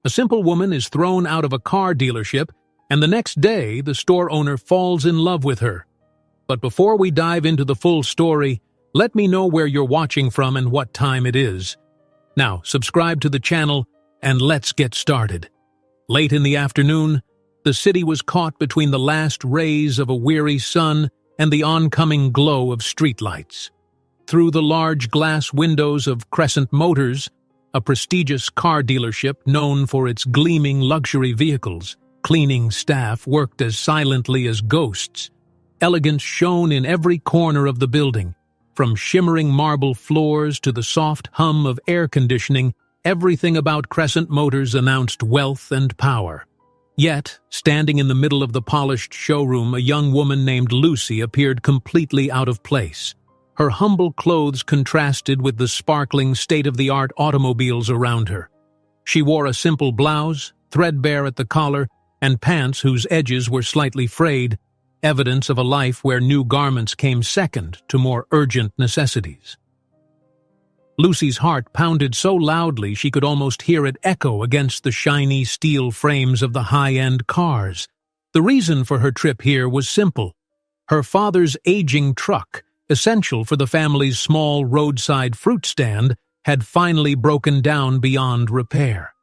A simple woman is thrown out of a car dealership, and the next day the store owner falls in love with her. But before we dive into the full story, let me know where you're watching from and what time it is. Now, subscribe to the channel, and let's get started. Late in the afternoon, the city was caught between the last rays of a weary sun and the oncoming glow of streetlights. Through the large glass windows of Crescent Motors, a prestigious car dealership known for its gleaming luxury vehicles, cleaning staff worked as silently as ghosts. Elegance shone in every corner of the building. From shimmering marble floors to the soft hum of air conditioning, everything about Crescent Motors announced wealth and power. Yet, standing in the middle of the polished showroom, a young woman named Lucy appeared completely out of place. Her humble clothes contrasted with the sparkling state-of-the-art automobiles around her. She wore a simple blouse, threadbare at the collar, and pants whose edges were slightly frayed, evidence of a life where new garments came second to more urgent necessities. Lucy's heart pounded so loudly she could almost hear it echo against the shiny steel frames of the high-end cars. The reason for her trip here was simple. Her father's aging truck, essential for the family's small roadside fruit stand, had finally broken down beyond repair.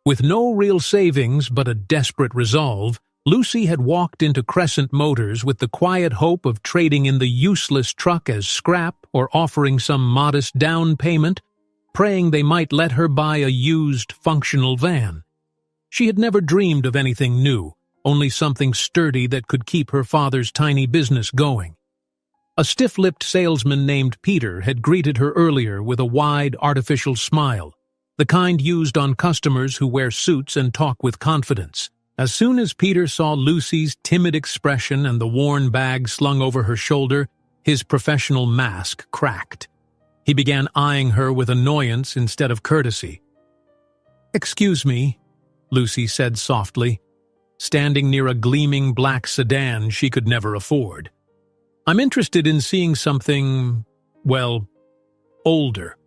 With no real savings but a desperate resolve, Lucy had walked into Crescent Motors with the quiet hope of trading in the useless truck as scrap or offering some modest down payment, praying they might let her buy a used, functional van. She had never dreamed of anything new, only something sturdy that could keep her father's tiny business going. A stiff-lipped salesman named Peter had greeted her earlier with a wide, artificial smile, the kind used on customers who wear suits and talk with confidence. As soon as Peter saw Lucy's timid expression and the worn bag slung over her shoulder, his professional mask cracked. He began eyeing her with annoyance instead of courtesy. "Excuse me," Lucy said softly, standing near a gleaming black sedan she could never afford. "I'm interested in seeing something, well, older.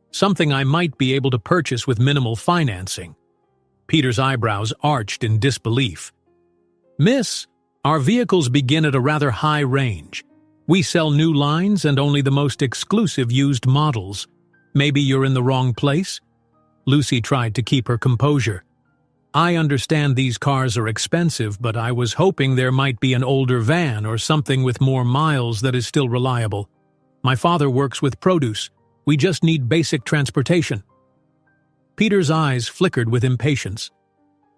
Something I might be able to purchase with minimal financing." Peter's eyebrows arched in disbelief. "Miss, our vehicles begin at a rather high range. We sell new lines and only the most exclusive used models. Maybe you're in the wrong place?" Lucy tried to keep her composure. "I understand these cars are expensive, but I was hoping there might be an older van or something with more miles that is still reliable. My father works with produce. We just need basic transportation." Peter's eyes flickered with impatience.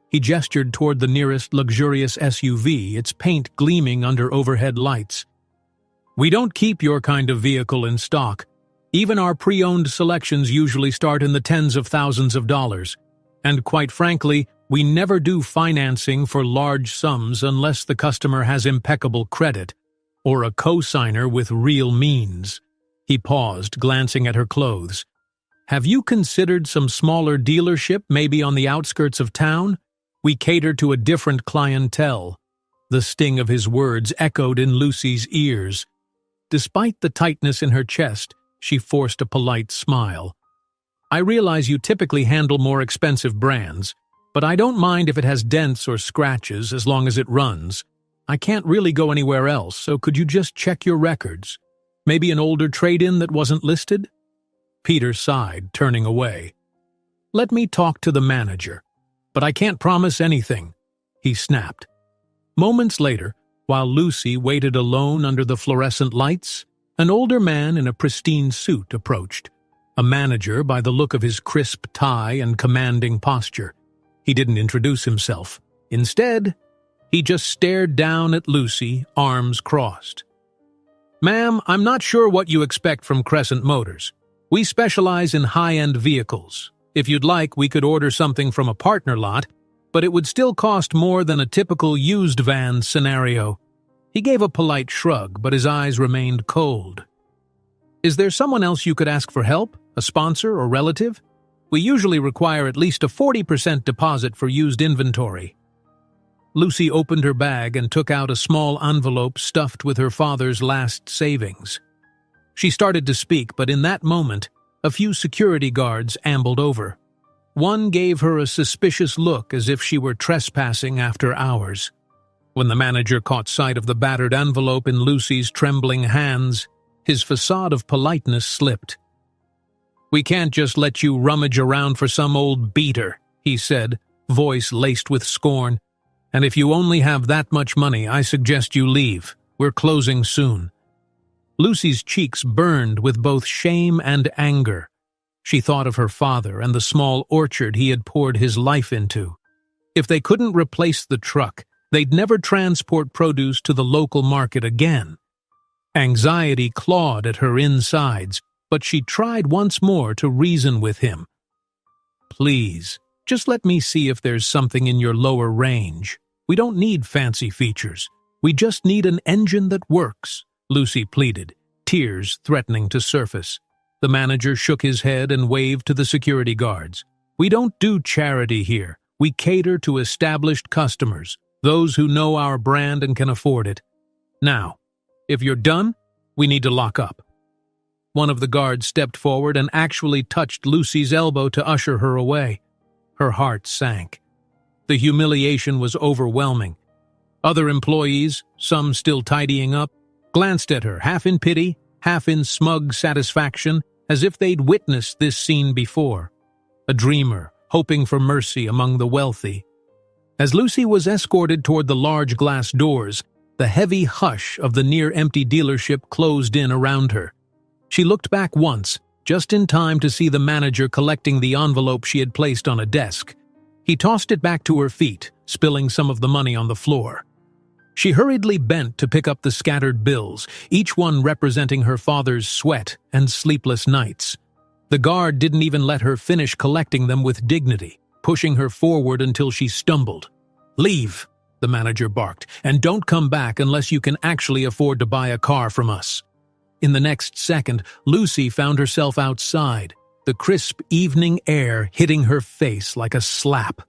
He gestured toward the nearest luxurious SUV, its paint gleaming under overhead lights. "We don't keep your kind of vehicle in stock. Even our pre-owned selections usually start in the tens of thousands of dollars. And quite frankly, we never do financing for large sums unless the customer has impeccable credit or a co-signer with real means." He paused, glancing at her clothes. "Have you considered some smaller dealership, maybe on the outskirts of town? We cater to a different clientele." The sting of his words echoed in Lucy's ears. Despite the tightness in her chest, she forced a polite smile. "I realize you typically handle more expensive brands, but I don't mind if it has dents or scratches as long as it runs. I can't really go anywhere else, so could you just check your records? Maybe an older trade-in that wasn't listed?" Peter sighed, turning away. "Let me talk to the manager, but I can't promise anything," he snapped. Moments later, while Lucy waited alone under the fluorescent lights, an older man in a pristine suit approached, a manager by the look of his crisp tie and commanding posture. He didn't introduce himself. Instead, he just stared down at Lucy, arms crossed. "Ma'am, I'm not sure what you expect from Crescent Motors. We specialize in high-end vehicles. If you'd like, we could order something from a partner lot, but it would still cost more than a typical used van scenario." He gave a polite shrug, but his eyes remained cold. "Is there someone else you could ask for help? A sponsor or relative? We usually require at least a 40% deposit for used inventory." Lucy opened her bag and took out a small envelope stuffed with her father's last savings. She started to speak, but in that moment, a few security guards ambled over. One gave her a suspicious look as if she were trespassing after hours. When the manager caught sight of the battered envelope in Lucy's trembling hands, his facade of politeness slipped. "We can't just let you rummage around for some old beater," he said, voice laced with scorn. "And if you only have that much money, I suggest you leave. We're closing soon." Lucy's cheeks burned with both shame and anger. She thought of her father and the small orchard he had poured his life into. If they couldn't replace the truck, they'd never transport produce to the local market again. Anxiety clawed at her insides, but she tried once more to reason with him. "Please, just let me see if there's something in your lower range. We don't need fancy features. We just need an engine that works," Lucy pleaded, tears threatening to surface. The manager shook his head and waved to the security guards. "We don't do charity here. We cater to established customers, those who know our brand and can afford it. Now, if you're done, we need to lock up." One of the guards stepped forward and actually touched Lucy's elbow to usher her away. Her heart sank. The humiliation was overwhelming. Other employees, some still tidying up, glanced at her, half in pity, half in smug satisfaction, as if they'd witnessed this scene before. A dreamer, hoping for mercy among the wealthy. As Lucy was escorted toward the large glass doors, the heavy hush of the near-empty dealership closed in around her. She looked back once, just in time to see the manager collecting the envelope she had placed on a desk. He tossed it back to her feet, spilling some of the money on the floor. She hurriedly bent to pick up the scattered bills, each one representing her father's sweat and sleepless nights. The guard didn't even let her finish collecting them with dignity, pushing her forward until she stumbled. "Leave," the manager barked, "and don't come back unless you can actually afford to buy a car from us." In the next second, Lucy found herself outside, the crisp evening air hitting her face like a slap.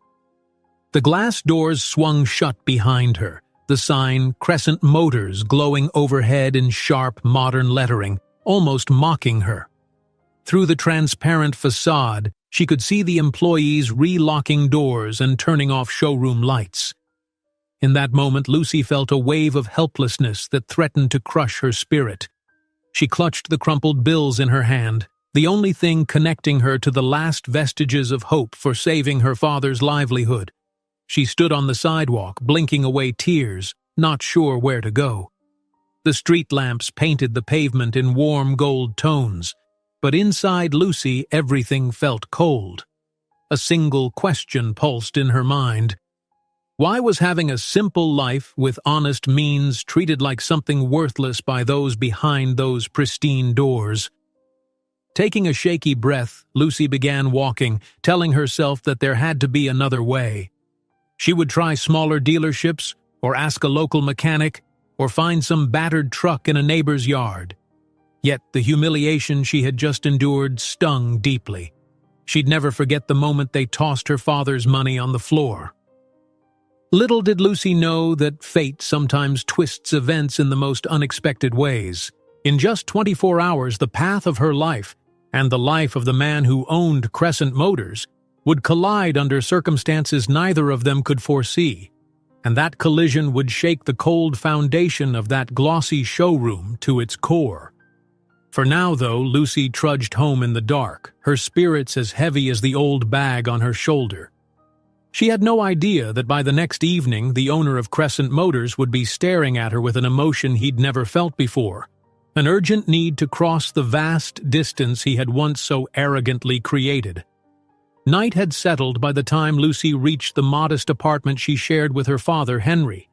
The glass doors swung shut behind her, the sign Crescent Motors glowing overhead in sharp, modern lettering, almost mocking her. Through the transparent facade, she could see the employees relocking doors and turning off showroom lights. In that moment, Lucy felt a wave of helplessness that threatened to crush her spirit. She clutched the crumpled bills in her hand, the only thing connecting her to the last vestiges of hope for saving her father's livelihood. She stood on the sidewalk, blinking away tears, not sure where to go. The street lamps painted the pavement in warm gold tones, but inside Lucy everything felt cold. A single question pulsed in her mind. Why was having a simple life with honest means treated like something worthless by those behind those pristine doors? Taking a shaky breath, Lucy began walking, telling herself that there had to be another way. She would try smaller dealerships, or ask a local mechanic, or find some battered truck in a neighbor's yard. Yet the humiliation she had just endured stung deeply. She'd never forget the moment they tossed her father's money on the floor. Little did Lucy know that fate sometimes twists events in the most unexpected ways. In just 24 hours, the path of her life, and the life of the man who owned Crescent Motors, would collide under circumstances neither of them could foresee, and that collision would shake the cold foundation of that glossy showroom to its core. For now, though, Lucy trudged home in the dark, her spirits as heavy as the old bag on her shoulder. She had no idea that by the next evening the owner of Crescent Motors would be staring at her with an emotion he'd never felt before, an urgent need to cross the vast distance he had once so arrogantly created. Night had settled by the time Lucy reached the modest apartment she shared with her father, Henry.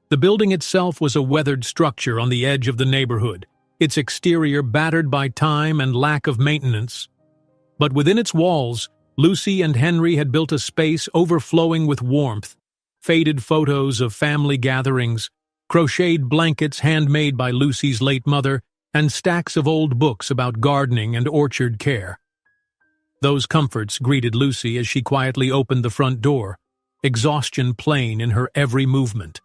The building itself was a weathered structure on the edge of the neighborhood, its exterior battered by time and lack of maintenance. But within its walls, Lucy and Henry had built a space overflowing with warmth, faded photos of family gatherings, crocheted blankets handmade by Lucy's late mother, and stacks of old books about gardening and orchard care. Those comforts greeted Lucy as she quietly opened the front door, exhaustion plain in her every movement.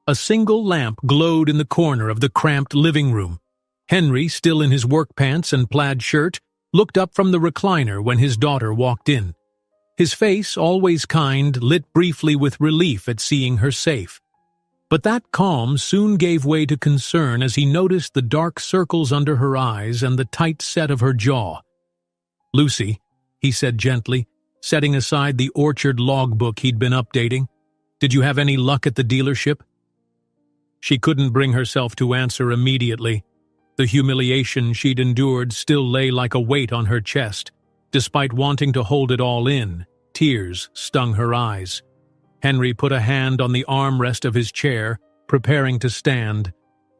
A single lamp glowed in the corner of the cramped living room. Henry, still in his work pants and plaid shirt, looked up from the recliner when his daughter walked in. His face, always kind, lit briefly with relief at seeing her safe. But that calm soon gave way to concern as he noticed the dark circles under her eyes and the tight set of her jaw. "Lucy," he said gently, setting aside the orchard logbook he'd been updating, "did you have any luck at the dealership?" She couldn't bring herself to answer immediately. The humiliation she'd endured still lay like a weight on her chest. Despite wanting to hold it all in, tears stung her eyes. Henry put a hand on the armrest of his chair, preparing to stand.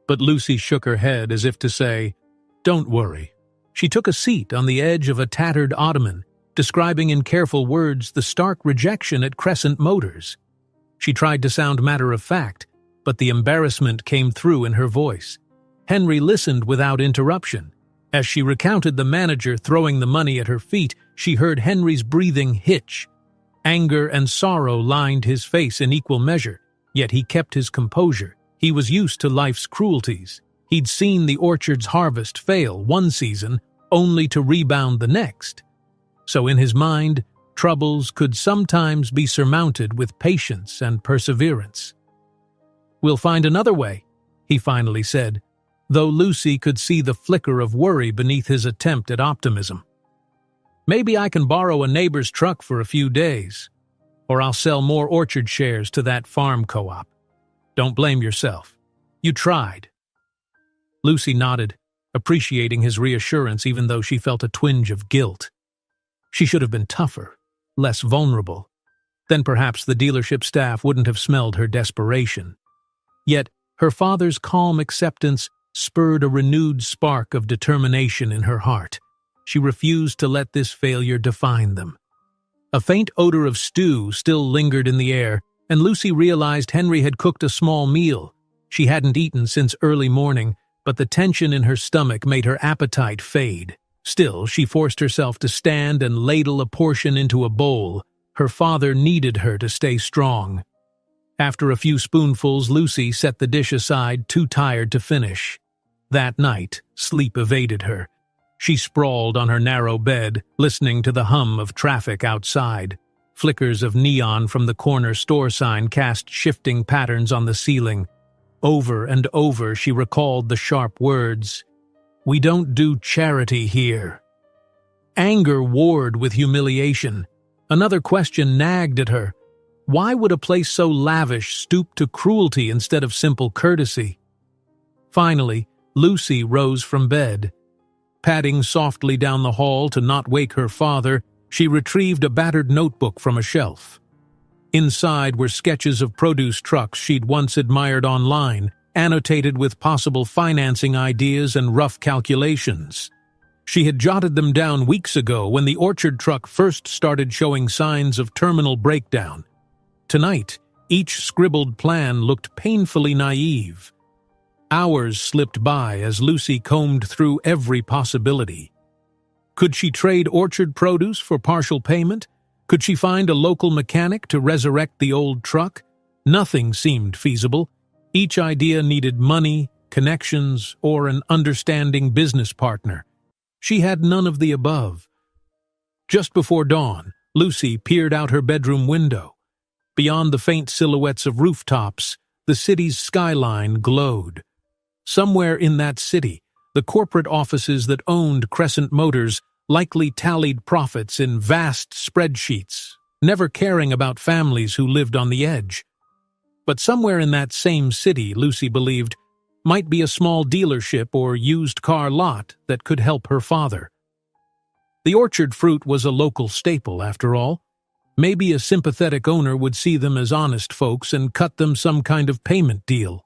But Lucy shook her head as if to say, "Don't worry." She took a seat on the edge of a tattered ottoman, describing in careful words the stark rejection at Crescent Motors. She tried to sound matter-of-fact, but the embarrassment came through in her voice. Henry listened without interruption. As she recounted the manager throwing the money at her feet, she heard Henry's breathing hitch. Anger and sorrow lined his face in equal measure, yet he kept his composure. He was used to life's cruelties. He'd seen the orchard's harvest fail one season, only to rebound the next. So in his mind, troubles could sometimes be surmounted with patience and perseverance. "We'll find another way," he finally said, though Lucy could see the flicker of worry beneath his attempt at optimism. "Maybe I can borrow a neighbor's truck for a few days, or I'll sell more orchard shares to that farm co-op. Don't blame yourself. You tried." Lucy nodded, appreciating his reassurance even though she felt a twinge of guilt. She should have been tougher, less vulnerable. Then perhaps the dealership staff wouldn't have smelled her desperation. Yet her father's calm acceptance spurred a renewed spark of determination in her heart. She refused to let this failure define them. A faint odor of stew still lingered in the air, and Lucy realized Henry had cooked a small meal. She hadn't eaten since early morning, but the tension in her stomach made her appetite fade. Still, she forced herself to stand and ladle a portion into a bowl. Her father needed her to stay strong. After a few spoonfuls, Lucy set the dish aside, too tired to finish. That night, sleep evaded her. She sprawled on her narrow bed, listening to the hum of traffic outside. Flickers of neon from the corner store sign cast shifting patterns on the ceiling. Over and over she recalled the sharp words, "We don't do charity here." Anger warred with humiliation. Another question nagged at her. Why would a place so lavish stoop to cruelty instead of simple courtesy? Finally, Lucy rose from bed. Padding softly down the hall to not wake her father, she retrieved a battered notebook from a shelf. Inside were sketches of produce trucks she'd once admired online, annotated with possible financing ideas and rough calculations. She had jotted them down weeks ago when the orchard truck first started showing signs of terminal breakdown. Tonight, each scribbled plan looked painfully naive. Hours slipped by as Lucy combed through every possibility. Could she trade orchard produce for partial payment? Could she find a local mechanic to resurrect the old truck? Nothing seemed feasible. Each idea needed money, connections, or an understanding business partner. She had none of the above. Just before dawn, Lucy peered out her bedroom window. Beyond the faint silhouettes of rooftops, the city's skyline glowed. Somewhere in that city, the corporate offices that owned Crescent Motors likely tallied profits in vast spreadsheets, never caring about families who lived on the edge. But somewhere in that same city, Lucy believed, might be a small dealership or used car lot that could help her father. The orchard fruit was a local staple, after all. Maybe a sympathetic owner would see them as honest folks and cut them some kind of payment deal.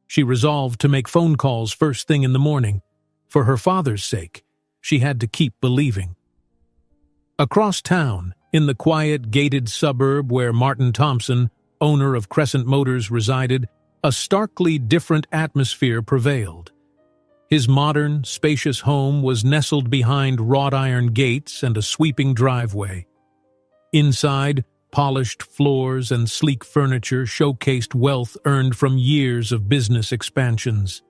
She resolved to make phone calls first thing in the morning. For her father's sake, she had to keep believing. Across town, in the quiet, gated suburb where Martin Thompson, owner of Crescent Motors, resided, a starkly different atmosphere prevailed. His modern, spacious home was nestled behind wrought iron gates and a sweeping driveway. Inside, polished floors and sleek furniture showcased wealth earned from years of business expansions.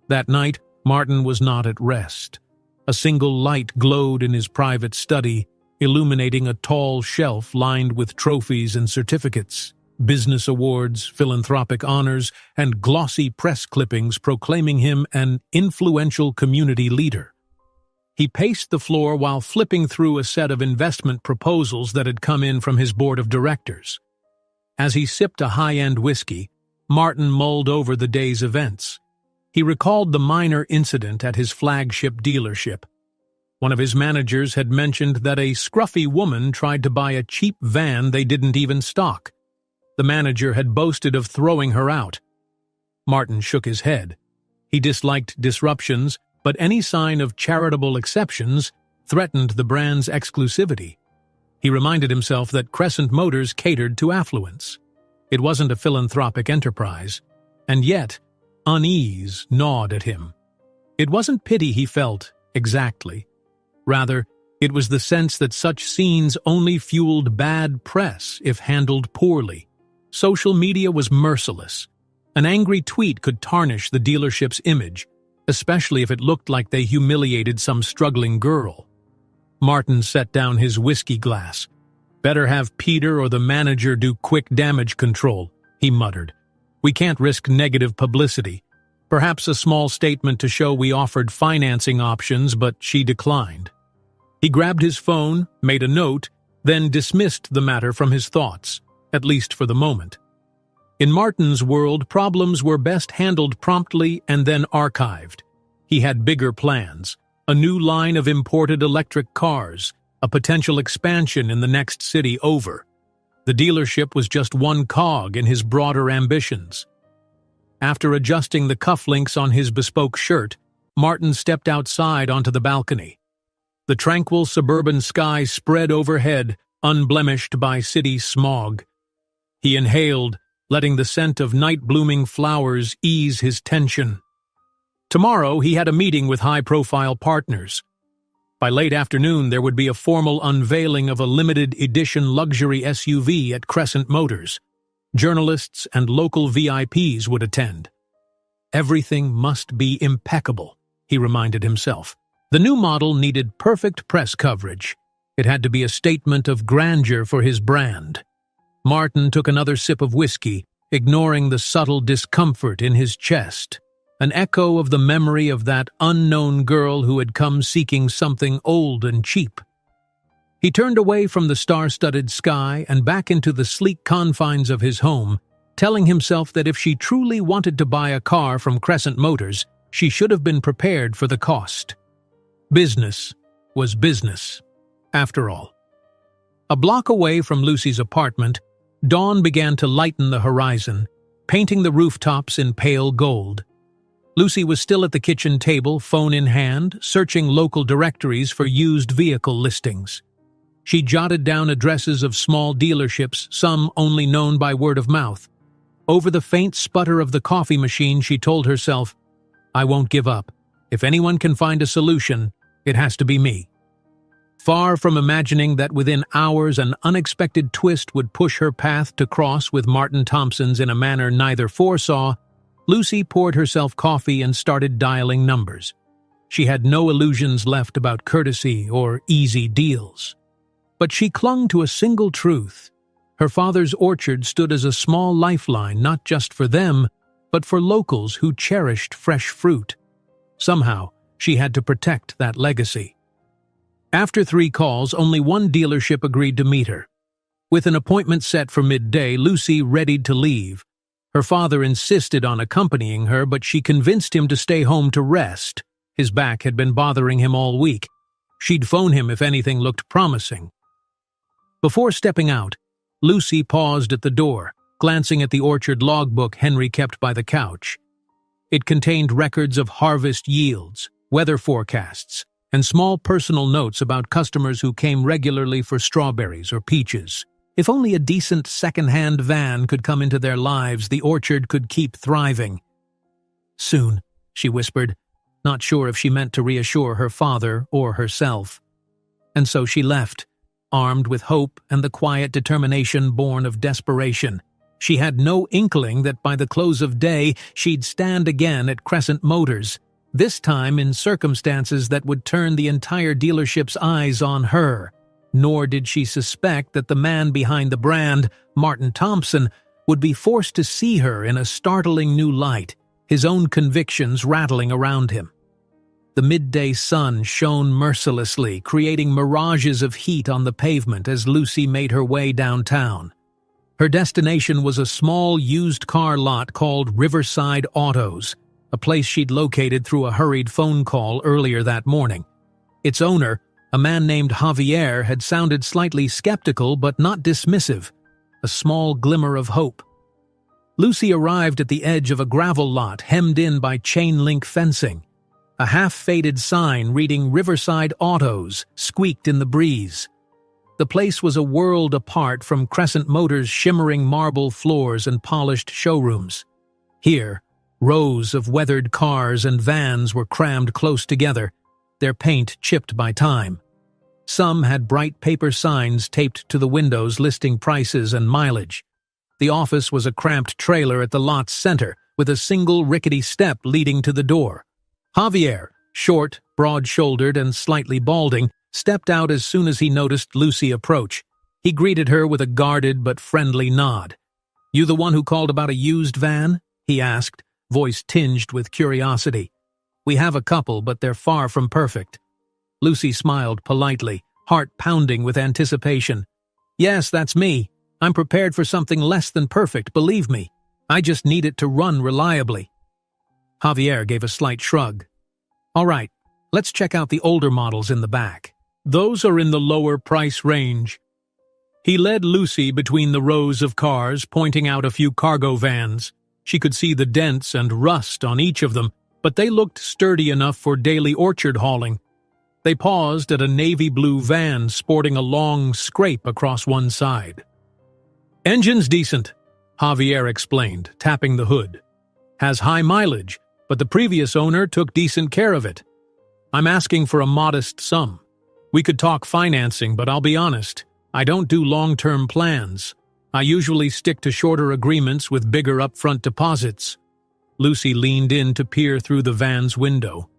That night, Martin was not at rest. A single light glowed in his private study, illuminating a tall shelf lined with trophies and certificates, business awards, philanthropic honors, and glossy press clippings proclaiming him an influential community leader. He paced the floor while flipping through a set of investment proposals that had come in from his board of directors. As he sipped a high-end whiskey, Martin mulled over the day's events. He recalled the minor incident at his flagship dealership. One of his managers had mentioned that a scruffy woman tried to buy a cheap van they didn't even stock. The manager had boasted of throwing her out. Martin shook his head. He disliked disruptions, but any sign of charitable exceptions threatened the brand's exclusivity. He reminded himself that Crescent Motors catered to affluence. It wasn't a philanthropic enterprise, and yet unease gnawed at him. It wasn't pity he felt, exactly. Rather, it was the sense that such scenes only fueled bad press if handled poorly. Social media was merciless. An angry tweet could tarnish the dealership's image, especially if it looked like they humiliated some struggling girl. Martin set down his whiskey glass. "Better have Peter or the manager do quick damage control," he muttered. "We can't risk negative publicity. Perhaps a small statement to show we offered financing options, but she declined." He grabbed his phone, made a note, then dismissed the matter from his thoughts, at least for the moment. In Martin's world, problems were best handled promptly and then archived. He had bigger plans, a new line of imported electric cars, a potential expansion in the next city over. The dealership was just one cog in his broader ambitions. After adjusting the cufflinks on his bespoke shirt, Martin stepped outside onto the balcony. The tranquil suburban sky spread overhead, unblemished by city smog. He inhaled, letting the scent of night-blooming flowers ease his tension. Tomorrow he had a meeting with high-profile partners. By late afternoon there would be a formal unveiling of a limited-edition luxury SUV at Crescent Motors. Journalists and local VIPs would attend. Everything must be impeccable, he reminded himself. The new model needed perfect press coverage. It had to be a statement of grandeur for his brand. Martin took another sip of whiskey, ignoring the subtle discomfort in his chest, an echo of the memory of that unknown girl who had come seeking something old and cheap. He turned away from the star-studded sky and back into the sleek confines of his home, telling himself that if she truly wanted to buy a car from Crescent Motors, she should have been prepared for the cost. Business was business, after all. A block away from Lucy's apartment, dawn began to lighten the horizon, painting the rooftops in pale gold. Lucy was still at the kitchen table, phone in hand, searching local directories for used vehicle listings. She jotted down addresses of small dealerships, some only known by word of mouth. Over the faint sputter of the coffee machine, she told herself, "I won't give up. If anyone can find a solution, it has to be me." Far from imagining that within hours an unexpected twist would push her path to cross with Martin Thompson's in a manner neither foresaw, Lucy poured herself coffee and started dialing numbers. She had no illusions left about courtesy or easy deals. But she clung to a single truth. Her father's orchard stood as a small lifeline not just for them, but for locals who cherished fresh fruit. Somehow, she had to protect that legacy. After 3 calls, only one dealership agreed to meet her. With an appointment set for midday, Lucy readied to leave. Her father insisted on accompanying her, but she convinced him to stay home to rest. His back had been bothering him all week. She'd phone him if anything looked promising. Before stepping out, Lucy paused at the door, glancing at the orchard logbook Henry kept by the couch. It contained records of harvest yields, weather forecasts, and small personal notes about customers who came regularly for strawberries or peaches. If only a decent second-hand van could come into their lives, the orchard could keep thriving. "Soon," she whispered, not sure if she meant to reassure her father or herself. And so she left, armed with hope and the quiet determination born of desperation. She had no inkling that by the close of day she'd stand again at Crescent Motors, this time in circumstances that would turn the entire dealership's eyes on her. Nor did she suspect that the man behind the brand, Martin Thompson, would be forced to see her in a startling new light, his own convictions rattling around him. The midday sun shone mercilessly, creating mirages of heat on the pavement as Lucy made her way downtown. Her destination was a small used car lot called Riverside Autos, a place she'd located through a hurried phone call earlier that morning. Its owner, a man named Javier, had sounded slightly skeptical but not dismissive, a small glimmer of hope. Lucy arrived at the edge of a gravel lot hemmed in by chain-link fencing. A half-faded sign reading Riverside Autos squeaked in the breeze. The place was a world apart from Crescent Motors' shimmering marble floors and polished showrooms. Here, rows of weathered cars and vans were crammed close together, their paint chipped by time. Some had bright paper signs taped to the windows listing prices and mileage. The office was a cramped trailer at the lot's center, with a single rickety step leading to the door. Javier, short, broad-shouldered, and slightly balding, stepped out as soon as he noticed Lucy approach. He greeted her with a guarded but friendly nod. "You the one who called about a used van?" he asked, voice tinged with curiosity. "We have a couple, but they're far from perfect." Lucy smiled politely, heart pounding with anticipation. "Yes, that's me. I'm prepared for something less than perfect, believe me. I just need it to run reliably." Javier gave a slight shrug. "All right, let's check out the older models in the back. Those are in the lower price range." He led Lucy between the rows of cars, pointing out a few cargo vans. She could see the dents and rust on each of them, but they looked sturdy enough for daily orchard hauling. They paused at a navy blue van sporting a long scrape across one side. "Engine's decent," Javier explained, tapping the hood. "Has high mileage, but the previous owner took decent care of it. I'm asking for a modest sum. We could talk financing, but I'll be honest, I don't do long-term plans. I usually stick to shorter agreements with bigger upfront deposits." Lucy leaned in to peer through the van's window.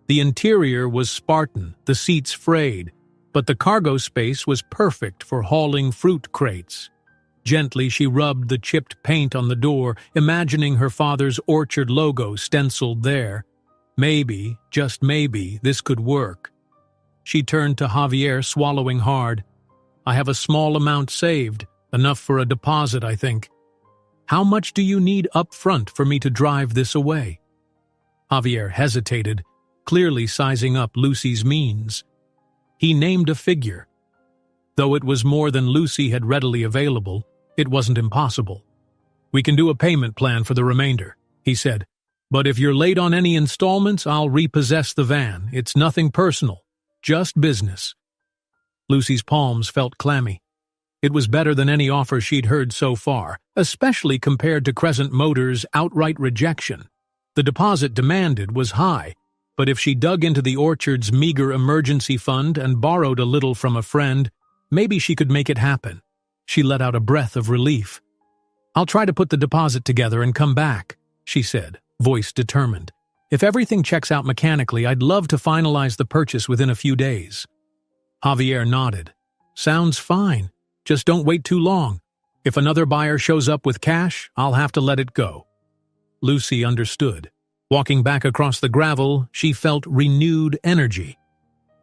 The interior was Spartan, the seats frayed, but the cargo space was perfect for hauling fruit crates. Gently she rubbed the chipped paint on the door, imagining her father's orchard logo stenciled there. Maybe, just maybe, this could work. She turned to Javier, swallowing hard. "I have a small amount saved, enough for a deposit, I think. How much do you need up front for me to drive this away?" Javier hesitated, clearly sizing up Lucy's means. He named a figure. Though it was more than Lucy had readily available, it wasn't impossible. "We can do a payment plan for the remainder," he said. "But if you're late on any installments, I'll repossess the van. It's nothing personal, just business." Lucy's palms felt clammy. It was better than any offer she'd heard so far, especially compared to Crescent Motors' outright rejection. The deposit demanded was high, but if she dug into the orchard's meager emergency fund and borrowed a little from a friend, maybe she could make it happen. She let out a breath of relief. "I'll try to put the deposit together and come back," she said, voice determined. "If everything checks out mechanically, I'd love to finalize the purchase within a few days." Javier nodded. "Sounds fine. Just don't wait too long. If another buyer shows up with cash, I'll have to let it go." Lucy understood. Walking back across the gravel, she felt renewed energy.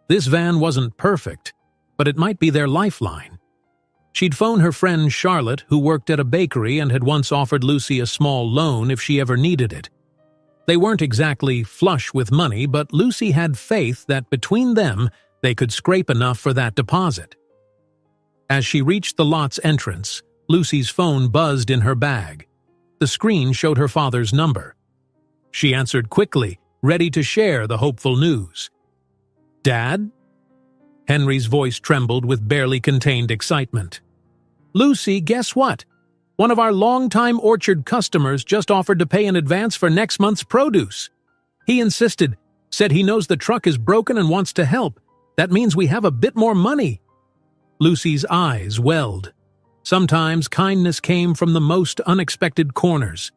This van wasn't perfect, but it might be their lifeline. She'd phone her friend Charlotte, who worked at a bakery and had once offered Lucy a small loan if she ever needed it. They weren't exactly flush with money, but Lucy had faith that between them, they could scrape enough for that deposit. As she reached the lot's entrance, Lucy's phone buzzed in her bag. The screen showed her father's number. She answered quickly, ready to share the hopeful news. "Dad?" Henry's voice trembled with barely contained excitement. "Lucy, guess what? One of our longtime orchard customers just offered to pay in advance for next month's produce. He insisted, said he knows the truck is broken and wants to help. That means we have a bit more money." Lucy's eyes welled. Sometimes kindness came from the most unexpected corners.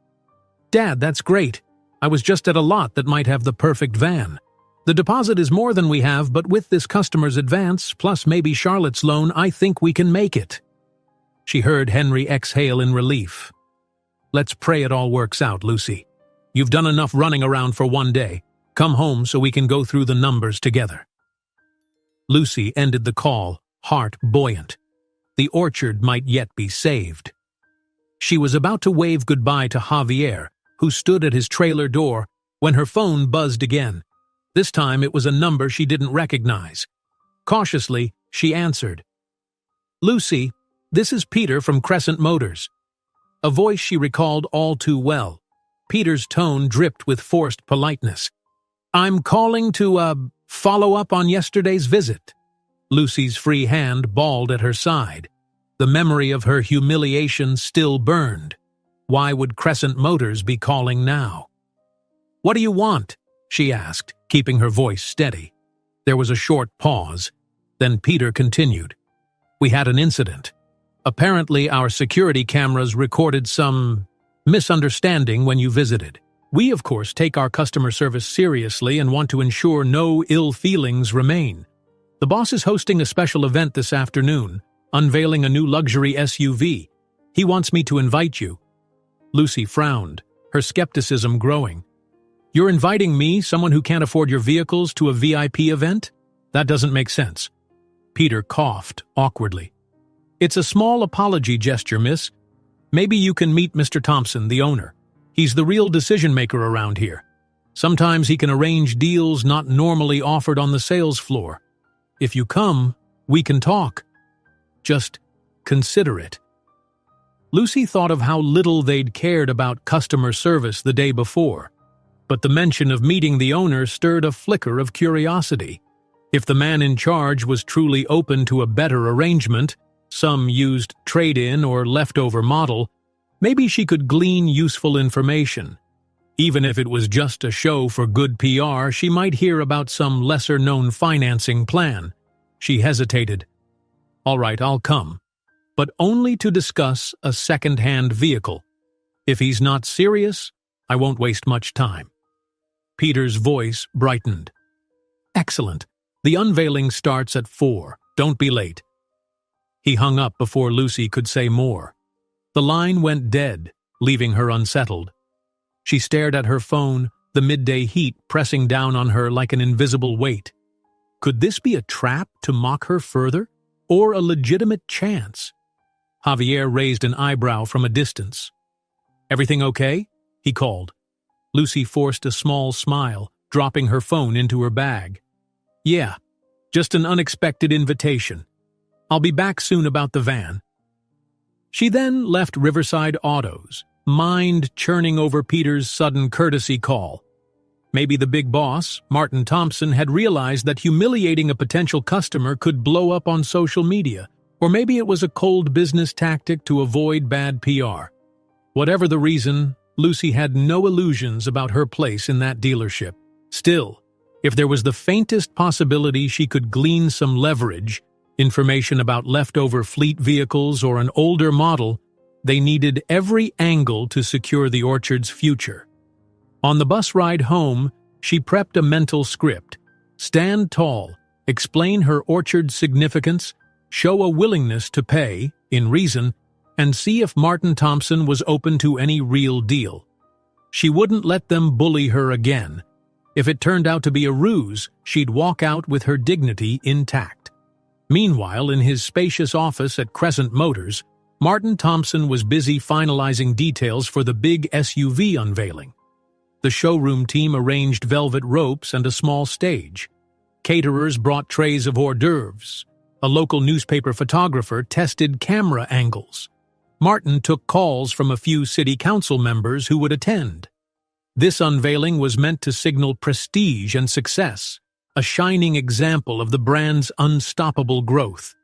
"Dad, that's great. I was just at a lot that might have the perfect van." The deposit is more than we have, but with this customer's advance, plus maybe Charlotte's loan, I think we can make it." She heard Henry exhale in relief. "Let's pray it all works out, Lucy. You've done enough running around for one day. Come home so we can go through the numbers together." Lucy ended the call, heart buoyant. The orchard might yet be saved. She was about to wave goodbye to Javier, who stood at his trailer door, when her phone buzzed again. This time it was a number she didn't recognize. Cautiously, she answered. "Lucy, this is Peter from Crescent Motors." A voice she recalled all too well. Peter's tone dripped with forced politeness. "I'm calling to, follow up on yesterday's visit." Lucy's free hand balled at her side. The memory of her humiliation still burned. Why would Crescent Motors be calling now? "What do you want?" she asked, keeping her voice steady. There was a short pause. Then Peter continued. "We had an incident. Apparently our security cameras recorded some misunderstanding when you visited. We, of course, take our customer service seriously and want to ensure no ill feelings remain. The boss is hosting a special event this afternoon, unveiling a new luxury SUV. He wants me to invite you." Lucy frowned, her skepticism growing. "You're inviting me, someone who can't afford your vehicles, to a VIP event? That doesn't make sense." Peter coughed awkwardly. "It's a small apology gesture, miss. Maybe you can meet Mr. Thompson, the owner. He's the real decision-maker around here. Sometimes he can arrange deals not normally offered on the sales floor. If you come, we can talk. Just consider it." Lucy thought of how little they'd cared about customer service the day before, but the mention of meeting the owner stirred a flicker of curiosity. If the man in charge was truly open to a better arrangement, some used trade-in or leftover model, maybe she could glean useful information. Even if it was just a show for good PR, she might hear about some lesser-known financing plan. She hesitated. "All right, I'll come, but only to discuss a second-hand vehicle. If he's not serious, I won't waste much time." Peter's voice brightened. "Excellent. The unveiling starts at 4. Don't be late." He hung up before Lucy could say more. The line went dead, leaving her unsettled. She stared at her phone, the midday heat pressing down on her like an invisible weight. Could this be a trap to mock her further, or a legitimate chance? Javier raised an eyebrow from a distance. "Everything okay?" he called. Lucy forced a small smile, dropping her phone into her bag. "Yeah, just an unexpected invitation. I'll be back soon about the van." She then left Riverside Autos, mind churning over Peter's sudden courtesy call. Maybe the big boss, Martin Thompson, had realized that humiliating a potential customer could blow up on social media, or maybe it was a cold business tactic to avoid bad PR. Whatever the reason, Lucy had no illusions about her place in that dealership. Still, if there was the faintest possibility she could glean some leverage, information about leftover fleet vehicles or an older model, they needed every angle to secure the orchard's future. On the bus ride home, she prepped a mental script. Stand tall, explain her orchard's significance, show a willingness to pay, in reason, and see if Martin Thompson was open to any real deal. She wouldn't let them bully her again. If it turned out to be a ruse, she'd walk out with her dignity intact. Meanwhile, in his spacious office at Crescent Motors, Martin Thompson was busy finalizing details for the big SUV unveiling. The showroom team arranged velvet ropes and a small stage. Caterers brought trays of hors d'oeuvres. A local newspaper photographer tested camera angles. Martin took calls from a few city council members who would attend. This unveiling was meant to signal prestige and success, a shining example of the brand's unstoppable growth.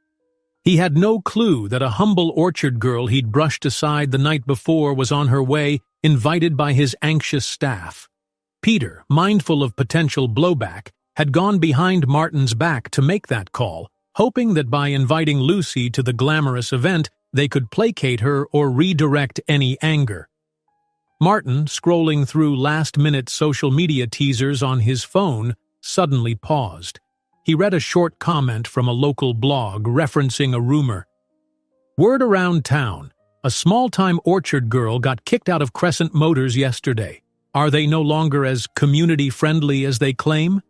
He had no clue that a humble orchard girl he'd brushed aside the night before was on her way, invited by his anxious staff. Peter, mindful of potential blowback, had gone behind Martin's back to make that call, hoping that by inviting Lucy to the glamorous event, they could placate her or redirect any anger. Martin, scrolling through last-minute social media teasers on his phone, suddenly paused. He read a short comment from a local blog referencing a rumor. Word around town. A small-time orchard girl got kicked out of Crescent Motors yesterday. Are they no longer as community-friendly as they claim?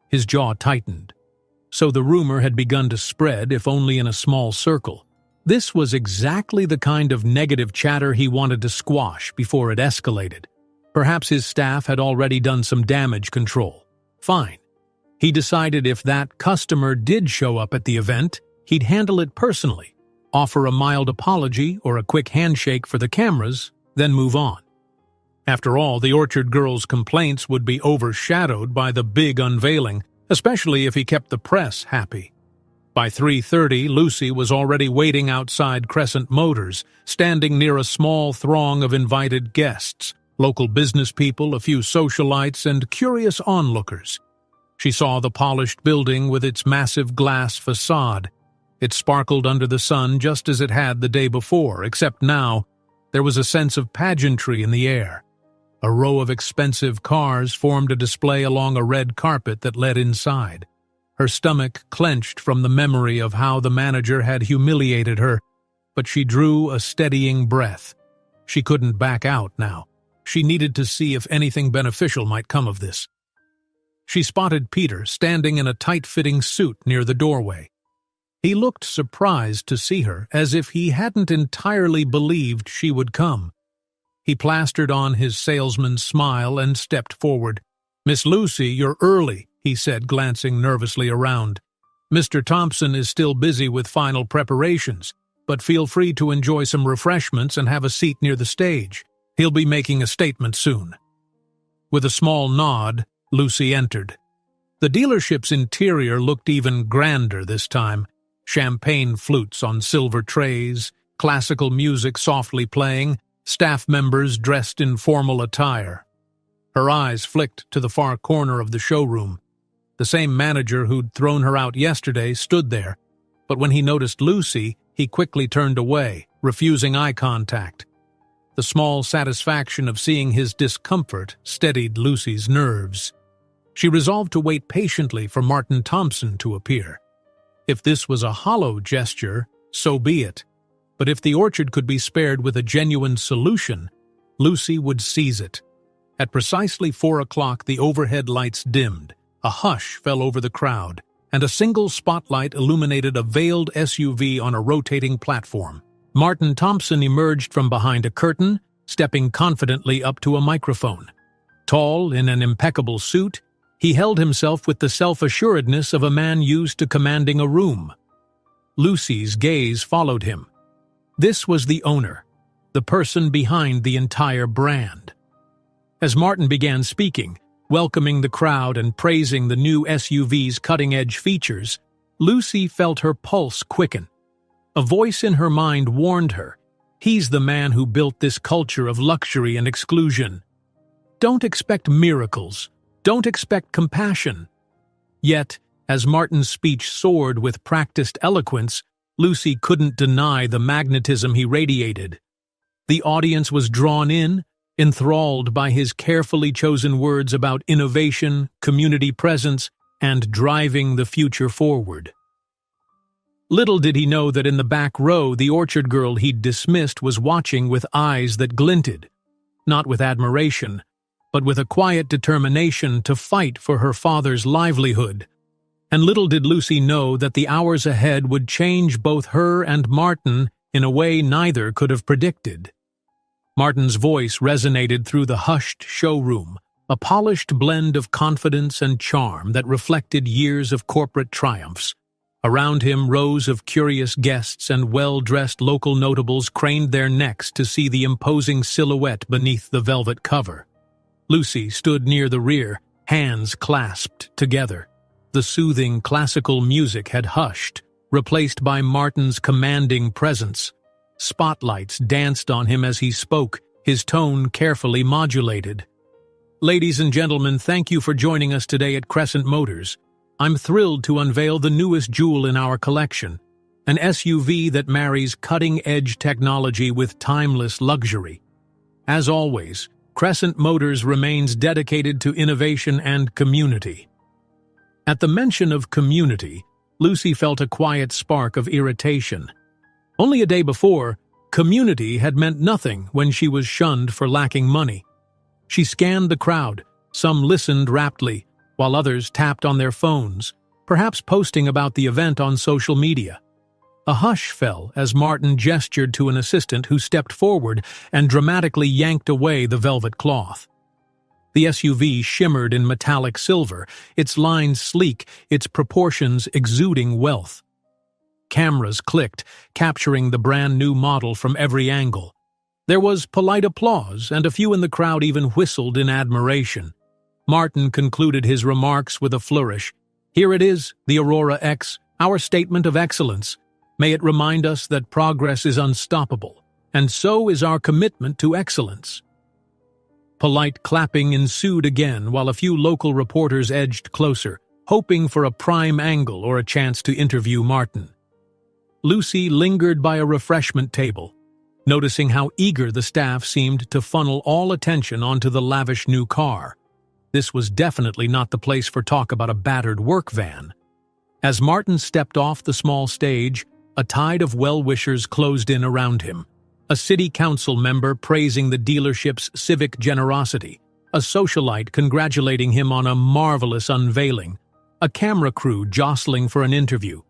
His jaw tightened. So the rumor had begun to spread, if only in a small circle. This was exactly the kind of negative chatter he wanted to squash before it escalated. Perhaps his staff had already done some damage control. Fine. He decided if that customer did show up at the event, he'd handle it personally, offer a mild apology or a quick handshake for the cameras, then move on. After all, the orchard girl's complaints would be overshadowed by the big unveiling, especially if he kept the press happy. By 3:30, Lucy was already waiting outside Crescent Motors, standing near a small throng of invited guests, local business people, a few socialites, and curious onlookers. She saw the polished building with its massive glass facade. It sparkled under the sun just as it had the day before, except now there was a sense of pageantry in the air. A row of expensive cars formed a display along a red carpet that led inside. Her stomach clenched from the memory of how the manager had humiliated her, but she drew a steadying breath. She couldn't back out now. She needed to see if anything beneficial might come of this. She spotted Peter standing in a tight-fitting suit near the doorway. He looked surprised to see her, as if he hadn't entirely believed she would come. He plastered on his salesman's smile and stepped forward. "Miss Lucy, you're early," he said, glancing nervously around. "Mr. Thompson is still busy with final preparations, but feel free to enjoy some refreshments and have a seat near the stage. He'll be making a statement soon." With a small nod, Lucy entered. The dealership's interior looked even grander this time. Champagne flutes on silver trays, classical music softly playing, staff members dressed in formal attire. Her eyes flicked to the far corner of the showroom. The same manager who'd thrown her out yesterday stood there, but when he noticed Lucy, he quickly turned away, refusing eye contact. The small satisfaction of seeing his discomfort steadied Lucy's nerves. She resolved to wait patiently for Martin Thompson to appear. If this was a hollow gesture, so be it. But if the orchard could be spared with a genuine solution, Lucy would seize it. At precisely 4 o'clock, the overhead lights dimmed. A hush fell over the crowd, and a single spotlight illuminated a veiled SUV on a rotating platform. Martin Thompson emerged from behind a curtain, stepping confidently up to a microphone. Tall, in an impeccable suit, he held himself with the self-assuredness of a man used to commanding a room. Lucy's gaze followed him. This was the owner, the person behind the entire brand. As Martin began speaking, welcoming the crowd and praising the new SUV's cutting-edge features, Lucy felt her pulse quicken. A voice in her mind warned her, he's the man who built this culture of luxury and exclusion. Don't expect miracles. Don't expect compassion. Yet, as Martin's speech soared with practiced eloquence, Lucy couldn't deny the magnetism he radiated. The audience was drawn in, enthralled by his carefully chosen words about innovation, community presence, and driving the future forward. Little did he know that in the back row, the orchard girl he'd dismissed was watching with eyes that glinted, not with admiration, but with a quiet determination to fight for her father's livelihood. And little did Lucy know that the hours ahead would change both her and Martin in a way neither could have predicted. Martin's voice resonated through the hushed showroom, a polished blend of confidence and charm that reflected years of corporate triumphs. Around him, rows of curious guests and well-dressed local notables craned their necks to see the imposing silhouette beneath the velvet cover. Lucy stood near the rear, hands clasped together. The soothing classical music had hushed, replaced by Martin's commanding presence. Spotlights danced on him as he spoke, his tone carefully modulated. "Ladies and gentlemen, thank you for joining us today at Crescent Motors. I'm thrilled to unveil the newest jewel in our collection, an SUV that marries cutting-edge technology with timeless luxury. As always, Crescent Motors remains dedicated to innovation and community. At the mention of community, Lucy felt a quiet spark of irritation. Only a day before, community had meant nothing when she was shunned for lacking money. She scanned the crowd. Some listened raptly, while others tapped on their phones, perhaps posting about the event on social media. A hush fell as Martin gestured to an assistant who stepped forward and dramatically yanked away the velvet cloth. The SUV shimmered in metallic silver, its lines sleek, its proportions exuding wealth. Cameras clicked, capturing the brand-new model from every angle. There was polite applause, and a few in the crowd even whistled in admiration. Martin concluded his remarks with a flourish. "Here it is, the Aurora X, our statement of excellence. May it remind us that progress is unstoppable, and so is our commitment to excellence." Polite clapping ensued again while a few local reporters edged closer, hoping for a prime angle or a chance to interview Martin. Lucy lingered by a refreshment table, noticing how eager the staff seemed to funnel all attention onto the lavish new car. This was definitely not the place for talk about a battered work van. As Martin stepped off the small stage, a tide of well-wishers closed in around him. A city council member praising the dealership's civic generosity, a socialite congratulating him on a marvelous unveiling, a camera crew jostling for an interview.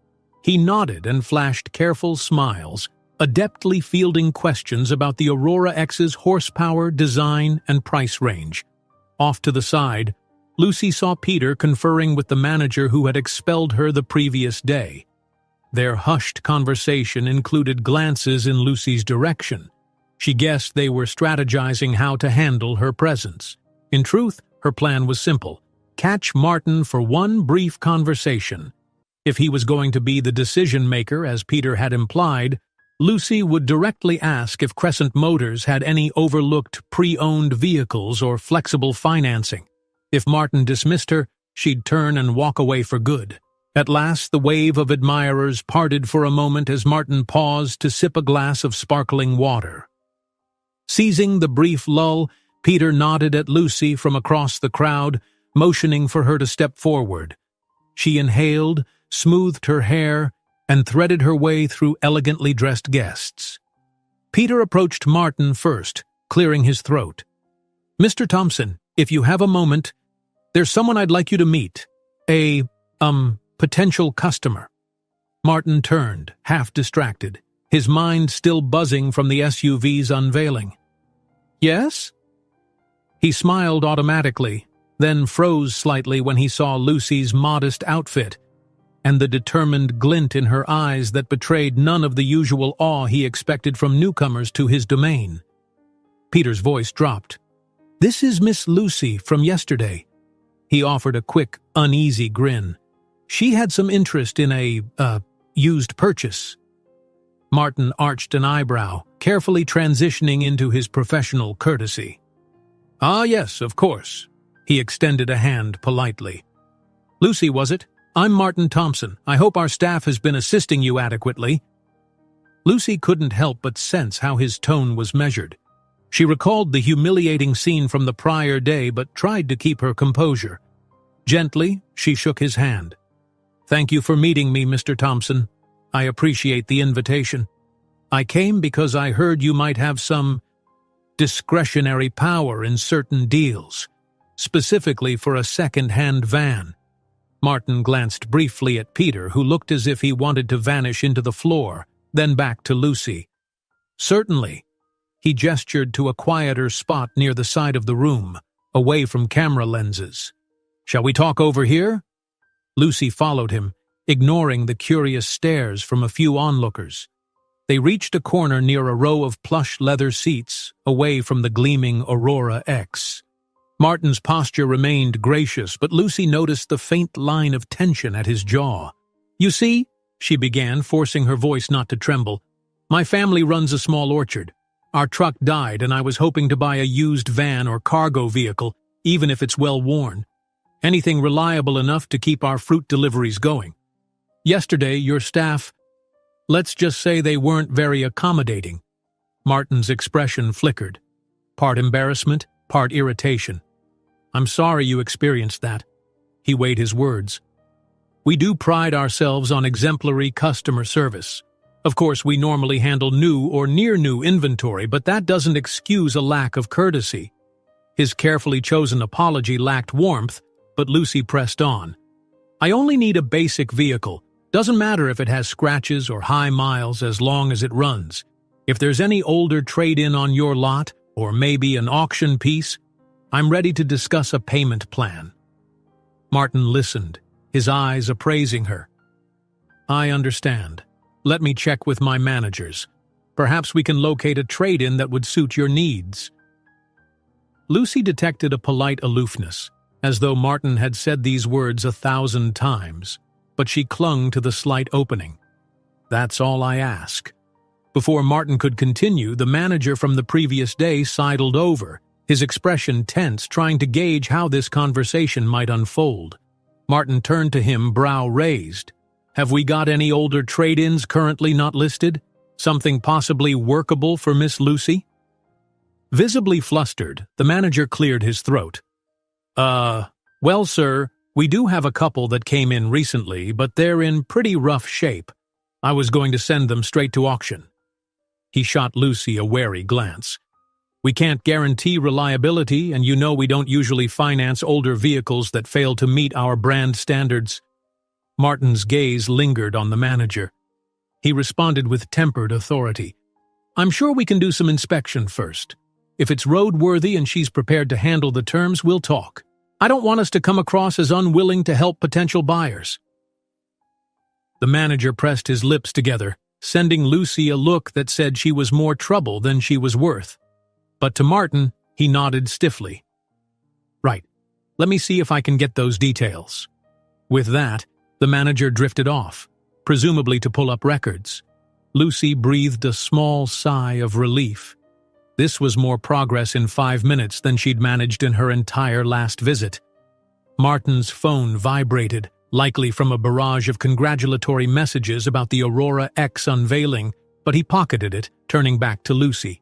He nodded and flashed careful smiles, adeptly fielding questions about the Aurora X's horsepower, design, and price range. Off to the side, Lucy saw Peter conferring with the manager who had expelled her the previous day. Their hushed conversation included glances in Lucy's direction. She guessed they were strategizing how to handle her presence. In truth, her plan was simple: catch Martin for one brief conversation. If he was going to be the decision-maker, as Peter had implied, Lucy would directly ask if Crescent Motors had any overlooked pre-owned vehicles or flexible financing. If Martin dismissed her, she'd turn and walk away for good. At last, the wave of admirers parted for a moment as Martin paused to sip a glass of sparkling water. Seizing the brief lull, Peter nodded at Lucy from across the crowd, motioning for her to step forward. She inhaled, smoothed her hair, and threaded her way through elegantly dressed guests. Peter approached Martin first, clearing his throat. "Mr. Thompson, if you have a moment, there's someone I'd like you to meet. Potential customer." Martin turned, half distracted, his mind still buzzing from the SUV's unveiling. "Yes?" He smiled automatically, then froze slightly when he saw Lucy's modest outfit and the determined glint in her eyes that betrayed none of the usual awe he expected from newcomers to his domain. Peter's voice dropped. "This is Miss Lucy from yesterday." He offered a quick, uneasy grin. "She had some interest in a, used purchase." Martin arched an eyebrow, carefully transitioning into his professional courtesy. "Ah, yes, of course." He extended a hand politely. "Lucy, was it? I'm Martin Thompson. I hope our staff has been assisting you adequately." Lucy couldn't help but sense how his tone was measured. She recalled the humiliating scene from the prior day but tried to keep her composure. Gently, she shook his hand. "Thank you for meeting me, Mr. Thompson. I appreciate the invitation. I came because I heard you might have some discretionary power in certain deals, specifically for a second-hand van." Martin glanced briefly at Peter, who looked as if he wanted to vanish into the floor, then back to Lucy. "Certainly." He gestured to a quieter spot near the side of the room, away from camera lenses. "Shall we talk over here?" Lucy followed him, ignoring the curious stares from a few onlookers. They reached a corner near a row of plush leather seats, away from the gleaming Aurora X. Martin's posture remained gracious, but Lucy noticed the faint line of tension at his jaw. "You see," she began, forcing her voice not to tremble, "my family runs a small orchard. Our truck died, and I was hoping to buy a used van or cargo vehicle, even if it's well worn. Anything reliable enough to keep our fruit deliveries going. Yesterday, your staff, let's just say they weren't very accommodating." Martin's expression flickered, part embarrassment, part irritation. "I'm sorry you experienced that." He weighed his words. We do pride ourselves on exemplary customer service. Of course, we normally handle new or near-new inventory, but that doesn't excuse a lack of courtesy. His carefully chosen apology lacked warmth, but Lucy pressed on. I only need a basic vehicle. Doesn't matter if it has scratches or high miles as long as it runs. If there's any older trade-in on your lot, or maybe an auction piece, I'm ready to discuss a payment plan. Martin listened, his eyes appraising her. I understand. Let me check with my managers. Perhaps we can locate a trade-in that would suit your needs. Lucy detected a polite aloofness, as though Martin had said these words 1,000 times, but she clung to the slight opening. That's all I ask. Before Martin could continue, the manager from the previous day sidled over, his expression tense, trying to gauge how this conversation might unfold. Martin turned to him, brow raised. Have we got any older trade-ins currently not listed? Something possibly workable for Miss Lucy? Visibly flustered, the manager cleared his throat. Well, sir, we do have a couple that came in recently, but they're in pretty rough shape. I was going to send them straight to auction. He shot Lucy a wary glance. We can't guarantee reliability, and you know we don't usually finance older vehicles that fail to meet our brand standards. Martin's gaze lingered on the manager. He responded with tempered authority. I'm sure we can do some inspection first. If it's roadworthy and she's prepared to handle the terms, we'll talk. I don't want us to come across as unwilling to help potential buyers. The manager pressed his lips together, sending Lucy a look that said she was more trouble than she was worth. But to Martin, he nodded stiffly. Right. Let me see if I can get those details. With that, the manager drifted off, presumably to pull up records. Lucy breathed a small sigh of relief. This was more progress in 5 minutes than she'd managed in her entire last visit. Martin's phone vibrated, likely from a barrage of congratulatory messages about the Aurora X unveiling, but he pocketed it, turning back to Lucy.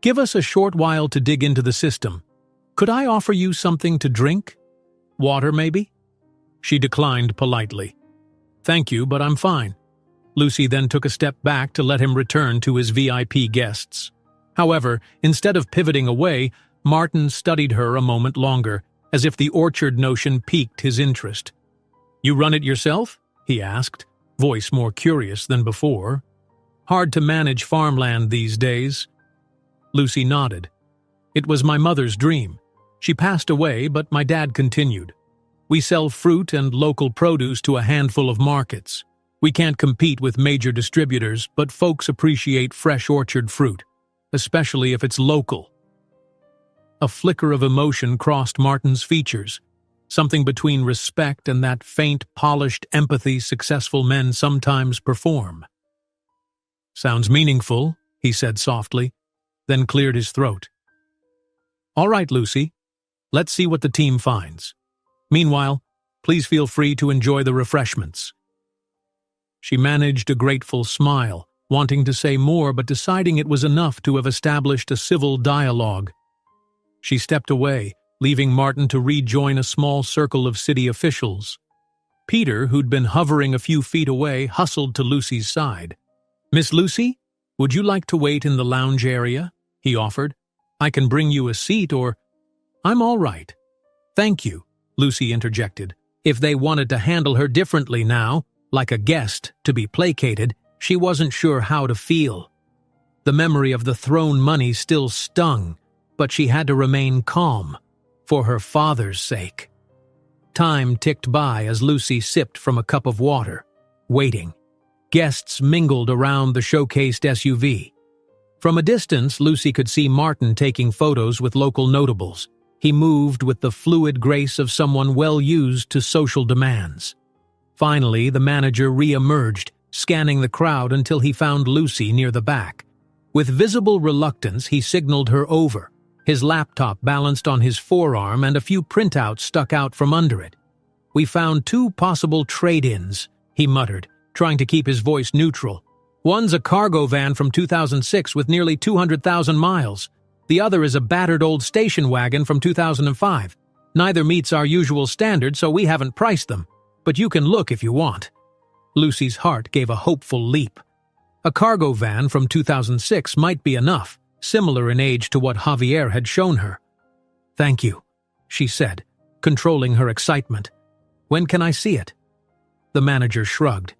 Give us a short while to dig into the system. Could I offer you something to drink? Water, maybe? She declined politely. Thank you, but I'm fine. Lucy then took a step back to let him return to his VIP guests. However, instead of pivoting away, Martin studied her a moment longer, as if the orchard notion piqued his interest. You run it yourself? He asked, voice more curious than before. Hard to manage farmland these days. Lucy nodded. It was my mother's dream. She passed away, but my dad continued. We sell fruit and local produce to a handful of markets. We can't compete with major distributors, but folks appreciate fresh orchard fruit, especially if it's local. A flicker of emotion crossed Martin's features, something between respect and that faint, polished empathy successful men sometimes perform. Sounds meaningful, he said softly, then cleared his throat. All right, Lucy. Let's see what the team finds. Meanwhile, please feel free to enjoy the refreshments. She managed a grateful smile, wanting to say more but deciding it was enough to have established a civil dialogue. She stepped away, leaving Martin to rejoin a small circle of city officials. Peter, who'd been hovering a few feet away, hustled to Lucy's side. Miss Lucy, would you like to wait in the lounge area? He offered. I can bring you a seat or... I'm all right. Thank you, Lucy interjected. If they wanted to handle her differently now, like a guest, to be placated, she wasn't sure how to feel. The memory of the thrown money still stung, but she had to remain calm, for her father's sake. Time ticked by as Lucy sipped from a cup of water, waiting. Guests mingled around the showcased SUV. From a distance, Lucy could see Martin taking photos with local notables. He moved with the fluid grace of someone well used to social demands. Finally, the manager re-emerged, scanning the crowd until he found Lucy near the back. With visible reluctance, he signaled her over. His laptop balanced on his forearm and a few printouts stuck out from under it. We found 2 possible trade-ins, he muttered, trying to keep his voice neutral. One's a cargo van from 2006 with nearly 200,000 miles. The other is a battered old station wagon from 2005. Neither meets our usual standards, so we haven't priced them. but you can look if you want." Lucy's heart gave a hopeful leap. A cargo van from 2006 might be enough, similar in age to what Javier had shown her. "Thank you," she said, controlling her excitement. "When can I see it?" The manager shrugged.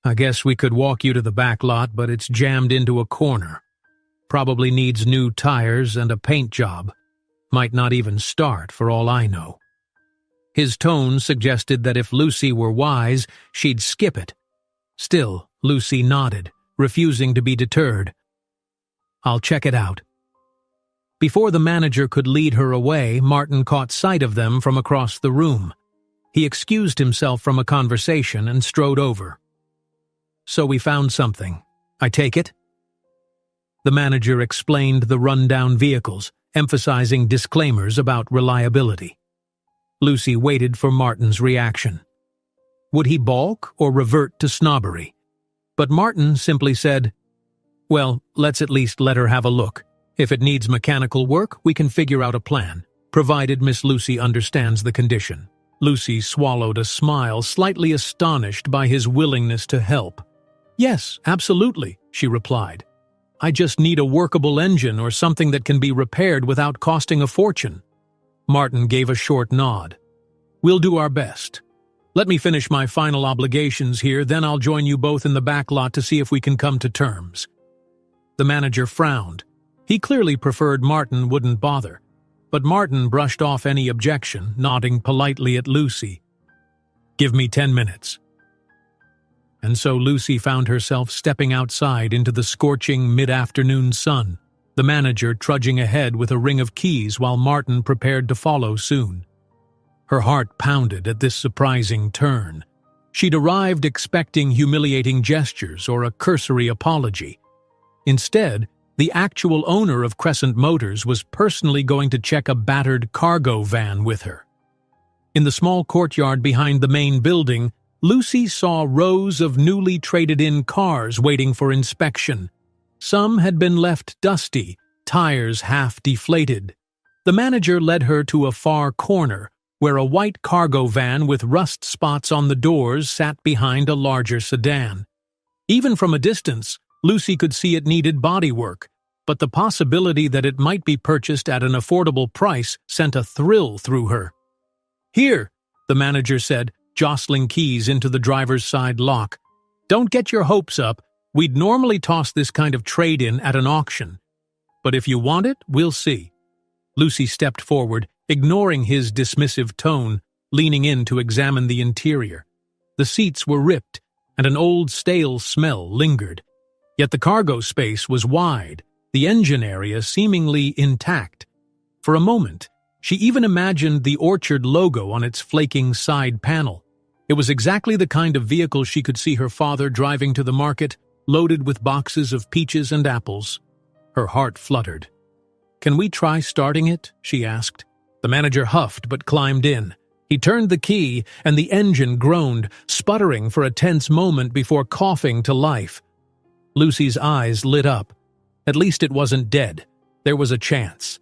"I guess we could walk you to the back lot, but it's jammed into a corner. Probably needs new tires and a paint job. Might not even start, for all I know." His tone suggested that if Lucy were wise, she'd skip it. Still, Lucy nodded, refusing to be deterred. "I'll check it out." Before the manager could lead her away, Martin caught sight of them from across the room. He excused himself from a conversation and strode over. "So we found something. I take it?" The manager explained the run-down vehicles, emphasizing disclaimers about reliability. Lucy waited for Martin's reaction. Would he balk or revert to snobbery? But Martin simply said, "Well, let's at least let her have a look. If it needs mechanical work, we can figure out a plan, provided Miss Lucy understands the condition." Lucy swallowed a smile, slightly astonished by his willingness to help. "Yes, absolutely," she replied. "I just need a workable engine or something that can be repaired without costing a fortune." Martin gave a short nod. "We'll do our best. Let me finish my final obligations here, then I'll join you both in the back lot to see if we can come to terms." The manager frowned. He clearly preferred Martin wouldn't bother, but Martin brushed off any objection, nodding politely at Lucy. "Give me 10 minutes. And so Lucy found herself stepping outside into the scorching mid-afternoon sun, the manager trudging ahead with a ring of keys while Martin prepared to follow soon. Her heart pounded at this surprising turn. She'd arrived expecting humiliating gestures or a cursory apology. Instead, the actual owner of Crescent Motors was personally going to check a battered cargo van with her. In the small courtyard behind the main building, Lucy saw rows of newly traded-in cars waiting for inspection. Some had been left dusty, tires half deflated. The manager led her to a far corner, where a white cargo van with rust spots on the doors sat behind a larger sedan. Even from a distance, Lucy could see it needed bodywork, but the possibility that it might be purchased at an affordable price sent a thrill through her. "Here," the manager said, jostling keys into the driver's side lock. "Don't get your hopes up. We'd normally toss this kind of trade-in at an auction. But if you want it, we'll see." Lucy stepped forward, ignoring his dismissive tone, leaning in to examine the interior. The seats were ripped, and an old stale smell lingered. Yet the cargo space was wide, the engine area seemingly intact. For a moment, she even imagined the Orchard logo on its flaking side panel. It was exactly the kind of vehicle she could see her father driving to the market, loaded with boxes of peaches and apples. Her heart fluttered. "Can we try starting it?" she asked. The manager huffed but climbed in. He turned the key, and the engine groaned, sputtering for a tense moment before coughing to life. Lucy's eyes lit up. At least it wasn't dead. There was a chance.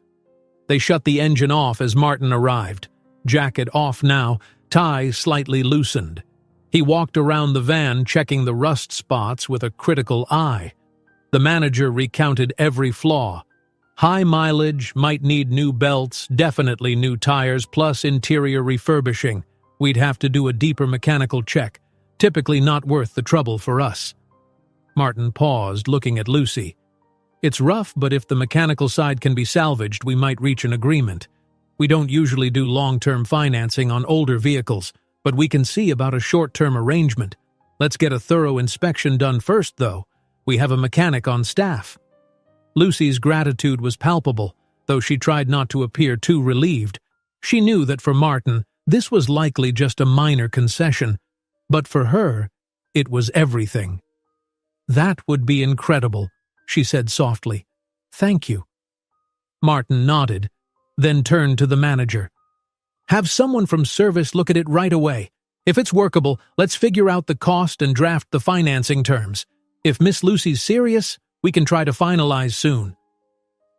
They shut the engine off as Martin arrived. Jacket off now, tie slightly loosened. He walked around the van, checking the rust spots with a critical eye. The manager recounted every flaw. High mileage, might need new belts, definitely new tires, plus interior refurbishing. We'd have to do a deeper mechanical check. Typically not worth the trouble for us. Martin paused, looking at Lucy. "It's rough, but if the mechanical side can be salvaged, we might reach an agreement. We don't usually do long-term financing on older vehicles, but we can see about a short-term arrangement. Let's get a thorough inspection done first, though. We have a mechanic on staff." Lucy's gratitude was palpable, though she tried not to appear too relieved. She knew that for Martin, this was likely just a minor concession, but for her, it was everything. "That would be incredible," she said softly. "Thank you." Martin nodded, then turned to the manager. "Have someone from service look at it right away. If it's workable, let's figure out the cost and draft the financing terms. If Miss Lucy's serious, we can try to finalize soon."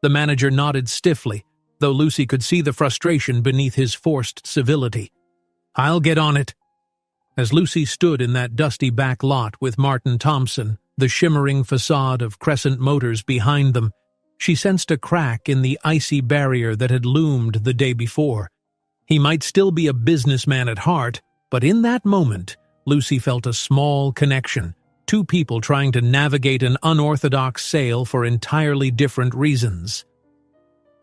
The manager nodded stiffly, though Lucy could see the frustration beneath his forced civility. "I'll get on it." As Lucy stood in that dusty back lot with Martin Thompson, the shimmering facade of Crescent Motors behind them, she sensed a crack in the icy barrier that had loomed the day before. He might still be a businessman at heart, but in that moment, Lucy felt a small connection, two people trying to navigate an unorthodox sale for entirely different reasons.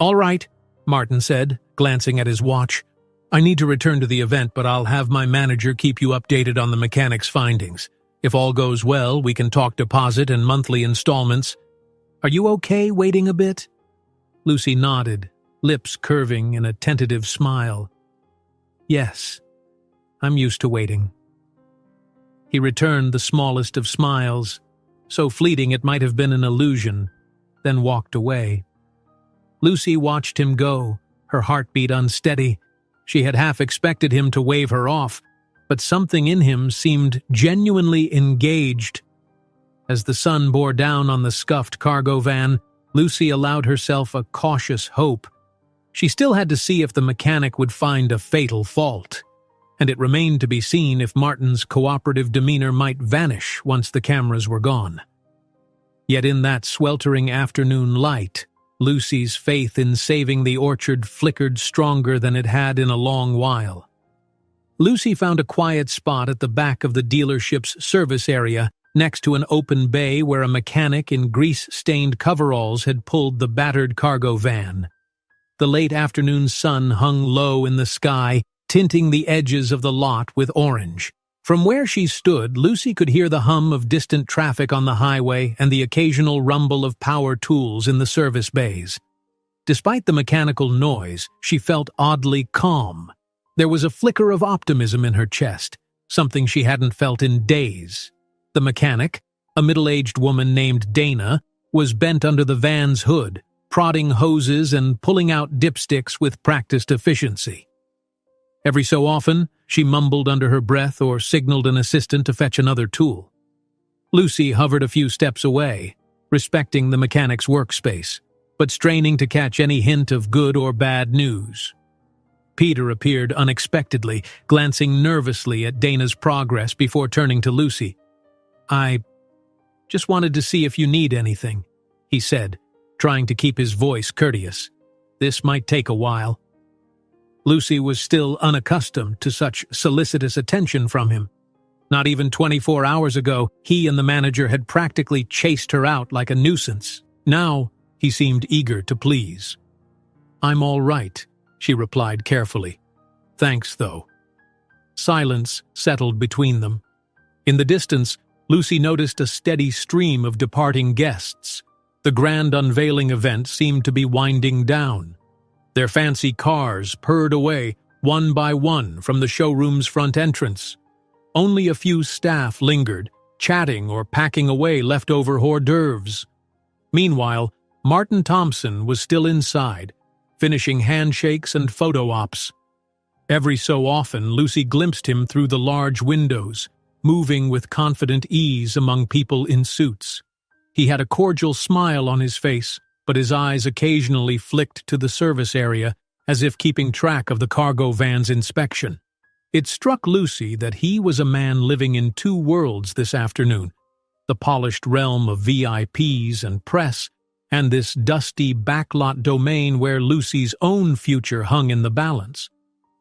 "All right," Martin said, glancing at his watch. "I need to return to the event, but I'll have my manager keep you updated on the mechanic's findings. If all goes well, we can talk deposit and monthly installments. Are you okay waiting a bit?" Lucy nodded, lips curving in a tentative smile. "Yes, I'm used to waiting." He returned the smallest of smiles, so fleeting it might have been an illusion, then walked away. Lucy watched him go, her heartbeat unsteady. She had half expected him to wave her off, but something in him seemed genuinely engaged. As the sun bore down on the scuffed cargo van, Lucy allowed herself a cautious hope. She still had to see if the mechanic would find a fatal fault, and it remained to be seen if Martin's cooperative demeanor might vanish once the cameras were gone. Yet in that sweltering afternoon light, Lucy's faith in saving the orchard flickered stronger than it had in a long while. Lucy found a quiet spot at the back of the dealership's service area, next to an open bay where a mechanic in grease-stained coveralls had pulled the battered cargo van. The late afternoon sun hung low in the sky, tinting the edges of the lot with orange. From where she stood, Lucy could hear the hum of distant traffic on the highway and the occasional rumble of power tools in the service bays. Despite the mechanical noise, she felt oddly calm. There was a flicker of optimism in her chest, something she hadn't felt in days. The mechanic, a middle-aged woman named Dana, was bent under the van's hood, prodding hoses and pulling out dipsticks with practiced efficiency. Every so often, she mumbled under her breath or signaled an assistant to fetch another tool. Lucy hovered a few steps away, respecting the mechanic's workspace, but straining to catch any hint of good or bad news. Peter appeared unexpectedly, glancing nervously at Dana's progress before turning to Lucy. "I just wanted to see if you need anything," he said, trying to keep his voice courteous. "This might take a while." Lucy was still unaccustomed to such solicitous attention from him. Not even 24 hours ago, he and the manager had practically chased her out like a nuisance. Now, he seemed eager to please. "I'm all right," she replied carefully. "Thanks, though." Silence settled between them. In the distance, Lucy noticed a steady stream of departing guests. The grand unveiling event seemed to be winding down. Their fancy cars purred away, one by one, from the showroom's front entrance. Only a few staff lingered, chatting or packing away leftover hors d'oeuvres. Meanwhile, Martin Thompson was still inside, finishing handshakes and photo ops. Every so often, Lucy glimpsed him through the large windows, moving with confident ease among people in suits. He had a cordial smile on his face, but his eyes occasionally flicked to the service area, as if keeping track of the cargo van's inspection. It struck Lucy that he was a man living in two worlds this afternoon, the polished realm of VIPs and press, and this dusty backlot domain where Lucy's own future hung in the balance.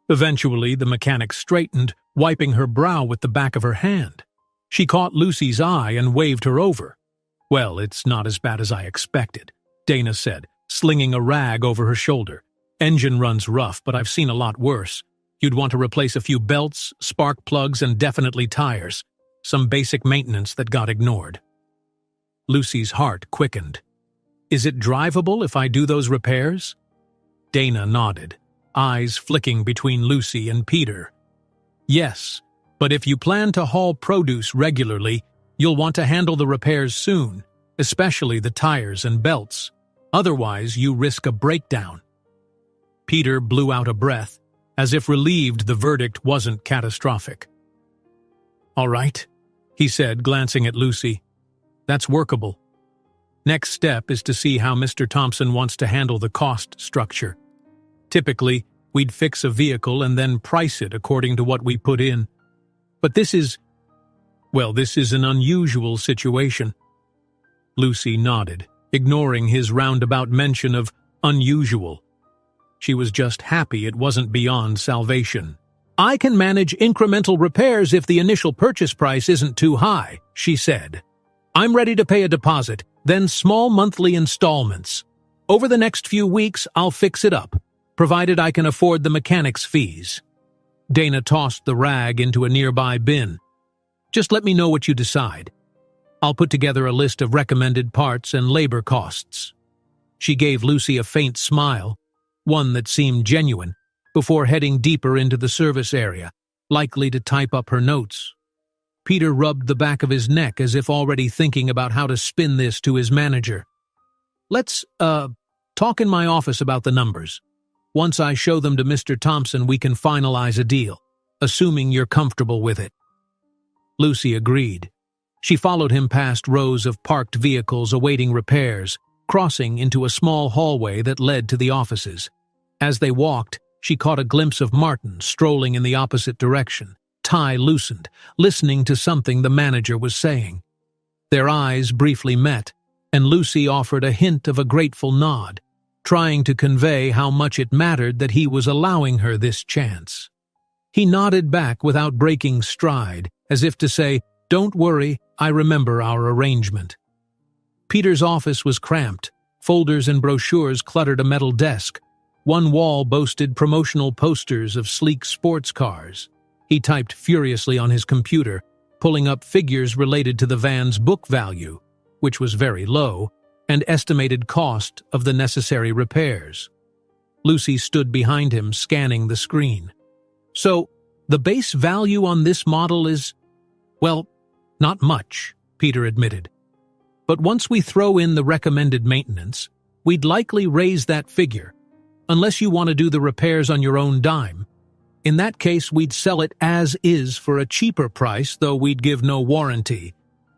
Eventually, the mechanic straightened, wiping her brow with the back of her hand. She caught Lucy's eye and waved her over. "Well, it's not as bad as I expected," Dana said, slinging a rag over her shoulder. "Engine runs rough, but I've seen a lot worse. You'd want to replace a few belts, spark plugs, and definitely tires. Some basic maintenance that got ignored." Lucy's heart quickened. "Is it drivable if I do those repairs?" Dana nodded, eyes flicking between Lucy and Peter. "Yes, but if you plan to haul produce regularly, you'll want to handle the repairs soon, especially the tires and belts. Otherwise, you risk a breakdown." Peter blew out a breath, as if relieved the verdict wasn't catastrophic. "All right," he said, glancing at Lucy. "That's workable. Next step is to see how Mr. Thompson wants to handle the cost structure. Typically, we'd fix a vehicle and then price it according to what we put in. But this is an unusual situation." Lucy nodded, ignoring his roundabout mention of unusual. She was just happy it wasn't beyond salvation. "I can manage incremental repairs if the initial purchase price isn't too high," she said. "I'm ready to pay a deposit, then small monthly installments. Over the next few weeks, I'll fix it up, provided I can afford the mechanic's fees." Dana tossed the rag into a nearby bin. "Just let me know what you decide. I'll put together a list of recommended parts and labor costs." She gave Lucy a faint smile, one that seemed genuine, before heading deeper into the service area, likely to type up her notes. Peter rubbed the back of his neck as if already thinking about how to spin this to his manager. "Let's, talk in my office about the numbers. Once I show them to Mr. Thompson, we can finalize a deal, assuming you're comfortable with it." Lucy agreed. She followed him past rows of parked vehicles awaiting repairs, crossing into a small hallway that led to the offices. As they walked, she caught a glimpse of Martin strolling in the opposite direction, tie loosened, listening to something the manager was saying. Their eyes briefly met, and Lucy offered a hint of a grateful nod, trying to convey how much it mattered that he was allowing her this chance. He nodded back without breaking stride, as if to say, "Don't worry, I remember our arrangement." Peter's office was cramped. Folders and brochures cluttered a metal desk. One wall boasted promotional posters of sleek sports cars. He typed furiously on his computer, pulling up figures related to the van's book value, which was very low, and estimated cost of the necessary repairs. Lucy stood behind him, scanning the screen. "So, the base value on this model is, well, not much," Peter admitted. "But once we throw in the recommended maintenance, we'd likely raise that figure, unless you want to do the repairs on your own dime. In that case, we'd sell it as is for a cheaper price, though we'd give no warranty."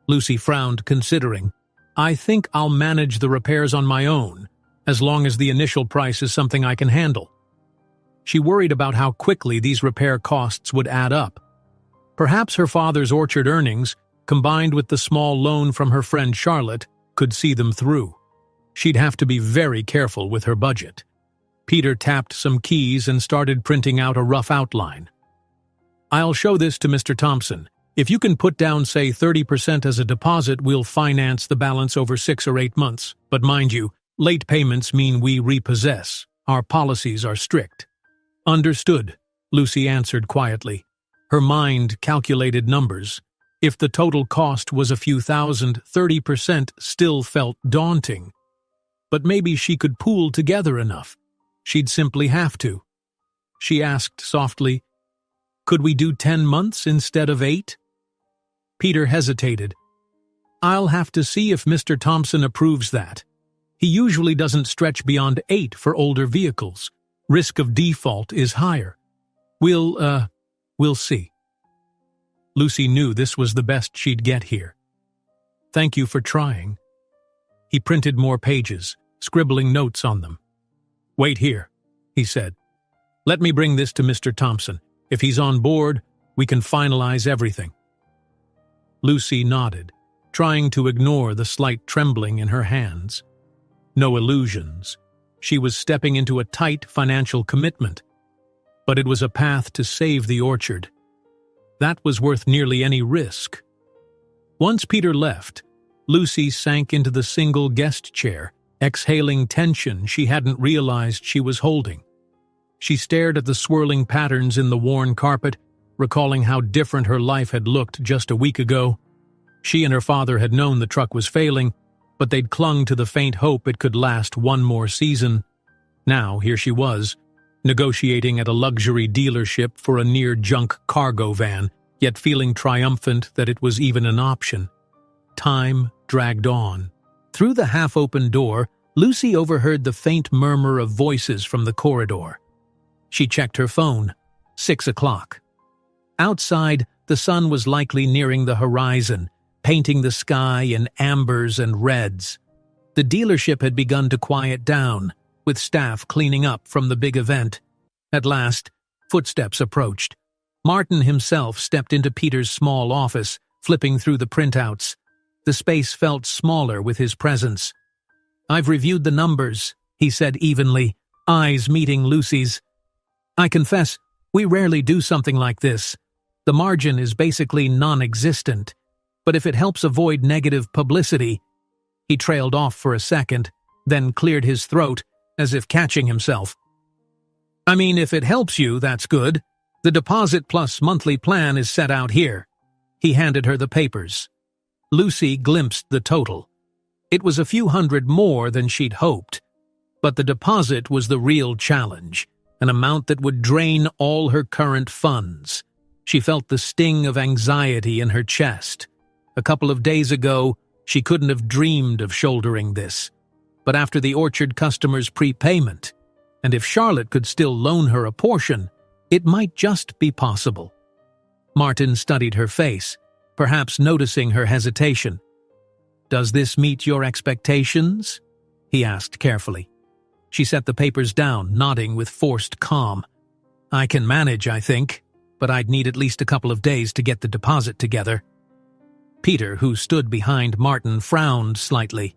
Lucy frowned, considering. "I think I'll manage the repairs on my own, as long as the initial price is something I can handle." She worried about how quickly these repair costs would add up. Perhaps her father's orchard earnings, combined with the small loan from her friend Charlotte, could see them through. She'd have to be very careful with her budget. Peter tapped some keys and started printing out a rough outline. "I'll show this to Mr. Thompson. If you can put down, say, 30% as a deposit, we'll finance the balance over 6 or 8 months. But mind you, late payments mean we repossess. Our policies are strict." "Understood," Lucy answered quietly. Her mind calculated numbers. If the total cost was a few thousand, 30% still felt daunting. But maybe she could pool together enough. She'd simply have to. She asked softly, "Could we do 10 months instead of 8? Peter hesitated. "I'll have to see if Mr. Thompson approves that. He usually doesn't stretch beyond 8 for older vehicles. Risk of default is higher. We'll see." Lucy knew this was the best she'd get here. "Thank you for trying." He printed more pages, scribbling notes on them. "Wait here," he said. "Let me bring this to Mr. Thompson. If he's on board, we can finalize everything." Lucy nodded, trying to ignore the slight trembling in her hands. No illusions. She was stepping into a tight financial commitment. But it was a path to save the orchard. That was worth nearly any risk. Once Peter left, Lucy sank into the single guest chair, exhaling tension she hadn't realized she was holding. She stared at the swirling patterns in the worn carpet, recalling how different her life had looked just a week ago. She and her father had known the truck was failing, but they'd clung to the faint hope it could last one more season. Now, here she was, negotiating at a luxury dealership for a near-junk cargo van, yet feeling triumphant that it was even an option. Time dragged on. Through the half-open door, Lucy overheard the faint murmur of voices from the corridor. She checked her phone. 6 o'clock. Outside, the sun was likely nearing the horizon, painting the sky in ambers and reds. The dealership had begun to quiet down, with staff cleaning up from the big event. At last, footsteps approached. Martin himself stepped into Peter's small office, flipping through the printouts. The space felt smaller with his presence. "I've reviewed the numbers," he said evenly, eyes meeting Lucy's. "I confess, we rarely do something like this. The margin is basically non-existent, but if it helps avoid negative publicity—" He trailed off for a second, then cleared his throat, as if catching himself. "I mean, if it helps you, that's good. The deposit plus monthly plan is set out here." He handed her the papers. Lucy glimpsed the total. It was a few hundred more than she'd hoped. But the deposit was the real challenge, an amount that would drain all her current funds. She felt the sting of anxiety in her chest. A couple of days ago, she couldn't have dreamed of shouldering this. But after the orchard customer's prepayment, and if Charlotte could still loan her a portion, it might just be possible. Martin studied her face, perhaps noticing her hesitation. "Does this meet your expectations?" he asked carefully. She set the papers down, nodding with forced calm. "I can manage, I think, but I'd need at least a couple of days to get the deposit together." Peter, who stood behind Martin, frowned slightly.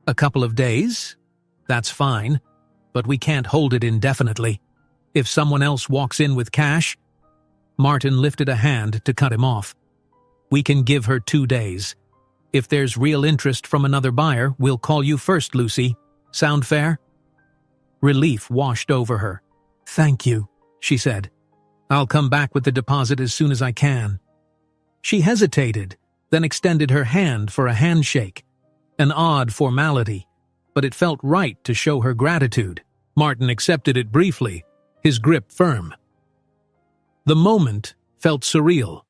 "A couple of days? That's fine, but we can't hold it indefinitely. If someone else walks in with cash—" Martin lifted a hand to cut him off. "We can give her 2 days. If there's real interest from another buyer, we'll call you first, Lucy. Sound fair?" Relief washed over her. "Thank you," she said. "I'll come back with the deposit as soon as I can." She hesitated, then extended her hand for a handshake. An odd formality, but it felt right to show her gratitude. Martin accepted it briefly, his grip firm. The moment felt surreal.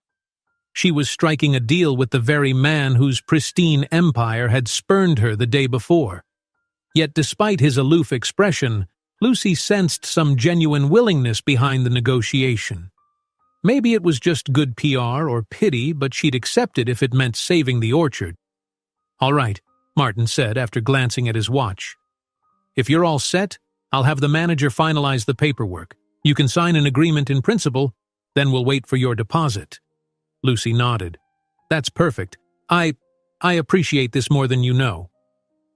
She was striking a deal with the very man whose pristine empire had spurned her the day before. Yet despite his aloof expression, Lucy sensed some genuine willingness behind the negotiation. Maybe it was just good PR or pity, but she'd accept it if it meant saving the orchard. "All right," Martin said after glancing at his watch. "If you're all set, I'll have the manager finalize the paperwork. You can sign an agreement in principle, then we'll wait for your deposit." Lucy nodded. "That's perfect. I appreciate this more than you know."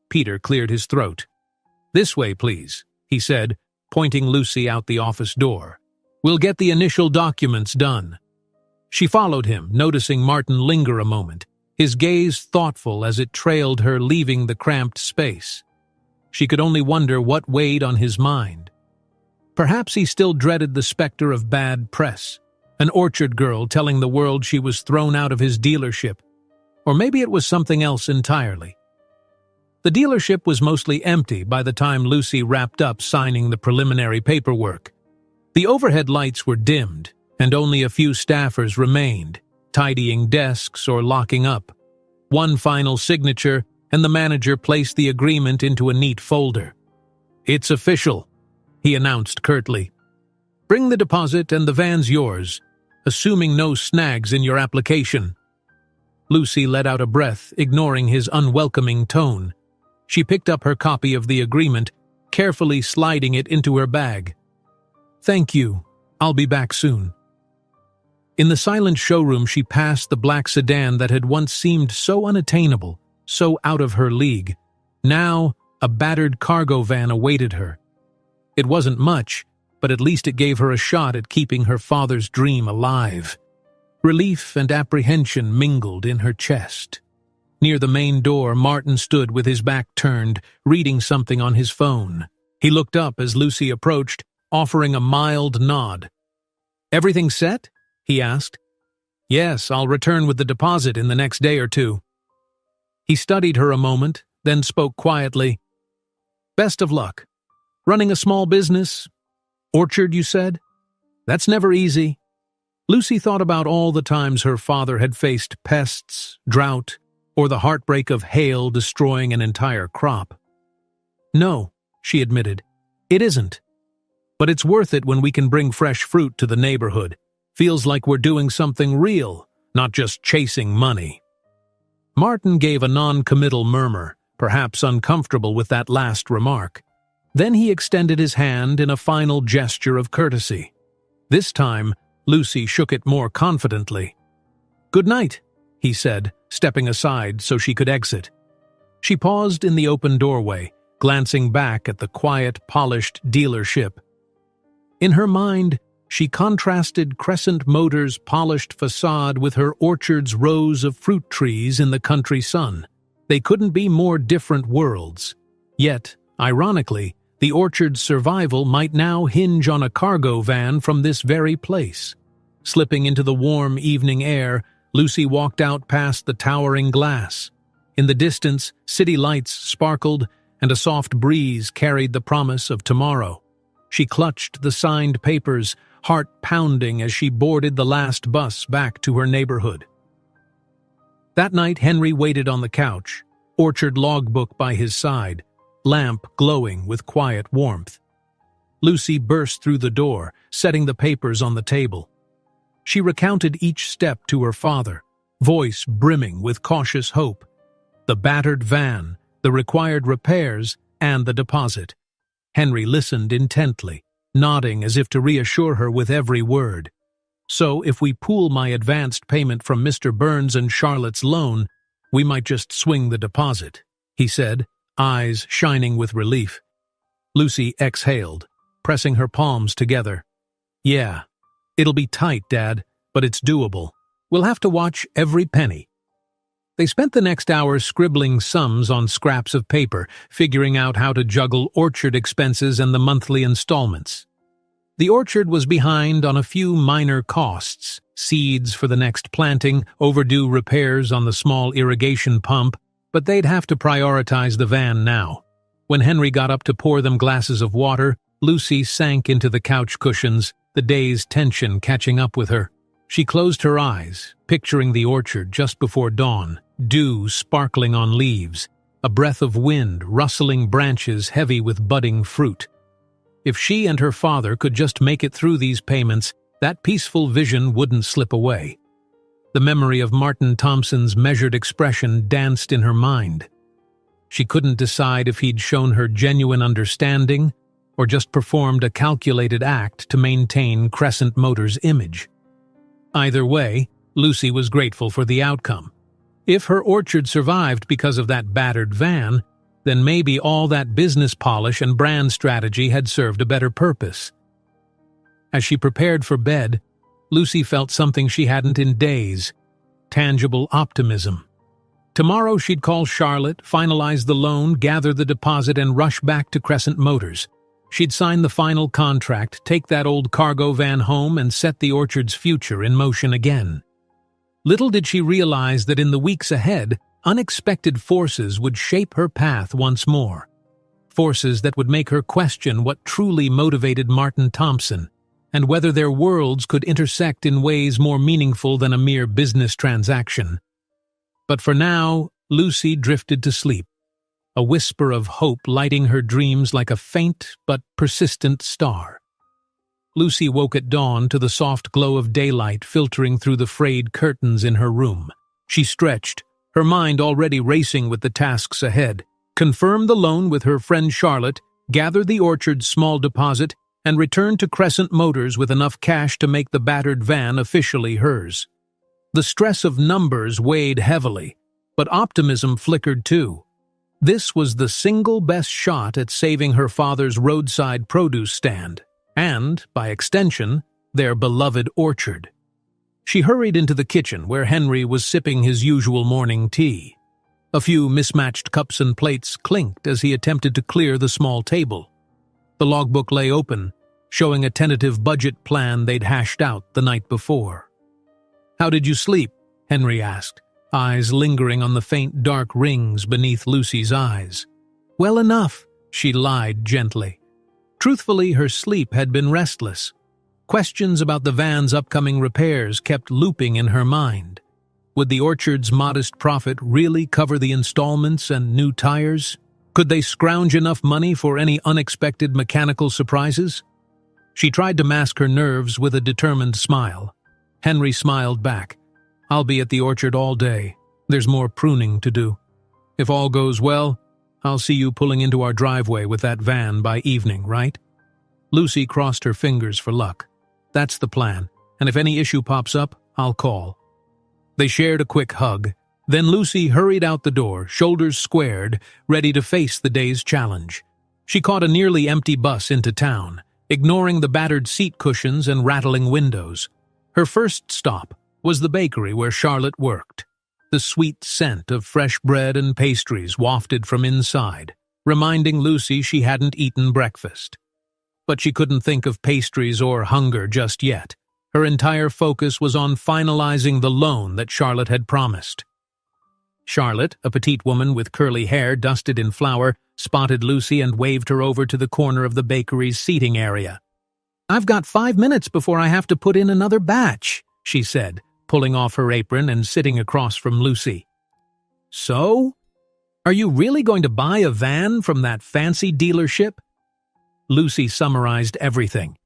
Peter cleared his throat. "This way, please," he said, pointing Lucy out the office door. "We'll get the initial documents done." She followed him, noticing Martin linger a moment, his gaze thoughtful as it trailed her leaving the cramped space. She could only wonder what weighed on his mind. Perhaps he still dreaded the specter of bad press, an orchard girl telling the world she was thrown out of his dealership. Or maybe it was something else entirely. The dealership was mostly empty by the time Lucy wrapped up signing the preliminary paperwork. The overhead lights were dimmed, and only a few staffers remained, tidying desks or locking up. One final signature, and the manager placed the agreement into a neat folder. "It's official," he announced curtly. "Bring the deposit and the van's yours, assuming no snags in your application." Lucy let out a breath, ignoring his unwelcoming tone. She picked up her copy of the agreement, carefully sliding it into her bag. "Thank you. I'll be back soon." In the silent showroom, she passed the black sedan that had once seemed so unattainable, so out of her league. Now, a battered cargo van awaited her. It wasn't much, but at least it gave her a shot at keeping her father's dream alive. Relief and apprehension mingled in her chest. Near the main door, Martin stood with his back turned, reading something on his phone. He looked up as Lucy approached, offering a mild nod. "Everything set?" he asked. "Yes, I'll return with the deposit in the next day or two." He studied her a moment, then spoke quietly. "Best of luck. Running a small business? Orchard, you said? That's never easy." Lucy thought about all the times her father had faced pests, drought, or the heartbreak of hail destroying an entire crop. "No," she admitted, "it isn't. But it's worth it when we can bring fresh fruit to the neighborhood. Feels like we're doing something real, not just chasing money." Martin gave a non-committal murmur, perhaps uncomfortable with that last remark. Then he extended his hand in a final gesture of courtesy. This time, Lucy shook it more confidently. "Good night," he said, stepping aside so she could exit. She paused in the open doorway, glancing back at the quiet, polished dealership. In her mind, she contrasted Crescent Motors' polished facade with her orchard's rows of fruit trees in the country sun. They couldn't be more different worlds. Yet, ironically, the orchard's survival might now hinge on a cargo van from this very place. Slipping into the warm evening air, Lucy walked out past the towering glass. In the distance, city lights sparkled, and a soft breeze carried the promise of tomorrow. She clutched the signed papers, heart pounding as she boarded the last bus back to her neighborhood. That night, Henry waited on the couch, orchard logbook by his side, lamp glowing with quiet warmth. Lucy burst through the door, setting the papers on the table. She recounted each step to her father, voice brimming with cautious hope. The battered van, the required repairs, and the deposit. Henry listened intently, nodding as if to reassure her with every word. "So, if we pool my advanced payment from Mr. Burns and Charlotte's loan, we might just swing the deposit," he said, eyes shining with relief. Lucy exhaled, pressing her palms together. "Yeah, it'll be tight, Dad, but it's doable. We'll have to watch every penny." They spent the next hour scribbling sums on scraps of paper, figuring out how to juggle orchard expenses and the monthly installments. The orchard was behind on a few minor costs: seeds for the next planting, overdue repairs on the small irrigation pump, but they'd have to prioritize the van now. When Henry got up to pour them glasses of water, Lucy sank into the couch cushions, the day's tension catching up with her. She closed her eyes, picturing the orchard just before dawn, dew sparkling on leaves, a breath of wind rustling branches heavy with budding fruit. If she and her father could just make it through these payments, that peaceful vision wouldn't slip away. The memory of Martin Thompson's measured expression danced in her mind. She couldn't decide if he'd shown her genuine understanding or just performed a calculated act to maintain Crescent Motors' image. Either way, Lucy was grateful for the outcome. If her orchard survived because of that battered van, then maybe all that business polish and brand strategy had served a better purpose. As she prepared for bed, Lucy felt something she hadn't in days: tangible optimism. Tomorrow she'd call Charlotte, finalize the loan, gather the deposit, and rush back to Crescent Motors. She'd sign the final contract, take that old cargo van home, and set the orchard's future in motion again. Little did she realize that in the weeks ahead, unexpected forces would shape her path once more. Forces that would make her question what truly motivated Martin Thompson, and whether their worlds could intersect in ways more meaningful than a mere business transaction. But for now, Lucy drifted to sleep, a whisper of hope lighting her dreams like a faint but persistent star. Lucy woke at dawn to the soft glow of daylight filtering through the frayed curtains in her room. She stretched, her mind already racing with the tasks ahead: confirm the loan with her friend Charlotte, gather the orchard's small deposit, and return to Crescent Motors with enough cash to make the battered van officially hers. The stress of numbers weighed heavily, but optimism flickered too. This was the single best shot at saving her father's roadside produce stand, and, by extension, their beloved orchard. She hurried into the kitchen where Henry was sipping his usual morning tea. A few mismatched cups and plates clinked as he attempted to clear the small table. The logbook lay open, showing a tentative budget plan they'd hashed out the night before. "How did you sleep?" Henry asked, eyes lingering on the faint dark rings beneath Lucy's eyes. "Well enough," she lied gently. Truthfully, her sleep had been restless. Questions about the van's upcoming repairs kept looping in her mind. Would the orchard's modest profit really cover the installments and new tires? Could they scrounge enough money for any unexpected mechanical surprises? She tried to mask her nerves with a determined smile. Henry smiled back. "I'll be at the orchard all day. There's more pruning to do. If all goes well, I'll see you pulling into our driveway with that van by evening, right?" Lucy crossed her fingers for luck. "That's the plan, and if any issue pops up, I'll call." They shared a quick hug. Then Lucy hurried out the door, shoulders squared, ready to face the day's challenge. She caught a nearly empty bus into town, ignoring the battered seat cushions and rattling windows. Her first stop was the bakery where Charlotte worked. The sweet scent of fresh bread and pastries wafted from inside, reminding Lucy she hadn't eaten breakfast. But she couldn't think of pastries or hunger just yet. Her entire focus was on finalizing the loan that Charlotte had promised. Charlotte, a petite woman with curly hair dusted in flour, spotted Lucy and waved her over to the corner of the bakery's seating area. "I've got 5 minutes before I have to put in another batch," she said, pulling off her apron and sitting across from Lucy. "So? Are you really going to buy a van from that fancy dealership?" Lucy summarized everything.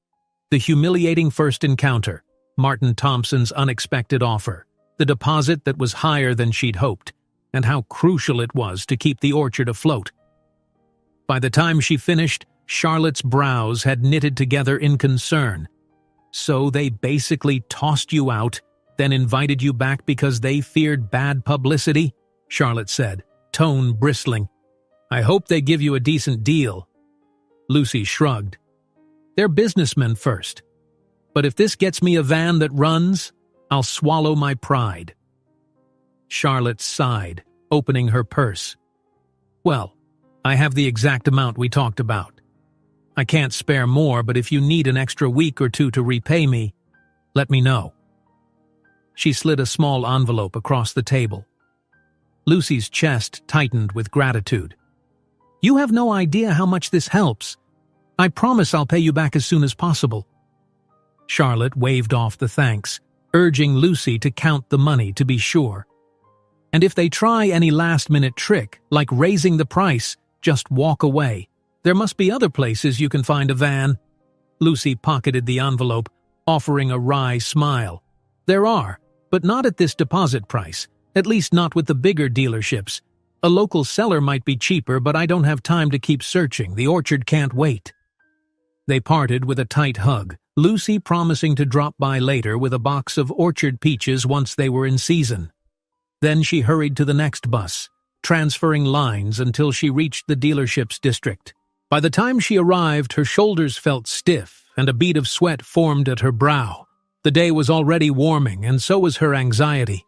The humiliating first encounter, Martin Thompson's unexpected offer, the deposit that was higher than she'd hoped, and how crucial it was to keep the orchard afloat. By the time she finished, Charlotte's brows had knitted together in concern. "So they basically tossed you out, then invited you back because they feared bad publicity?" Charlotte said, tone bristling. "I hope they give you a decent deal." Lucy shrugged. "They're businessmen first. But if this gets me a van that runs, I'll swallow my pride." Charlotte sighed, opening her purse. "Well, I have the exact amount we talked about. I can't spare more, but if you need an extra week or two to repay me, let me know." She slid a small envelope across the table. Lucy's chest tightened with gratitude. "You have no idea how much this helps. I promise I'll pay you back as soon as possible." Charlotte waved off the thanks, urging Lucy to count the money to be sure. "And if they try any last-minute trick, like raising the price, just walk away. There must be other places you can find a van." Lucy pocketed the envelope, offering a wry smile. "There are, but not at this deposit price, at least not with the bigger dealerships. A local seller might be cheaper, but I don't have time to keep searching. The orchard can't wait." They parted with a tight hug, Lucy promising to drop by later with a box of orchard peaches once they were in season. Then she hurried to the next bus, transferring lines until she reached the dealership's district. By the time she arrived, her shoulders felt stiff and a bead of sweat formed at her brow. The day was already warming, and so was her anxiety.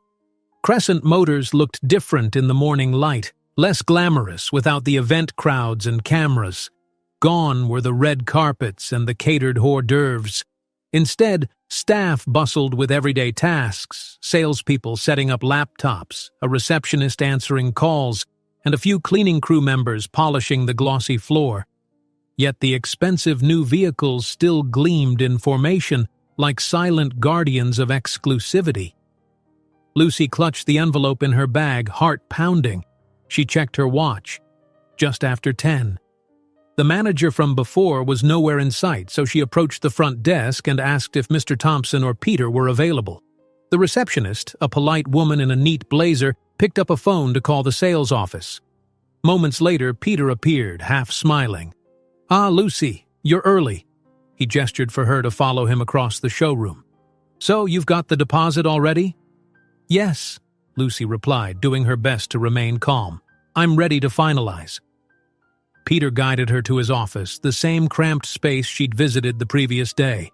Crescent Motors looked different in the morning light, less glamorous without the event crowds and cameras. Gone were the red carpets and the catered hors d'oeuvres. Instead, staff bustled with everyday tasks, salespeople setting up laptops, a receptionist answering calls, and a few cleaning crew members polishing the glossy floor. Yet the expensive new vehicles still gleamed in formation, like silent guardians of exclusivity. Lucy clutched the envelope in her bag, heart pounding. She checked her watch. Just after 10. The manager from before was nowhere in sight, so she approached the front desk and asked if Mr. Thompson or Peter were available. The receptionist, a polite woman in a neat blazer, picked up a phone to call the sales office. Moments later, Peter appeared, half smiling. "Ah, Lucy, you're early." He gestured for her to follow him across the showroom. "So, you've got the deposit already?" "Yes," Lucy replied, doing her best to remain calm. "I'm ready to finalize." Peter guided her to his office, the same cramped space she'd visited the previous day.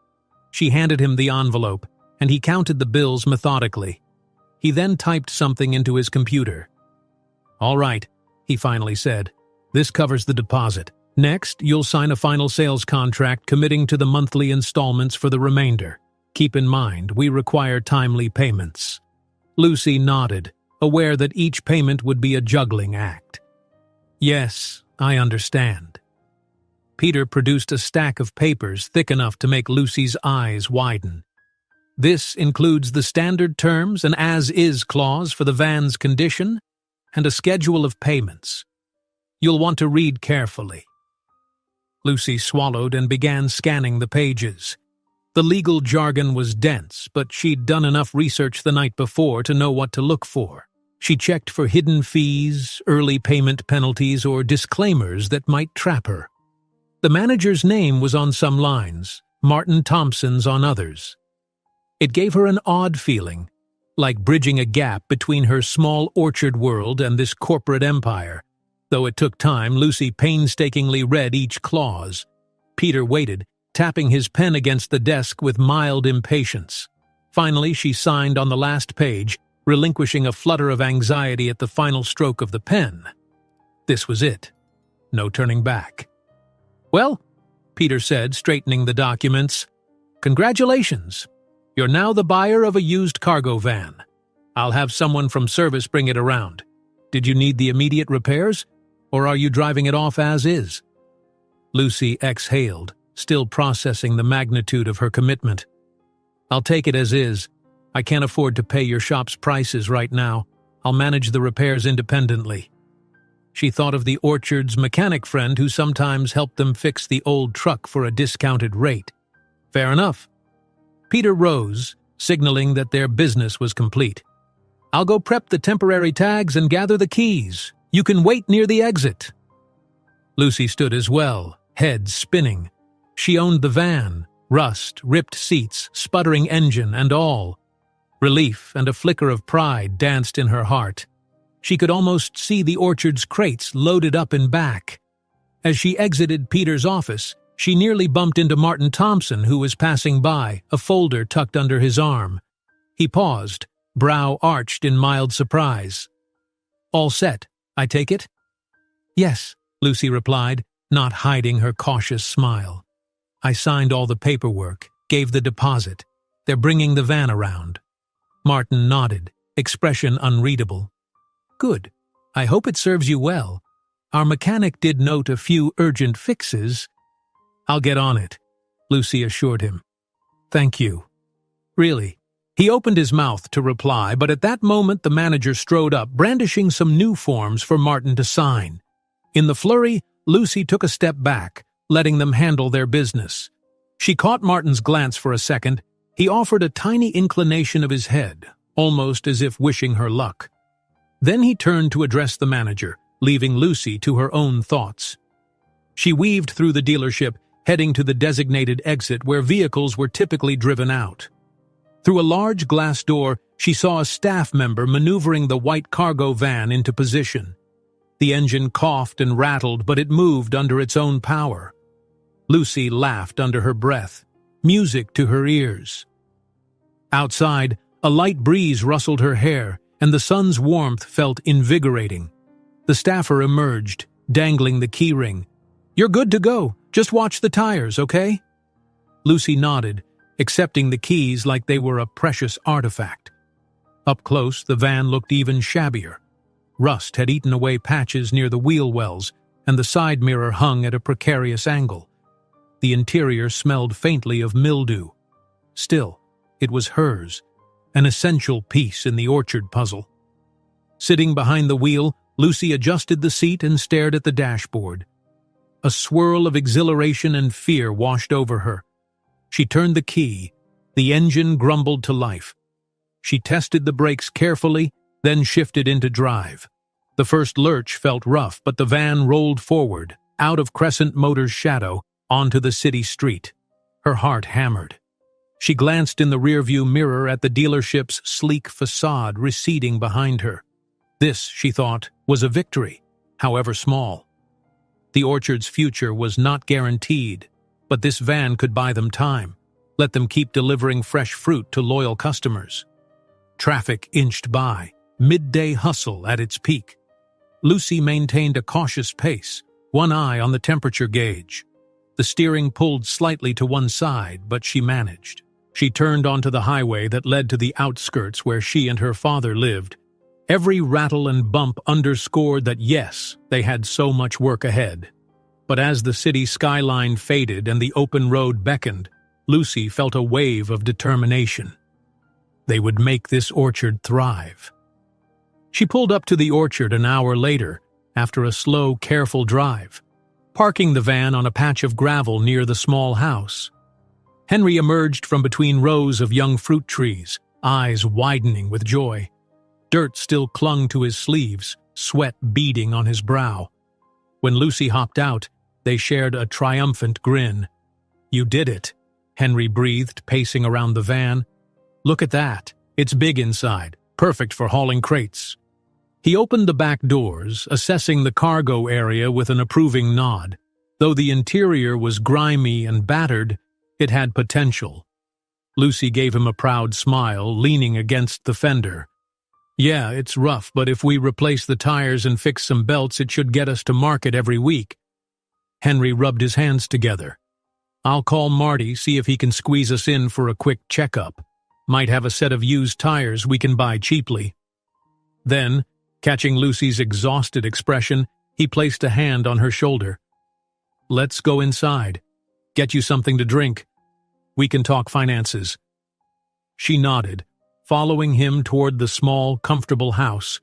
She handed him the envelope, and he counted the bills methodically. He then typed something into his computer. "All right," he finally said. "This covers the deposit. Next, you'll sign a final sales contract committing to the monthly installments for the remainder. Keep in mind, we require timely payments." Lucy nodded, aware that each payment would be a juggling act. "Yes, I understand." Peter produced a stack of papers thick enough to make Lucy's eyes widen. "This includes the standard terms, an as-is clause for the van's condition, and a schedule of payments. You'll want to read carefully." Lucy swallowed and began scanning the pages. The legal jargon was dense, but she'd done enough research the night before to know what to look for. She checked for hidden fees, early payment penalties, or disclaimers that might trap her. The manager's name was on some lines, Martin Thompson's on others. It gave her an odd feeling, like bridging a gap between her small orchard world and this corporate empire. Though it took time, Lucy painstakingly read each clause. Peter waited, tapping his pen against the desk with mild impatience. Finally, she signed on the last page, relinquishing a flutter of anxiety at the final stroke of the pen. This was it. No turning back. "Well," Peter said, straightening the documents, "congratulations. You're now the buyer of a used cargo van. I'll have someone from service bring it around. Did you need the immediate repairs, or are you driving it off as is?" Lucy exhaled, still processing the magnitude of her commitment. "I'll take it as is. I can't afford to pay your shop's prices right now. I'll manage the repairs independently." She thought of the orchard's mechanic friend who sometimes helped them fix the old truck for a discounted rate. Fair enough. Peter rose, signaling that their business was complete. "I'll go prep the temporary tags and gather the keys. You can wait near the exit." Lucy stood as well, head spinning. She owned the van, rust, ripped seats, sputtering engine, and all. Relief and a flicker of pride danced in her heart. She could almost see the orchard's crates loaded up in back. As she exited Peter's office, she nearly bumped into Martin Thompson, who was passing by, a folder tucked under his arm. He paused, brow arched in mild surprise. "All set, I take it?" "Yes," Lucy replied, not hiding her cautious smile. "I signed all the paperwork, gave the deposit. They're bringing the van around." Martin nodded, expression unreadable. "Good. I hope it serves you well. Our mechanic did note a few urgent fixes." "I'll get on it," Lucy assured him. "Thank you." "Really?" He opened his mouth to reply, but at that moment the manager strode up, brandishing some new forms for Martin to sign. In the flurry, Lucy took a step back, letting them handle their business. She caught Martin's glance for a second. He offered a tiny inclination of his head, almost as if wishing her luck. Then he turned to address the manager, leaving Lucy to her own thoughts. She weaved through the dealership, heading to the designated exit where vehicles were typically driven out. Through a large glass door, she saw a staff member maneuvering the white cargo van into position. The engine coughed and rattled, but it moved under its own power. Lucy laughed under her breath, music to her ears. Outside, a light breeze rustled her hair, and the sun's warmth felt invigorating. The staffer emerged, dangling the keyring. "You're good to go. Just watch the tires, okay?" Lucy nodded, accepting the keys like they were a precious artifact. Up close, the van looked even shabbier. Rust had eaten away patches near the wheel wells, and the side mirror hung at a precarious angle. The interior smelled faintly of mildew. Still, it was hers, an essential piece in the orchard puzzle. Sitting behind the wheel, Lucy adjusted the seat and stared at the dashboard. A swirl of exhilaration and fear washed over her. She turned the key. The engine grumbled to life. She tested the brakes carefully, then shifted into drive. The first lurch felt rough, but the van rolled forward, out of Crescent Motors' shadow, onto the city street. Her heart hammered. She glanced in the rearview mirror at the dealership's sleek facade receding behind her. This, she thought, was a victory, however small. The orchard's future was not guaranteed, but this van could buy them time, let them keep delivering fresh fruit to loyal customers. Traffic inched by, midday hustle at its peak. Lucy maintained a cautious pace, one eye on the temperature gauge. The steering pulled slightly to one side, but she managed. She turned onto the highway that led to the outskirts where she and her father lived. Every rattle and bump underscored that yes, they had so much work ahead. But as the city skyline faded and the open road beckoned, Lucy felt a wave of determination. They would make this orchard thrive. She pulled up to the orchard an hour later, after a slow, careful drive, parking the van on a patch of gravel near the small house. Henry emerged from between rows of young fruit trees, eyes widening with joy. Dirt still clung to his sleeves, sweat beading on his brow. When Lucy hopped out, they shared a triumphant grin. "You did it," Henry breathed, pacing around the van. Look at that. It's big inside, perfect for hauling crates. He opened the back doors, assessing the cargo area with an approving nod. Though the interior was grimy and battered, it had potential. Lucy gave him a proud smile, leaning against the fender. Yeah, it's rough, but if we replace the tires and fix some belts, it should get us to market every week. Henry rubbed his hands together. I'll call Marty, see if he can squeeze us in for a quick checkup. Might have a set of used tires we can buy cheaply. Then, catching Lucy's exhausted expression, he placed a hand on her shoulder. Let's go inside. Get you something to drink. We can talk finances. She nodded, following him toward the small, comfortable house.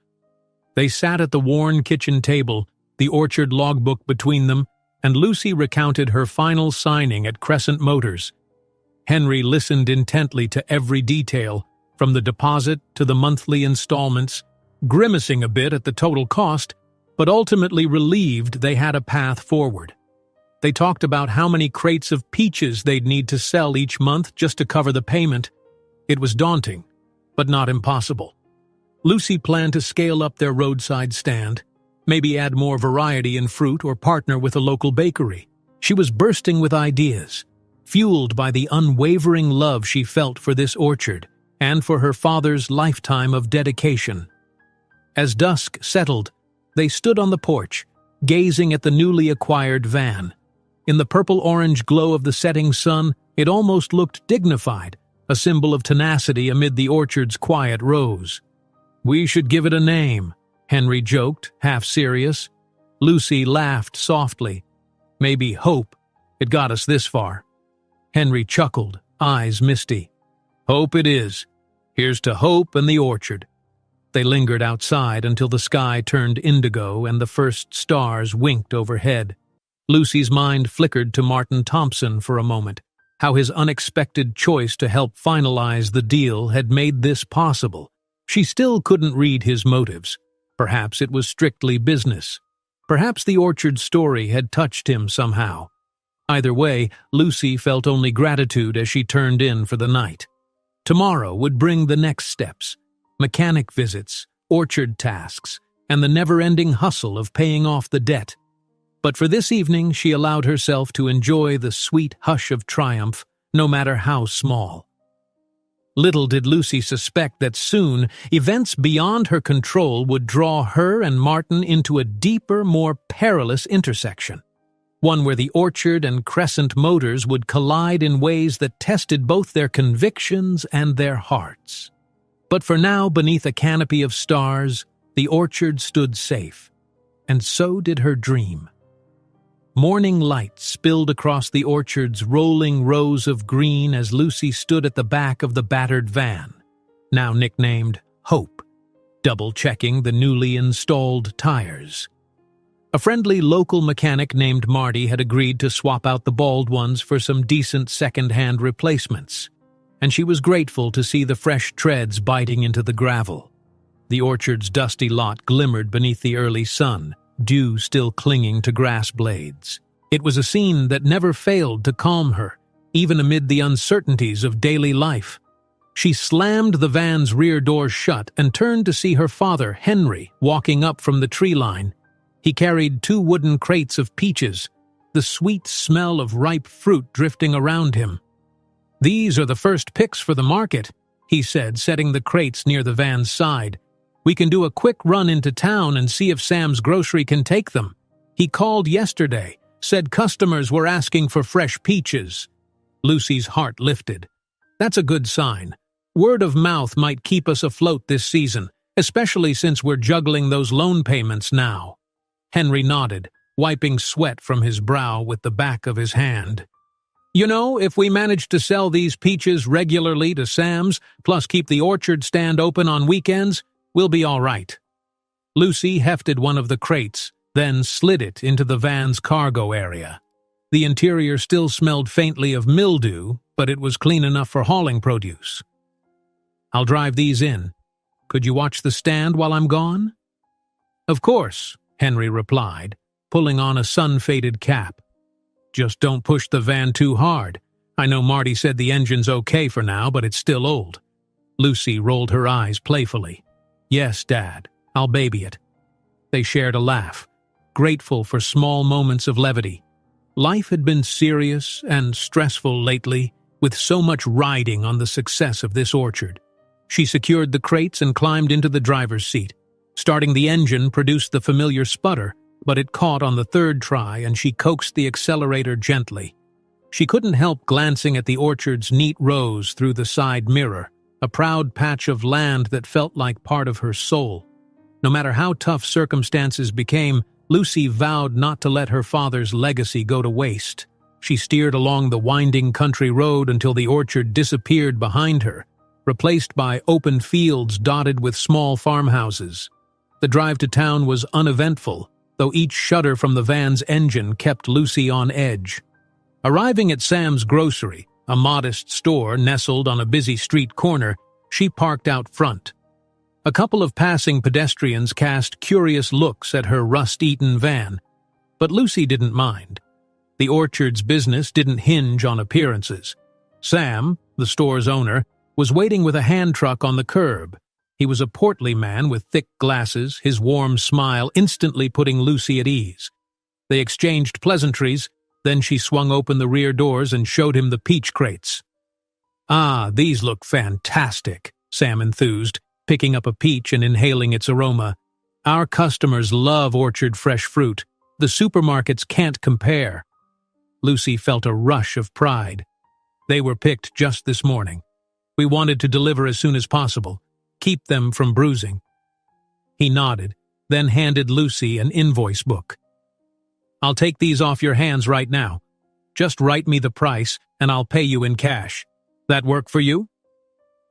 They sat at the worn kitchen table, the orchard logbook between them, and Lucy recounted her final signing at Crescent Motors. Henry listened intently to every detail, from the deposit to the monthly installments, grimacing a bit at the total cost, but ultimately relieved they had a path forward. They talked about how many crates of peaches they'd need to sell each month just to cover the payment. It was daunting, but not impossible. Lucy planned to scale up their roadside stand, maybe add more variety in fruit or partner with a local bakery. She was bursting with ideas, fueled by the unwavering love she felt for this orchard and for her father's lifetime of dedication. As dusk settled, they stood on the porch, gazing at the newly acquired van. In the purple-orange glow of the setting sun, it almost looked dignified, a symbol of tenacity amid the orchard's quiet rows. We should give it a name, Henry joked, half serious. Lucy laughed softly. Maybe Hope. It got us this far. Henry chuckled, eyes misty. Hope it is. Here's to Hope and the orchard. They lingered outside until the sky turned indigo and the first stars winked overhead. Lucy's mind flickered to Martin Thompson for a moment, how his unexpected choice to help finalize the deal had made this possible. She still couldn't read his motives. Perhaps it was strictly business. Perhaps the orchard story had touched him somehow. Either way, Lucy felt only gratitude as she turned in for the night. Tomorrow would bring the next steps, mechanic visits, orchard tasks, and the never-ending hustle of paying off the debt. But for this evening, she allowed herself to enjoy the sweet hush of triumph, no matter how small. Little did Lucy suspect that soon, events beyond her control would draw her and Martin into a deeper, more perilous intersection. One where the orchard and Crescent Motors would collide in ways that tested both their convictions and their hearts. But for now, beneath a canopy of stars, the orchard stood safe. And so did her dream. Morning light spilled across the orchard's rolling rows of green as Lucy stood at the back of the battered van, now nicknamed Hope, double-checking the newly installed tires. A friendly local mechanic named Marty had agreed to swap out the bald ones for some decent second-hand replacements, and she was grateful to see the fresh treads biting into the gravel. The orchard's dusty lot glimmered beneath the early sun, dew still clinging to grass blades. It was a scene that never failed to calm her, even amid the uncertainties of daily life. She slammed the van's rear door shut and turned to see her father, Henry, walking up from the tree line. He carried 2 wooden crates of peaches, the sweet smell of ripe fruit drifting around him. "These are the first picks for the market," he said, setting the crates near the van's side. "We can do a quick run into town and see if Sam's Grocery can take them. He called yesterday, said customers were asking for fresh peaches." Lucy's heart lifted. That's a good sign. Word of mouth might keep us afloat this season, especially since we're juggling those loan payments now. Henry nodded, wiping sweat from his brow with the back of his hand. "You know, if we manage to sell these peaches regularly to Sam's, plus keep the orchard stand open on weekends, we'll be all right." Lucy hefted one of the crates, then slid it into the van's cargo area. The interior still smelled faintly of mildew, but it was clean enough for hauling produce. "I'll drive these in. Could you watch the stand while I'm gone?" "Of course," Henry replied, pulling on a sun-faded cap. "Just don't push the van too hard. I know Marty said the engine's okay for now, but it's still old. Lucy rolled her eyes playfully. Yes, Dad, I'll baby it. They shared a laugh, grateful for small moments of levity. Life had been serious and stressful lately, with so much riding on the success of this orchard. She secured the crates and climbed into the driver's seat. Starting the engine produced the familiar sputter, but it caught on the third try and she coaxed the accelerator gently. She couldn't help glancing at the orchard's neat rows through the side mirror, a proud patch of land that felt like part of her soul. No matter how tough circumstances became, Lucy vowed not to let her father's legacy go to waste. She steered along the winding country road until the orchard disappeared behind her, replaced by open fields dotted with small farmhouses. The drive to town was uneventful, though each shudder from the van's engine kept Lucy on edge. Arriving at Sam's Grocery, a modest store nestled on a busy street corner, she parked out front. A couple of passing pedestrians cast curious looks at her rust-eaten van, but Lucy didn't mind. The orchard's business didn't hinge on appearances. Sam, the store's owner, was waiting with a hand truck on the curb. He was a portly man with thick glasses, his warm smile instantly putting Lucy at ease. They exchanged pleasantries, then she swung open the rear doors and showed him the peach crates. "Ah, these look fantastic," Sam enthused, picking up a peach and inhaling its aroma. "Our customers love orchard fresh fruit. The supermarkets can't compare." Lucy felt a rush of pride. "They were picked just this morning. We wanted to deliver as soon as possible. Keep them from bruising." He nodded, then handed Lucy an invoice book. "I'll take these off your hands right now. Just write me the price, and I'll pay you in cash. That work for you?"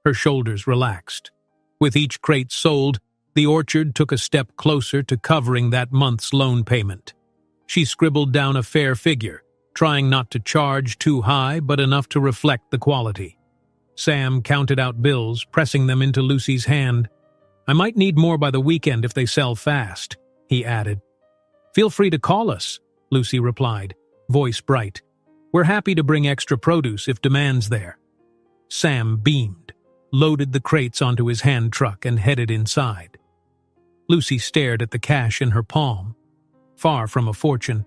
Her shoulders relaxed. With each crate sold, the orchard took a step closer to covering that month's loan payment. She scribbled down a fair figure, trying not to charge too high but enough to reflect the quality. Sam counted out bills, pressing them into Lucy's hand. "I might need more by the weekend if they sell fast," he added. "Feel free to call us," Lucy replied, voice bright. "We're happy to bring extra produce if demand's there." Sam beamed, loaded the crates onto his hand truck and headed inside. Lucy stared at the cash in her palm. Far from a fortune,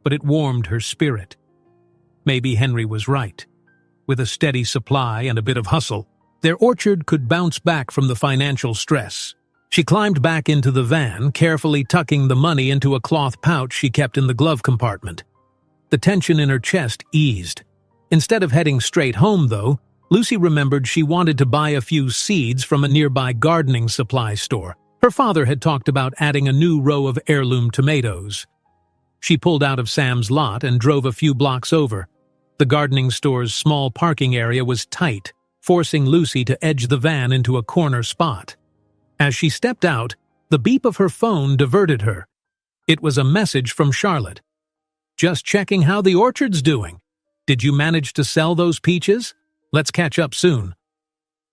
but it warmed her spirit. Maybe Henry was right. With a steady supply and a bit of hustle, their orchard could bounce back from the financial stress. She climbed back into the van, carefully tucking the money into a cloth pouch she kept in the glove compartment. The tension in her chest eased. Instead of heading straight home, though, Lucy remembered she wanted to buy a few seeds from a nearby gardening supply store. Her father had talked about adding a new row of heirloom tomatoes. She pulled out of Sam's lot and drove a few blocks over. The gardening store's small parking area was tight, forcing Lucy to edge the van into a corner spot. As she stepped out, the beep of her phone diverted her. It was a message from Charlotte. "Just checking how the orchard's doing. Did you manage to sell those peaches? Let's catch up soon."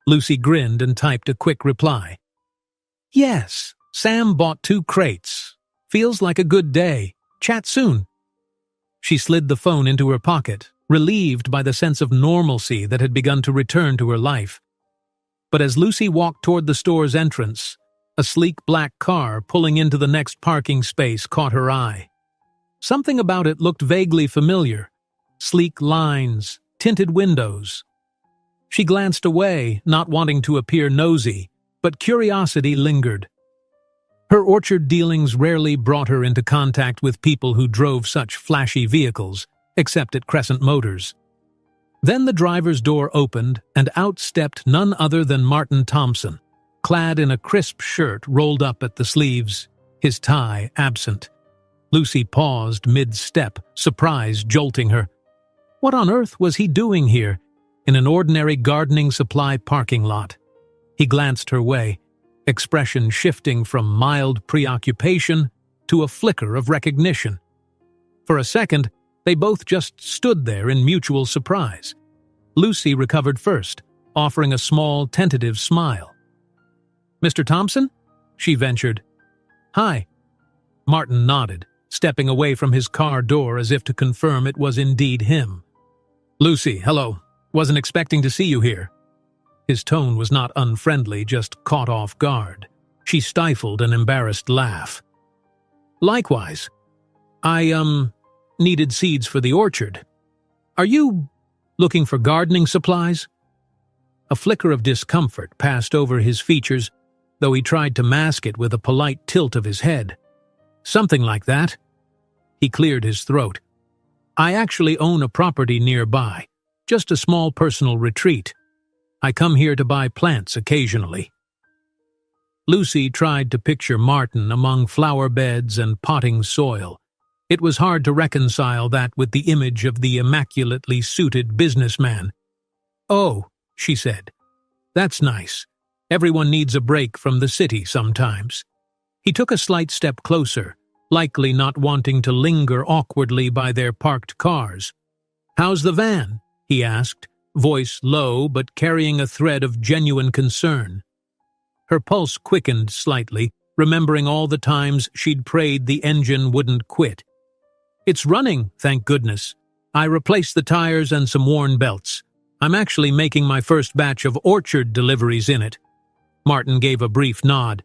Lucy grinned and typed a quick reply. "Yes, Sam bought 2 crates. Feels like a good day. Chat soon." She slid the phone into her pocket, relieved by the sense of normalcy that had begun to return to her life. But as Lucy walked toward the store's entrance, a sleek black car pulling into the next parking space caught her eye. Something about it looked vaguely familiar. Sleek lines, tinted windows. She glanced away, not wanting to appear nosy, but curiosity lingered. Her orchard dealings rarely brought her into contact with people who drove such flashy vehicles, except at Crescent Motors. Then the driver's door opened, and out stepped none other than Martin Thompson, clad in a crisp shirt rolled up at the sleeves, his tie absent. Lucy paused mid-step, surprise jolting her. What on earth was he doing here, in an ordinary gardening supply parking lot? He glanced her way, expression shifting from mild preoccupation to a flicker of recognition. For a second, they both just stood there in mutual surprise. Lucy recovered first, offering a small, tentative smile. "Mr. Thompson?" she ventured. "Hi." Martin nodded, stepping away from his car door as if to confirm it was indeed him. "Lucy, hello. Wasn't expecting to see you here." His tone was not unfriendly, just caught off guard. She stifled an embarrassed laugh. Likewise. I, needed seeds for the orchard. Are you looking for gardening supplies? A flicker of discomfort passed over his features, though he tried to mask it with a polite tilt of his head. Something like that. He cleared his throat. I actually own a property nearby, just a small personal retreat. I come here to buy plants occasionally. Lucy tried to picture Martin among flower beds and potting soil. It was hard to reconcile that with the image of the immaculately suited businessman. Oh, she said. That's nice. Everyone needs a break from the city sometimes. He took a slight step closer, likely not wanting to linger awkwardly by their parked cars. How's the van? He asked, voice low but carrying a thread of genuine concern. Her pulse quickened slightly, remembering all the times she'd prayed the engine wouldn't quit. It's running, thank goodness. I replaced the tires and some worn belts. I'm actually making my first batch of orchard deliveries in it. Martin gave a brief nod.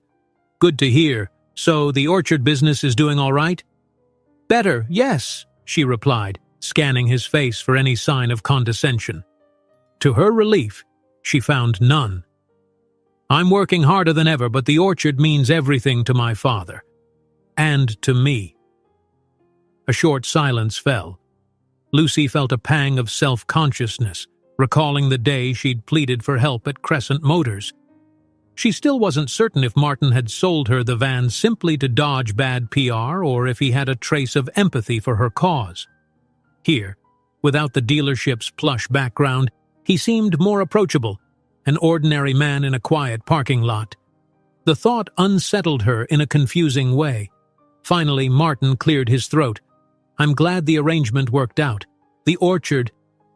Good to hear. So the orchard business is doing all right? Better, yes, she replied, scanning his face for any sign of condescension. To her relief, she found none. I'm working harder than ever, but the orchard means everything to my father. And to me. A short silence fell. Lucy felt a pang of self-consciousness, recalling the day she'd pleaded for help at Crescent Motors. She still wasn't certain if Martin had sold her the van simply to dodge bad PR or if he had a trace of empathy for her cause. Here, without the dealership's plush background, he seemed more approachable, an ordinary man in a quiet parking lot. The thought unsettled her in a confusing way. Finally, Martin cleared his throat. I'm glad the arrangement worked out. The orchard,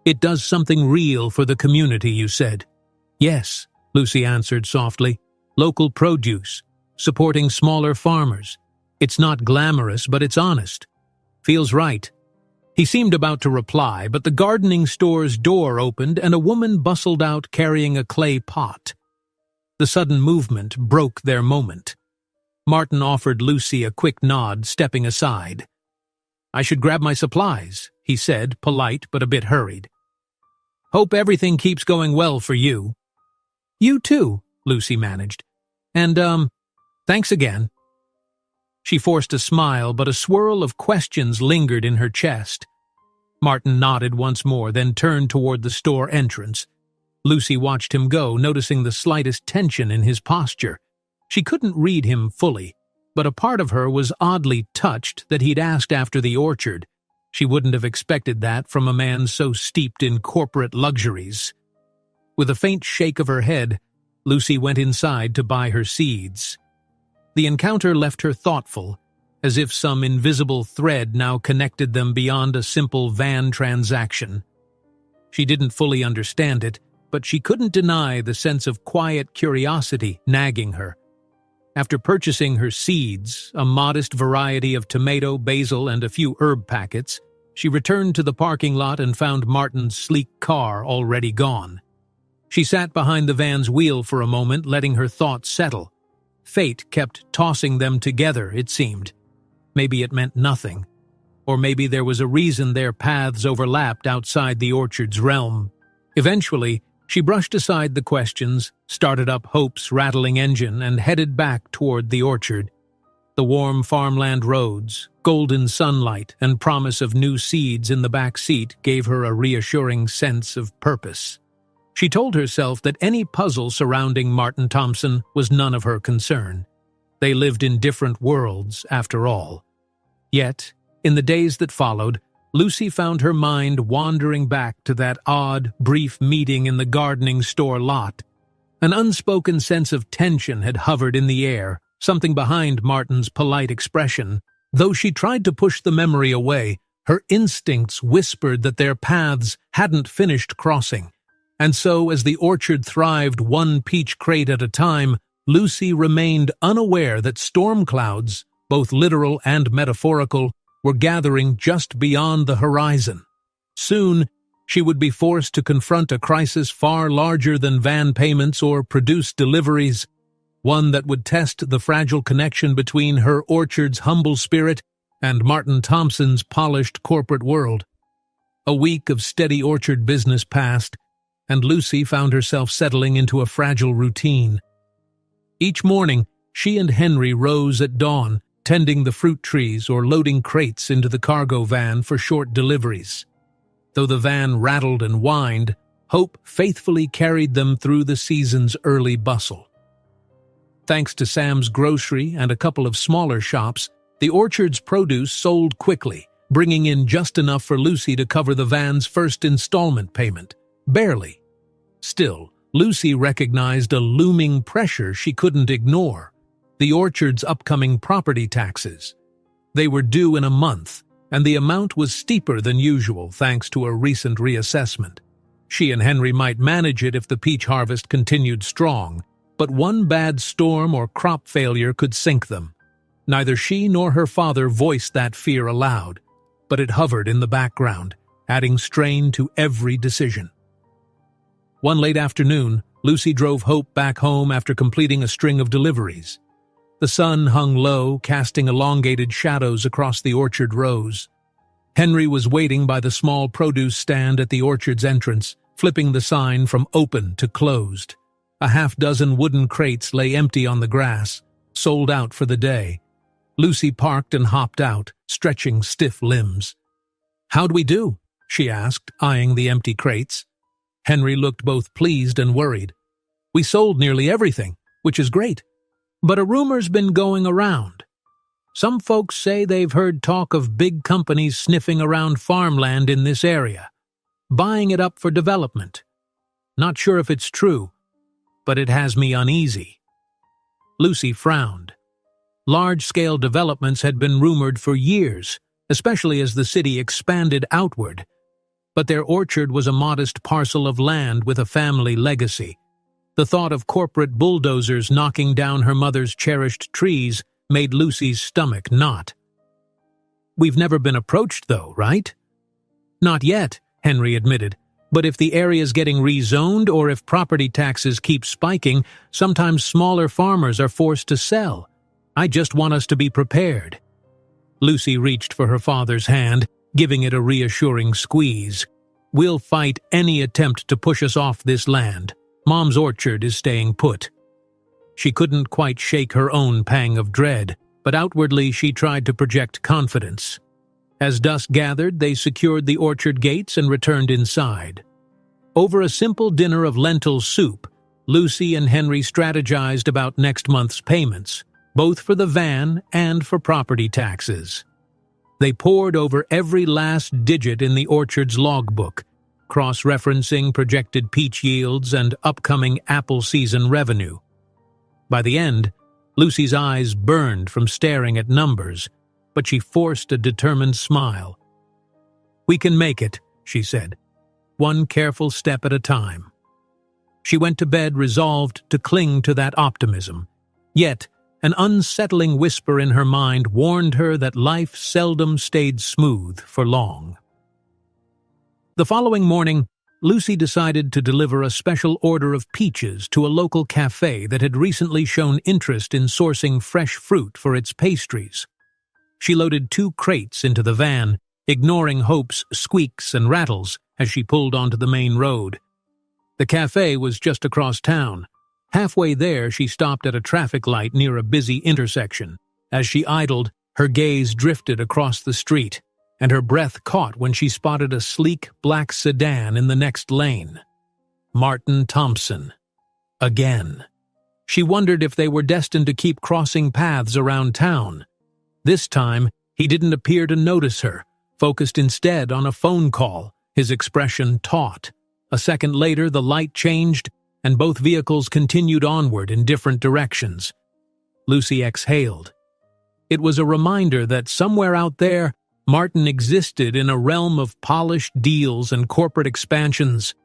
it does something real for the community, you said. Yes, Lucy answered softly. Local produce, supporting smaller farmers. It's not glamorous, but it's honest. Feels right. He seemed about to reply, but the gardening store's door opened and a woman bustled out carrying a clay pot. The sudden movement broke their moment. Martin offered Lucy a quick nod, stepping aside. I should grab my supplies, he said, polite but a bit hurried. Hope everything keeps going well for you. You too, Lucy managed. And, thanks again. She forced a smile, but a swirl of questions lingered in her chest. Martin nodded once more, then turned toward the store entrance. Lucy watched him go, noticing the slightest tension in his posture. She couldn't read him fully, but a part of her was oddly touched that he'd asked after the orchard. She wouldn't have expected that from a man so steeped in corporate luxuries. With a faint shake of her head, Lucy went inside to buy her seeds. The encounter left her thoughtful, as if some invisible thread now connected them beyond a simple van transaction. She didn't fully understand it, but she couldn't deny the sense of quiet curiosity nagging her. After purchasing her seeds, a modest variety of tomato, basil, and a few herb packets, she returned to the parking lot and found Martin's sleek car already gone. She sat behind the van's wheel for a moment, letting her thoughts settle. Fate kept tossing them together, it seemed. Maybe it meant nothing. Or maybe there was a reason their paths overlapped outside the orchard's realm. Eventually, she brushed aside the questions, started up Hope's rattling engine, and headed back toward the orchard. The warm farmland roads, golden sunlight, and promise of new seeds in the back seat gave her a reassuring sense of purpose. She told herself that any puzzle surrounding Martin Thompson was none of her concern. They lived in different worlds, after all. Yet, in the days that followed, Lucy found her mind wandering back to that odd, brief meeting in the gardening store lot. An unspoken sense of tension had hovered in the air, something behind Martin's polite expression. Though she tried to push the memory away, her instincts whispered that their paths hadn't finished crossing. And so, as the orchard thrived one peach crate at a time, Lucy remained unaware that storm clouds, both literal and metaphorical, were gathering just beyond the horizon. Soon, she would be forced to confront a crisis far larger than van payments or produced deliveries, one that would test the fragile connection between her orchard's humble spirit and Martin Thompson's polished corporate world. A week of steady orchard business passed, and Lucy found herself settling into a fragile routine. Each morning, she and Henry rose at dawn, tending the fruit trees or loading crates into the cargo van for short deliveries. Though the van rattled and whined, hope faithfully carried them through the season's early bustle. Thanks to Sam's Grocery and a couple of smaller shops, the orchard's produce sold quickly, bringing in just enough for Lucy to cover the van's first installment payment. Barely. Still, Lucy recognized a looming pressure she couldn't ignore: the orchard's upcoming property taxes. They were due in a month, and the amount was steeper than usual thanks to a recent reassessment. She and Henry might manage it if the peach harvest continued strong, but one bad storm or crop failure could sink them. Neither she nor her father voiced that fear aloud, but it hovered in the background, adding strain to every decision. One late afternoon, Lucy drove Hope back home after completing a string of deliveries. The sun hung low, casting elongated shadows across the orchard rows. Henry was waiting by the small produce stand at the orchard's entrance, flipping the sign from open to closed. A half-dozen wooden crates lay empty on the grass, sold out for the day. Lucy parked and hopped out, stretching stiff limbs. "How'd we do?" she asked, eyeing the empty crates. Henry looked both pleased and worried. "We sold nearly everything, which is great. But a rumor's been going around. Some folks say they've heard talk of big companies sniffing around farmland in this area, buying it up for development. Not sure if it's true, but it has me uneasy." Lucy frowned. Large-scale developments had been rumored for years, especially as the city expanded outward. But their orchard was a modest parcel of land with a family legacy. The thought of corporate bulldozers knocking down her mother's cherished trees made Lucy's stomach knot. "We've never been approached, though, right?" "Not yet," Henry admitted. "But if the area's getting rezoned or if property taxes keep spiking, sometimes smaller farmers are forced to sell. I just want us to be prepared." Lucy reached for her father's hand, giving it a reassuring squeeze. "We'll fight any attempt to push us off this land. Mom's orchard is staying put." She couldn't quite shake her own pang of dread, but outwardly she tried to project confidence. As dusk gathered, they secured the orchard gates and returned inside. Over a simple dinner of lentil soup, Lucy and Henry strategized about next month's payments, both for the van and for property taxes. They pored over every last digit in the orchard's logbook, cross-referencing projected peach yields and upcoming apple season revenue. By the end, Lucy's eyes burned from staring at numbers, but she forced a determined smile. "We can make it," she said, "one careful step at a time." She went to bed resolved to cling to that optimism. Yet, an unsettling whisper in her mind warned her that life seldom stayed smooth for long. The following morning, Lucy decided to deliver a special order of peaches to a local cafe that had recently shown interest in sourcing fresh fruit for its pastries. She loaded 2 crates into the van, ignoring Hope's squeaks and rattles as she pulled onto the main road. The cafe was just across town. Halfway there, she stopped at a traffic light near a busy intersection. As she idled, her gaze drifted across the street, and her breath caught when she spotted a sleek black sedan in the next lane. Martin Thompson. Again. She wondered if they were destined to keep crossing paths around town. This time, he didn't appear to notice her, focused instead on a phone call, his expression taut. A second later, the light changed, and both vehicles continued onward in different directions. Lucy exhaled. It was a reminder that somewhere out there, Martin existed in a realm of polished deals and corporate expansions.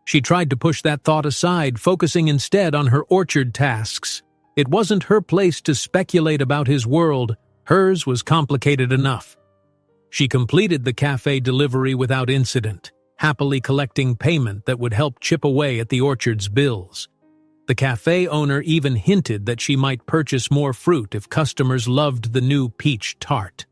She tried to push that thought aside, focusing instead on her orchard tasks. It wasn't her place to speculate about his world. Hers was complicated enough. She completed the cafe delivery without incident, happily collecting payment that would help chip away at the orchard's bills. The cafe owner even hinted that she might purchase more fruit if customers loved the new peach tart.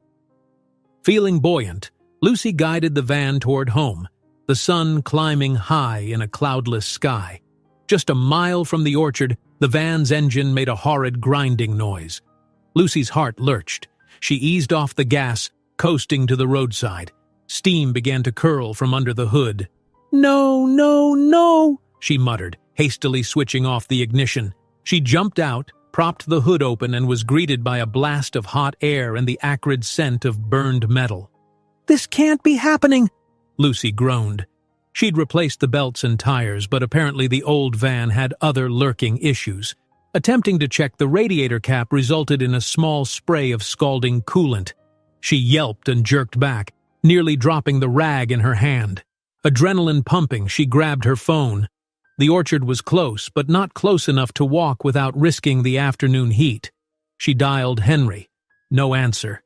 Feeling buoyant, Lucy guided the van toward home, the sun climbing high in a cloudless sky. Just a mile from the orchard, the van's engine made a horrid grinding noise. Lucy's heart lurched. She eased off the gas, coasting to the roadside. Steam began to curl from under the hood. "No, no, no," she muttered, hastily switching off the ignition. She jumped out, propped the hood open, and was greeted by a blast of hot air and the acrid scent of burned metal. "This can't be happening," Lucy groaned. She'd replaced the belts and tires, but apparently the old van had other lurking issues. Attempting to check the radiator cap resulted in a small spray of scalding coolant. She yelped and jerked back, nearly dropping the rag in her hand. Adrenaline pumping, she grabbed her phone. The orchard was close, but not close enough to walk without risking the afternoon heat. She dialed Henry. No answer.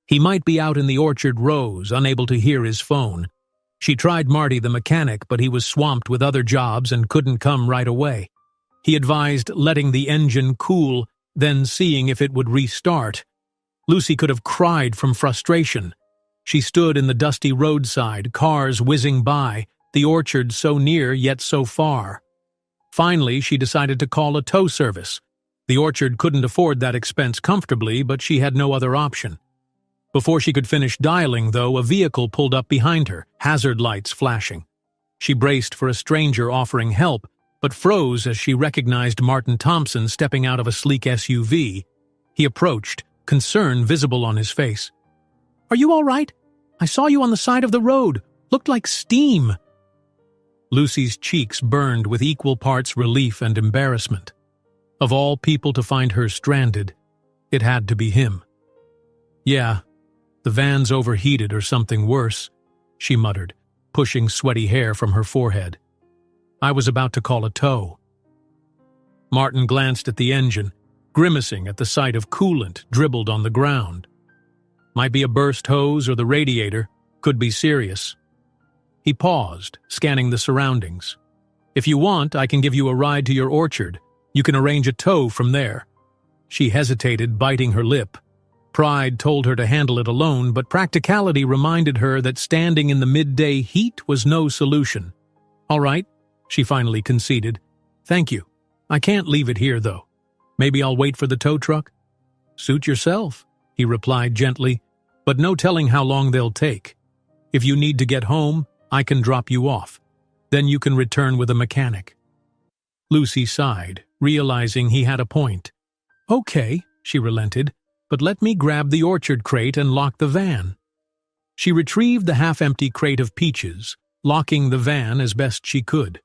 He might be out in the orchard rows, unable to hear his phone. She tried Marty the mechanic, but he was swamped with other jobs and couldn't come right away. He advised letting the engine cool, then seeing if it would restart. Lucy could have cried from frustration. She stood in the dusty roadside, cars whizzing by, the orchard so near yet so far. Finally, she decided to call a tow service. The orchard couldn't afford that expense comfortably, but she had no other option. Before she could finish dialing, though, a vehicle pulled up behind her, hazard lights flashing. She braced for a stranger offering help, but froze as she recognized Martin Thompson stepping out of a sleek SUV. He approached, concern visible on his face. "Are you all right? I saw you on the side of the road. Looked like steam." Lucy's cheeks burned with equal parts relief and embarrassment. Of all people to find her stranded, it had to be him. "Yeah, the van's overheated or something worse," she muttered, pushing sweaty hair from her forehead. "I was about to call a tow." Martin glanced at the engine, grimacing at the sight of coolant dribbled on the ground. Might be a burst hose or the radiator, could be serious. He paused, scanning the surroundings. "If you want, I can give you a ride to your orchard. You can arrange a tow from there." She hesitated, biting her lip. Pride told her to handle it alone, but practicality reminded her that standing in the midday heat was no solution. "All right," she finally conceded. "Thank you. I can't leave it here, though. Maybe I'll wait for the tow truck?" "Suit yourself," he replied gently, "but no telling how long they'll take. If you need to get home, I can drop you off. Then you can return with a mechanic." Lucy sighed, realizing he had a point. "Okay," she relented, "but let me grab the orchard crate and lock the van." She retrieved the half-empty crate of peaches, locking the van as best she could.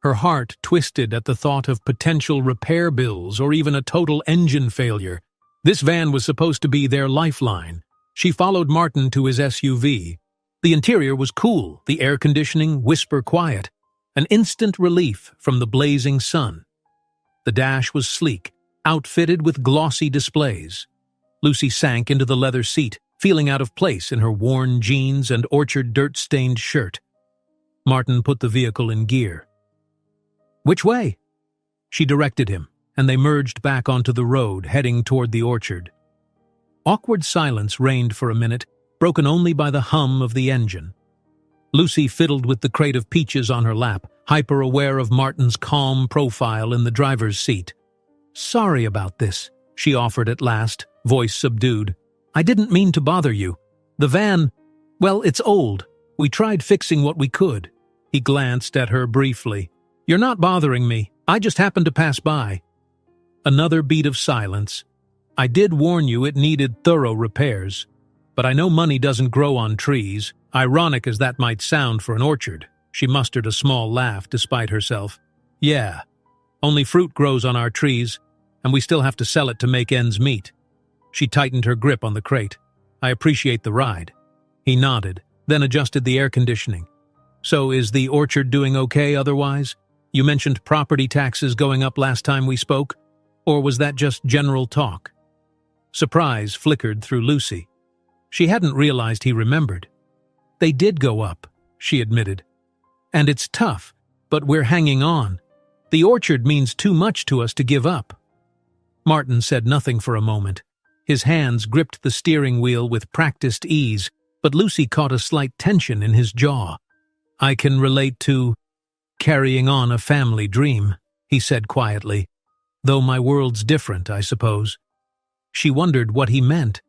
Her heart twisted at the thought of potential repair bills or even a total engine failure. This van was supposed to be their lifeline. She followed Martin to his SUV. The interior was cool, the air conditioning whisper quiet, an instant relief from the blazing sun. The dash was sleek, outfitted with glossy displays. Lucy sank into the leather seat, feeling out of place in her worn jeans and orchard dirt-stained shirt. Martin put the vehicle in gear. "Which way?" She directed him, and they merged back onto the road, heading toward the orchard. Awkward silence reigned for a minute, broken only by the hum of the engine. Lucy fiddled with the crate of peaches on her lap, hyper-aware of Martin's calm profile in the driver's seat. "Sorry about this," she offered at last, voice subdued. "I didn't mean to bother you. The van, well, it's old. We tried fixing what we could." He glanced at her briefly. "You're not bothering me. I just happened to pass by." Another beat of silence. "I did warn you it needed thorough repairs. But I know money doesn't grow on trees, ironic as that might sound for an orchard." She mustered a small laugh despite herself. "Yeah, only fruit grows on our trees, and we still have to sell it to make ends meet." She tightened her grip on the crate. "I appreciate the ride." He nodded, then adjusted the air conditioning. "So is the orchard doing okay otherwise? You mentioned property taxes going up last time we spoke, or was that just general talk?" Surprise flickered through Lucy. She hadn't realized he remembered. "They did go up," she admitted, and it's tough, but we're hanging on. The orchard means too much to us to give up." Martin said nothing for a moment. His hands gripped the steering wheel with practiced ease, but Lucy caught a slight tension in his jaw. "I can relate to carrying on a family dream," he said quietly. "Though my world's different, I suppose." She wondered what he meant.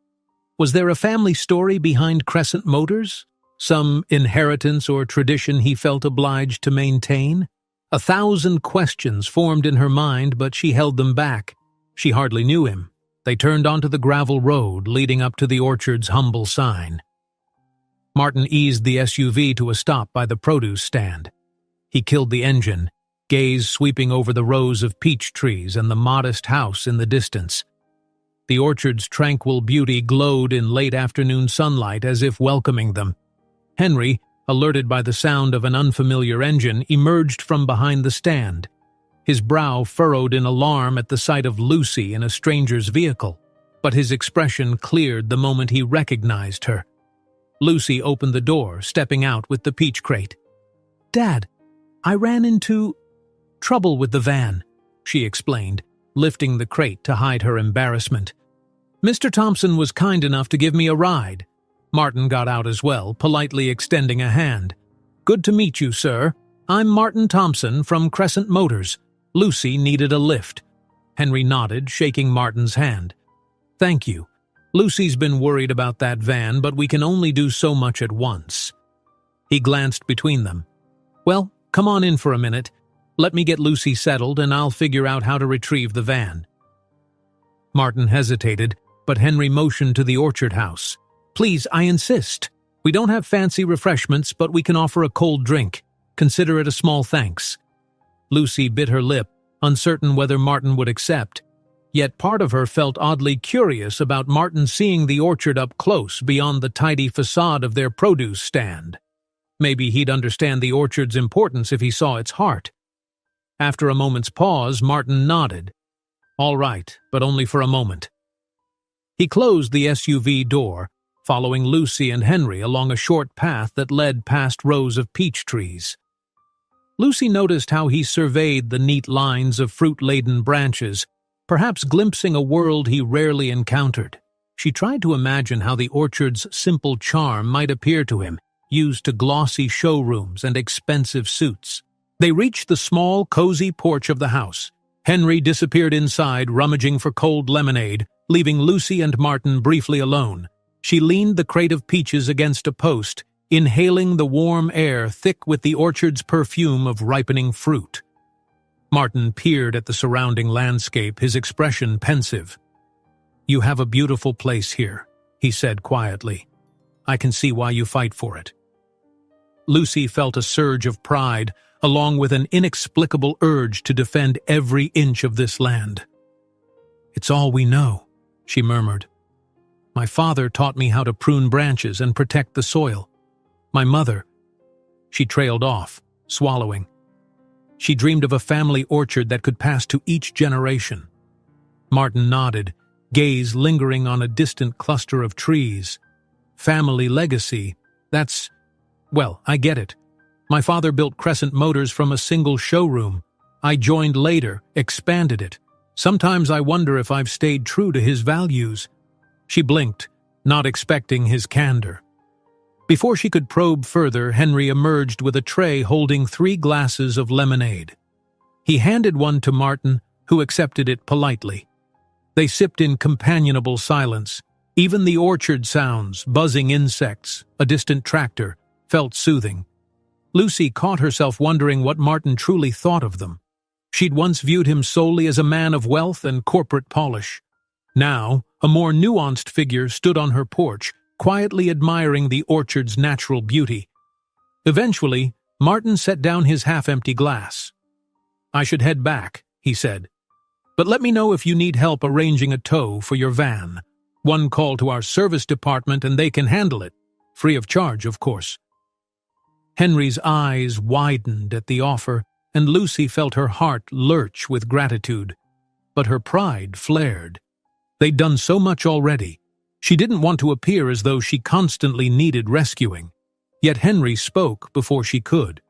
Was there a family story behind Crescent Motors? Some inheritance or tradition he felt obliged to maintain? 1,000 questions formed in her mind, but she held them back. She hardly knew him. They turned onto the gravel road leading up to the orchard's humble sign. Martin eased the SUV to a stop by the produce stand. He killed the engine, gaze sweeping over the rows of peach trees and the modest house in the distance. The orchard's tranquil beauty glowed in late afternoon sunlight as if welcoming them. Henry, alerted by the sound of an unfamiliar engine, emerged from behind the stand. His brow furrowed in alarm at the sight of Lucy in a stranger's vehicle, but his expression cleared the moment he recognized her. Lucy opened the door, stepping out with the peach crate. "Dad, I ran into trouble with the van," she explained, lifting the crate to hide her embarrassment. "Mr. Thompson was kind enough to give me a ride." Martin got out as well, politely extending a hand. "Good to meet you, sir. I'm Martin Thompson from Crescent Motors. Lucy needed a lift." Henry nodded, shaking Martin's hand. "Thank you. Lucy's been worried about that van, but we can only do so much at once." He glanced between them. "Well, come on in for a minute. Let me get Lucy settled and I'll figure out how to retrieve the van." Martin hesitated, but Henry motioned to the orchard house. "Please, I insist. We don't have fancy refreshments, but we can offer a cold drink. Consider it a small thanks." Lucy bit her lip, uncertain whether Martin would accept. Yet part of her felt oddly curious about Martin seeing the orchard up close beyond the tidy facade of their produce stand. Maybe he'd understand the orchard's importance if he saw its heart. After a moment's pause, Martin nodded. "All right, but only for a moment." He closed the SUV door, following Lucy and Henry along a short path that led past rows of peach trees. Lucy noticed how he surveyed the neat lines of fruit-laden branches, perhaps glimpsing a world he rarely encountered. She tried to imagine how the orchard's simple charm might appear to him, used to glossy showrooms and expensive suits. They reached the small, cozy porch of the house. Henry disappeared inside, rummaging for cold lemonade, leaving Lucy and Martin briefly alone. She leaned the crate of peaches against a post, inhaling the warm air thick with the orchard's perfume of ripening fruit. Martin peered at the surrounding landscape, his expression pensive. "You have a beautiful place here," he said quietly. "I can see why you fight for it." Lucy felt a surge of pride, along with an inexplicable urge to defend every inch of this land. "It's all we know," she murmured. "My father taught me how to prune branches and protect the soil. My mother—" She trailed off, swallowing. She dreamed of a family orchard that could pass to each generation. Martin nodded, gaze lingering on a distant cluster of trees. "Family legacy, well, I get it. My father built Crescent Motors from a single showroom. I joined later, expanded it. Sometimes I wonder if I've stayed true to his values." She blinked, not expecting his candor. Before she could probe further, Henry emerged with a tray holding 3 glasses of lemonade. He handed one to Martin, who accepted it politely. They sipped in companionable silence. Even the orchard sounds, buzzing insects, a distant tractor, felt soothing. Lucy caught herself wondering what Martin truly thought of them. She'd once viewed him solely as a man of wealth and corporate polish. Now, a more nuanced figure stood on her porch, quietly admiring the orchard's natural beauty. Eventually, Martin set down his half-empty glass. "I should head back," he said. "But let me know if you need help arranging a tow for your van. One call to our service department and they can handle it. Free of charge, of course." Henry's eyes widened at the offer, and Lucy felt her heart lurch with gratitude. But her pride flared. They'd done so much already. She didn't want to appear as though she constantly needed rescuing. Yet Henry spoke before she could.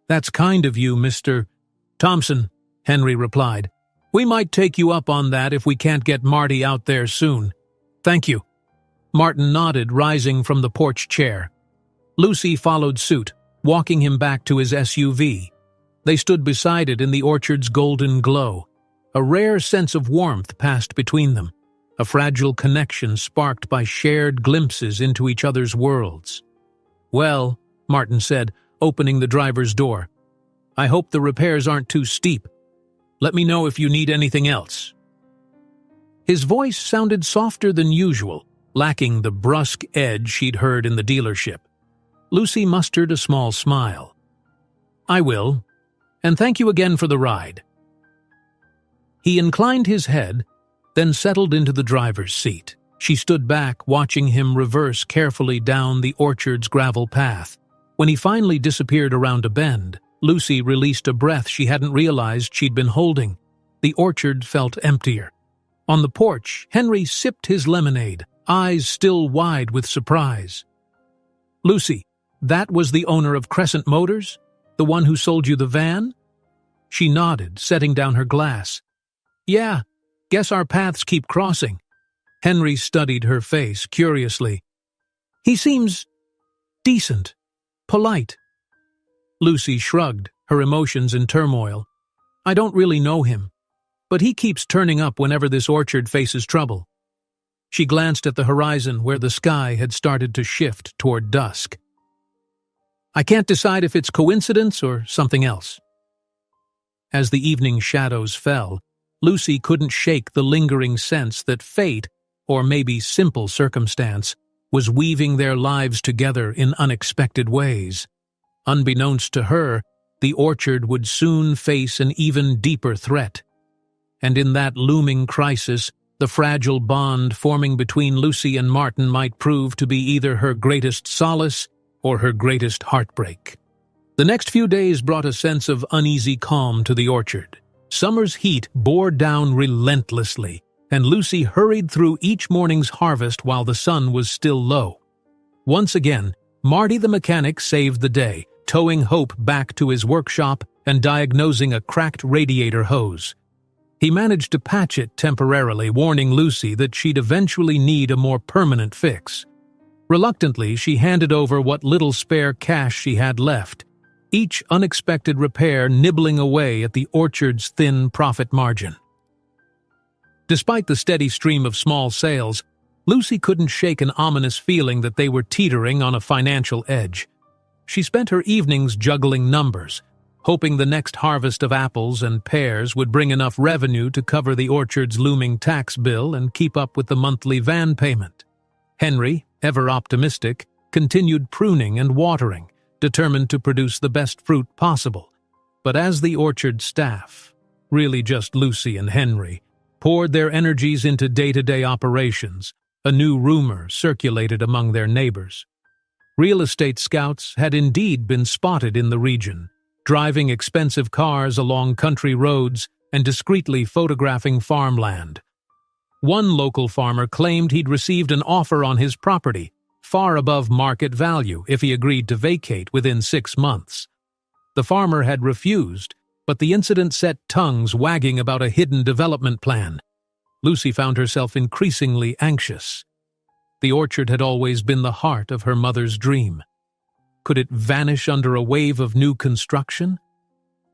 "That's kind of you, Mr. Thompson," Henry replied. "We might take you up on that if we can't get Marty out there soon. Thank you." Martin nodded, rising from the porch chair. Lucy followed suit, walking him back to his SUV. They stood beside it in the orchard's golden glow. A rare sense of warmth passed between them, a fragile connection sparked by shared glimpses into each other's worlds. "Well," Martin said, opening the driver's door, "I hope the repairs aren't too steep. Let me know if you need anything else." His voice sounded softer than usual, lacking the brusque edge she'd heard in the dealership. Lucy mustered a small smile. "I will, and thank you again for the ride." He inclined his head, then settled into the driver's seat. She stood back, watching him reverse carefully down the orchard's gravel path. When he finally disappeared around a bend, Lucy released a breath she hadn't realized she'd been holding. The orchard felt emptier. On the porch, Henry sipped his lemonade, eyes still wide with surprise. "Lucy, that was the owner of Crescent Motors? The one who sold you the van?" She nodded, setting down her glass. "Yeah, guess our paths keep crossing." Henry studied her face curiously. "He seems decent, polite." Lucy shrugged, her emotions in turmoil. "I don't really know him, but he keeps turning up whenever this orchard faces trouble." She glanced at the horizon where the sky had started to shift toward dusk. "I can't decide if it's coincidence or something else." As the evening shadows fell, Lucy couldn't shake the lingering sense that fate, or maybe simple circumstance, was weaving their lives together in unexpected ways. Unbeknownst to her, the orchard would soon face an even deeper threat. And in that looming crisis, the fragile bond forming between Lucy and Martin might prove to be either her greatest solace or her greatest heartbreak. The next few days brought a sense of uneasy calm to the orchard. Summer's heat bore down relentlessly, and Lucy hurried through each morning's harvest while the sun was still low. Once again, Marty the mechanic saved the day, towing Hope back to his workshop and diagnosing a cracked radiator hose. He managed to patch it temporarily, warning Lucy that she'd eventually need a more permanent fix. Reluctantly, she handed over what little spare cash she had left, each unexpected repair nibbling away at the orchard's thin profit margin. Despite the steady stream of small sales, Lucy couldn't shake an ominous feeling that they were teetering on a financial edge. She spent her evenings juggling numbers, hoping the next harvest of apples and pears would bring enough revenue to cover the orchard's looming tax bill and keep up with the monthly van payment. Henry, ever optimistic, continued pruning and watering, determined to produce the best fruit possible. But as the orchard staff, really just Lucy and Henry, poured their energies into day-to-day operations, a new rumor circulated among their neighbors. Real estate scouts had indeed been spotted in the region, driving expensive cars along country roads and discreetly photographing farmland. One local farmer claimed he'd received an offer on his property, far above market value, if he agreed to vacate within 6 months. The farmer had refused, but the incident set tongues wagging about a hidden development plan. Lucy found herself increasingly anxious. The orchard had always been the heart of her mother's dream. Could it vanish under a wave of new construction?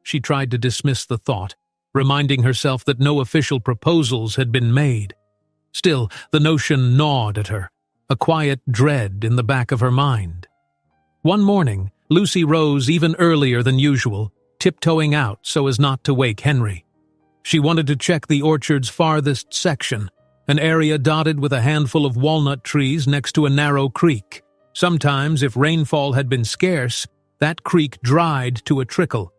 She tried to dismiss the thought, reminding herself that no official proposals had been made. Still, the notion gnawed at her, a quiet dread in the back of her mind. One morning, Lucy rose even earlier than usual, tiptoeing out so as not to wake Henry. She wanted to check the orchard's farthest section, an area dotted with a handful of walnut trees next to a narrow creek. Sometimes, if rainfall had been scarce, that creek dried to a trickle.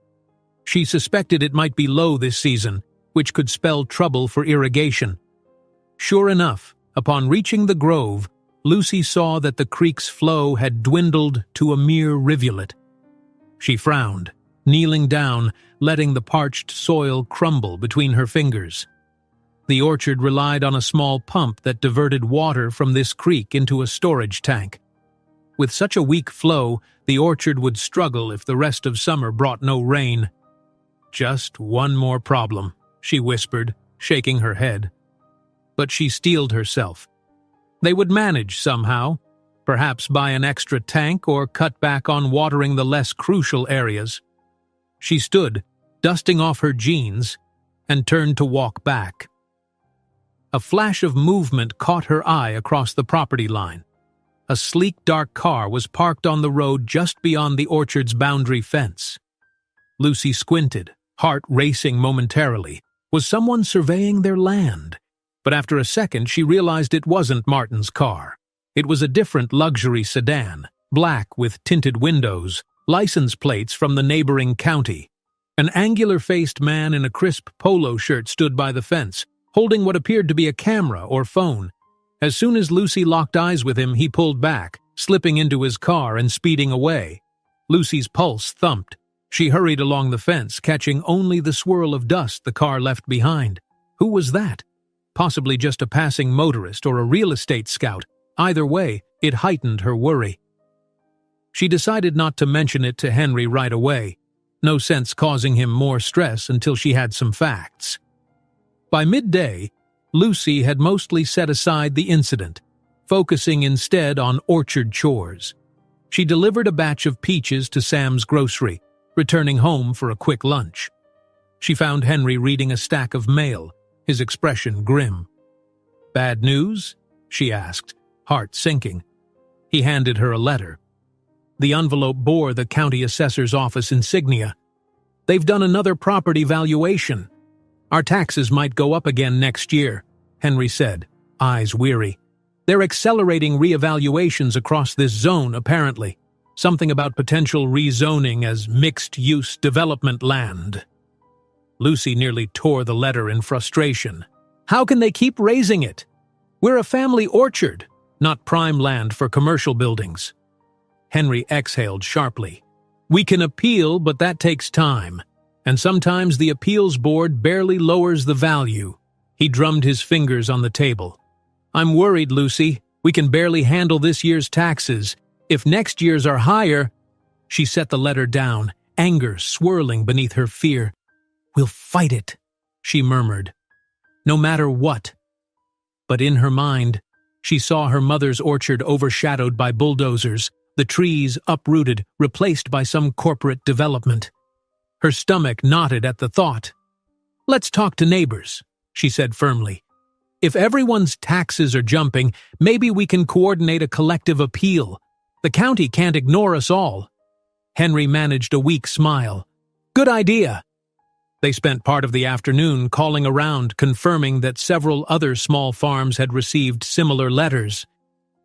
She suspected it might be low this season, which could spell trouble for irrigation. Sure enough, upon reaching the grove, Lucy saw that the creek's flow had dwindled to a mere rivulet. She frowned, kneeling down, letting the parched soil crumble between her fingers. The orchard relied on a small pump that diverted water from this creek into a storage tank. With such a weak flow, The orchard would struggle if the rest of summer brought no rain. "Just one more problem," she whispered, shaking her head. But she steeled herself. They would manage somehow, perhaps buy an extra tank or cut back on watering the less crucial areas. She stood, dusting off her jeans, and turned to walk back. A flash of movement caught her eye across the property line. A sleek dark car was parked on the road just beyond the orchard's boundary fence. Lucy squinted, heart racing momentarily. Was someone surveying their land? But after a second she realized it wasn't Martin's car. It was a different luxury sedan, black with tinted windows, license plates from the neighboring county. An angular-faced man in a crisp polo shirt stood by the fence, holding what appeared to be a camera or phone. As soon as Lucy locked eyes with him, he pulled back, slipping into his car and speeding away. Lucy's pulse thumped. She hurried along the fence, catching only the swirl of dust the car left behind. Who was that? Possibly just a passing motorist or a real estate scout. Either way, it heightened her worry. She decided not to mention it to Henry right away. No sense causing him more stress until she had some facts. By midday, Lucy had mostly set aside the incident, focusing instead on orchard chores. She delivered a batch of peaches to Sam's grocery, returning home for a quick lunch. She found Henry reading a stack of mail, his expression grim. "Bad news?" she asked, heart sinking. He handed her a letter. The envelope bore the county assessor's office insignia. "They've done another property valuation. Our taxes might go up again next year," Henry said, eyes weary. "They're accelerating reevaluations across this zone, apparently. Something about potential rezoning as mixed-use development land." Lucy nearly tore the letter in frustration. "How can they keep raising it? We're a family orchard, not prime land for commercial buildings." Henry exhaled sharply. "We can appeal, but that takes time. And sometimes the appeals board barely lowers the value." He drummed his fingers on the table. "I'm worried, Lucy. We can barely handle this year's taxes. If next year's are higher—" She set the letter down, anger swirling beneath her fear. "We'll fight it," she murmured. "No matter what." But in her mind, she saw her mother's orchard overshadowed by bulldozers, the trees uprooted, replaced by some corporate development. Her stomach knotted at the thought. "Let's talk to neighbors," she said firmly. "If everyone's taxes are jumping, maybe we can coordinate a collective appeal. The county can't ignore us all." Henry managed a weak smile. "Good idea." They spent part of the afternoon calling around, confirming that several other small farms had received similar letters.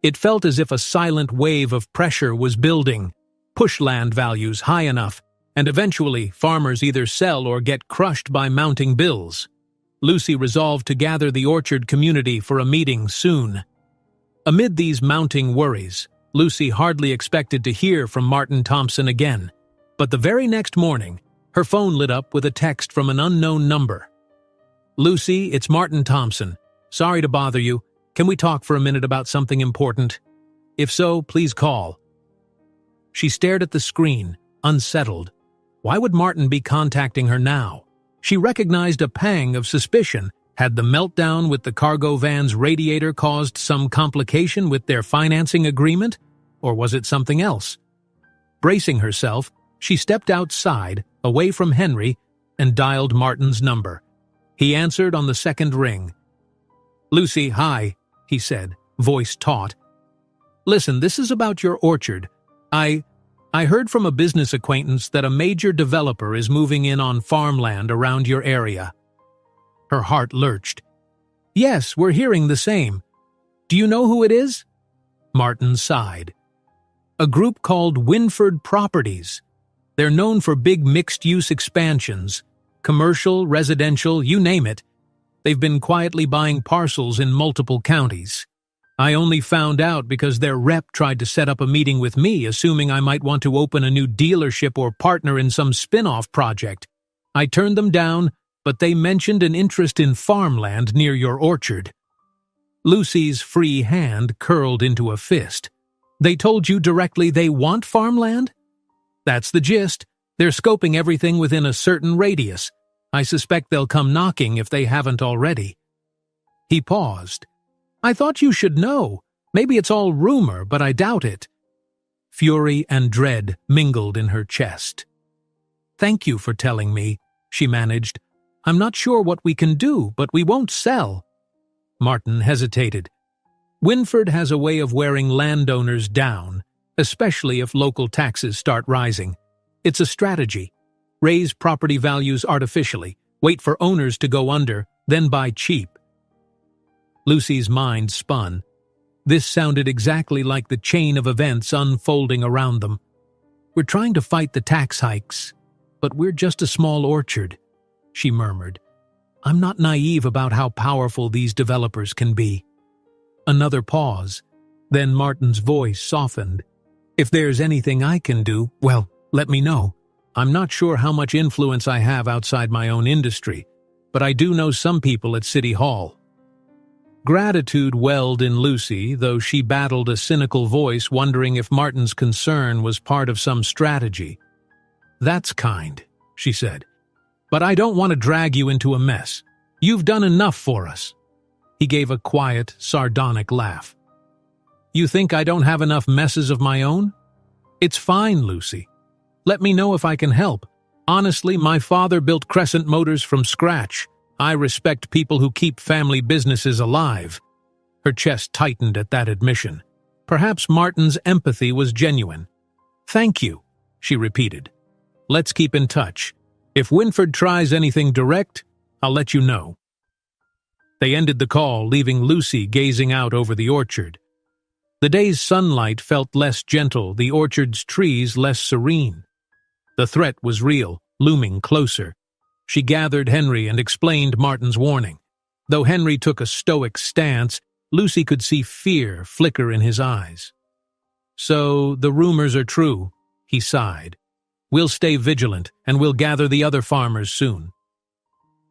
It felt as if a silent wave of pressure was building. Push land values high enough, and eventually farmers either sell or get crushed by mounting bills. Lucy resolved to gather the orchard community for a meeting soon. Amid these mounting worries, Lucy hardly expected to hear from Martin Thompson again. But the very next morning, her phone lit up with a text from an unknown number. "Lucy, it's Martin Thompson. Sorry to bother you. Can we talk for a minute about something important? If so, please call." She stared at the screen, unsettled. Why would Martin be contacting her now? She recognized a pang of suspicion. Had the meltdown with the cargo van's radiator caused some complication with their financing agreement? Or was it something else? Bracing herself, she stepped outside, away from Henry, and dialed Martin's number. He answered on the second ring. "Lucy, hi," he said, voice taut. "Listen, this is about your orchard. I heard from a business acquaintance that a major developer is moving in on farmland around your area." Her heart lurched. "Yes, we're hearing the same. Do you know who it is?" Martin sighed. "A group called Winford Properties. They're known for big mixed-use expansions, commercial, residential, you name it. They've been quietly buying parcels in multiple counties. I only found out because their rep tried to set up a meeting with me, assuming I might want to open a new dealership or partner in some spin-off project. I turned them down, but they mentioned an interest in farmland near your orchard." Lucy's free hand curled into a fist. They told you directly they want farmland? That's the gist. They're scoping everything within a certain radius. I suspect they'll come knocking if they haven't already. He paused. I thought you should know. Maybe it's all rumor, but I doubt it. Fury and dread mingled in her chest. Thank you for telling me, she managed. I'm not sure what we can do, but we won't sell. Martin hesitated. Winford has a way of wearing landowners down, especially if local taxes start rising. It's a strategy. Raise property values artificially, wait for owners to go under, then buy cheap. Lucy's mind spun. This sounded exactly like the chain of events unfolding around them. We're trying to fight the tax hikes, but we're just a small orchard, she murmured. I'm not naive about how powerful these developers can be. Another pause. Then Martin's voice softened. If there's anything I can do, well, let me know. I'm not sure how much influence I have outside my own industry, but I do know some people at City Hall. Gratitude welled in Lucy, though she battled a cynical voice wondering if Martin's concern was part of some strategy. That's kind, she said. But I don't want to drag you into a mess. You've done enough for us. He gave a quiet, sardonic laugh. You think I don't have enough messes of my own? It's fine, Lucy. Let me know if I can help. Honestly, my father built Crescent Motors from scratch. I respect people who keep family businesses alive. Her chest tightened at that admission. Perhaps Martin's empathy was genuine. Thank you, she repeated. Let's keep in touch. If Winford tries anything direct, I'll let you know. They ended the call, leaving Lucy gazing out over the orchard. The day's sunlight felt less gentle, the orchard's trees less serene. The threat was real, looming closer. She gathered Henry and explained Martin's warning. Though Henry took a stoic stance, Lucy could see fear flicker in his eyes. So the rumors are true, he sighed. We'll stay vigilant, and we'll gather the other farmers soon.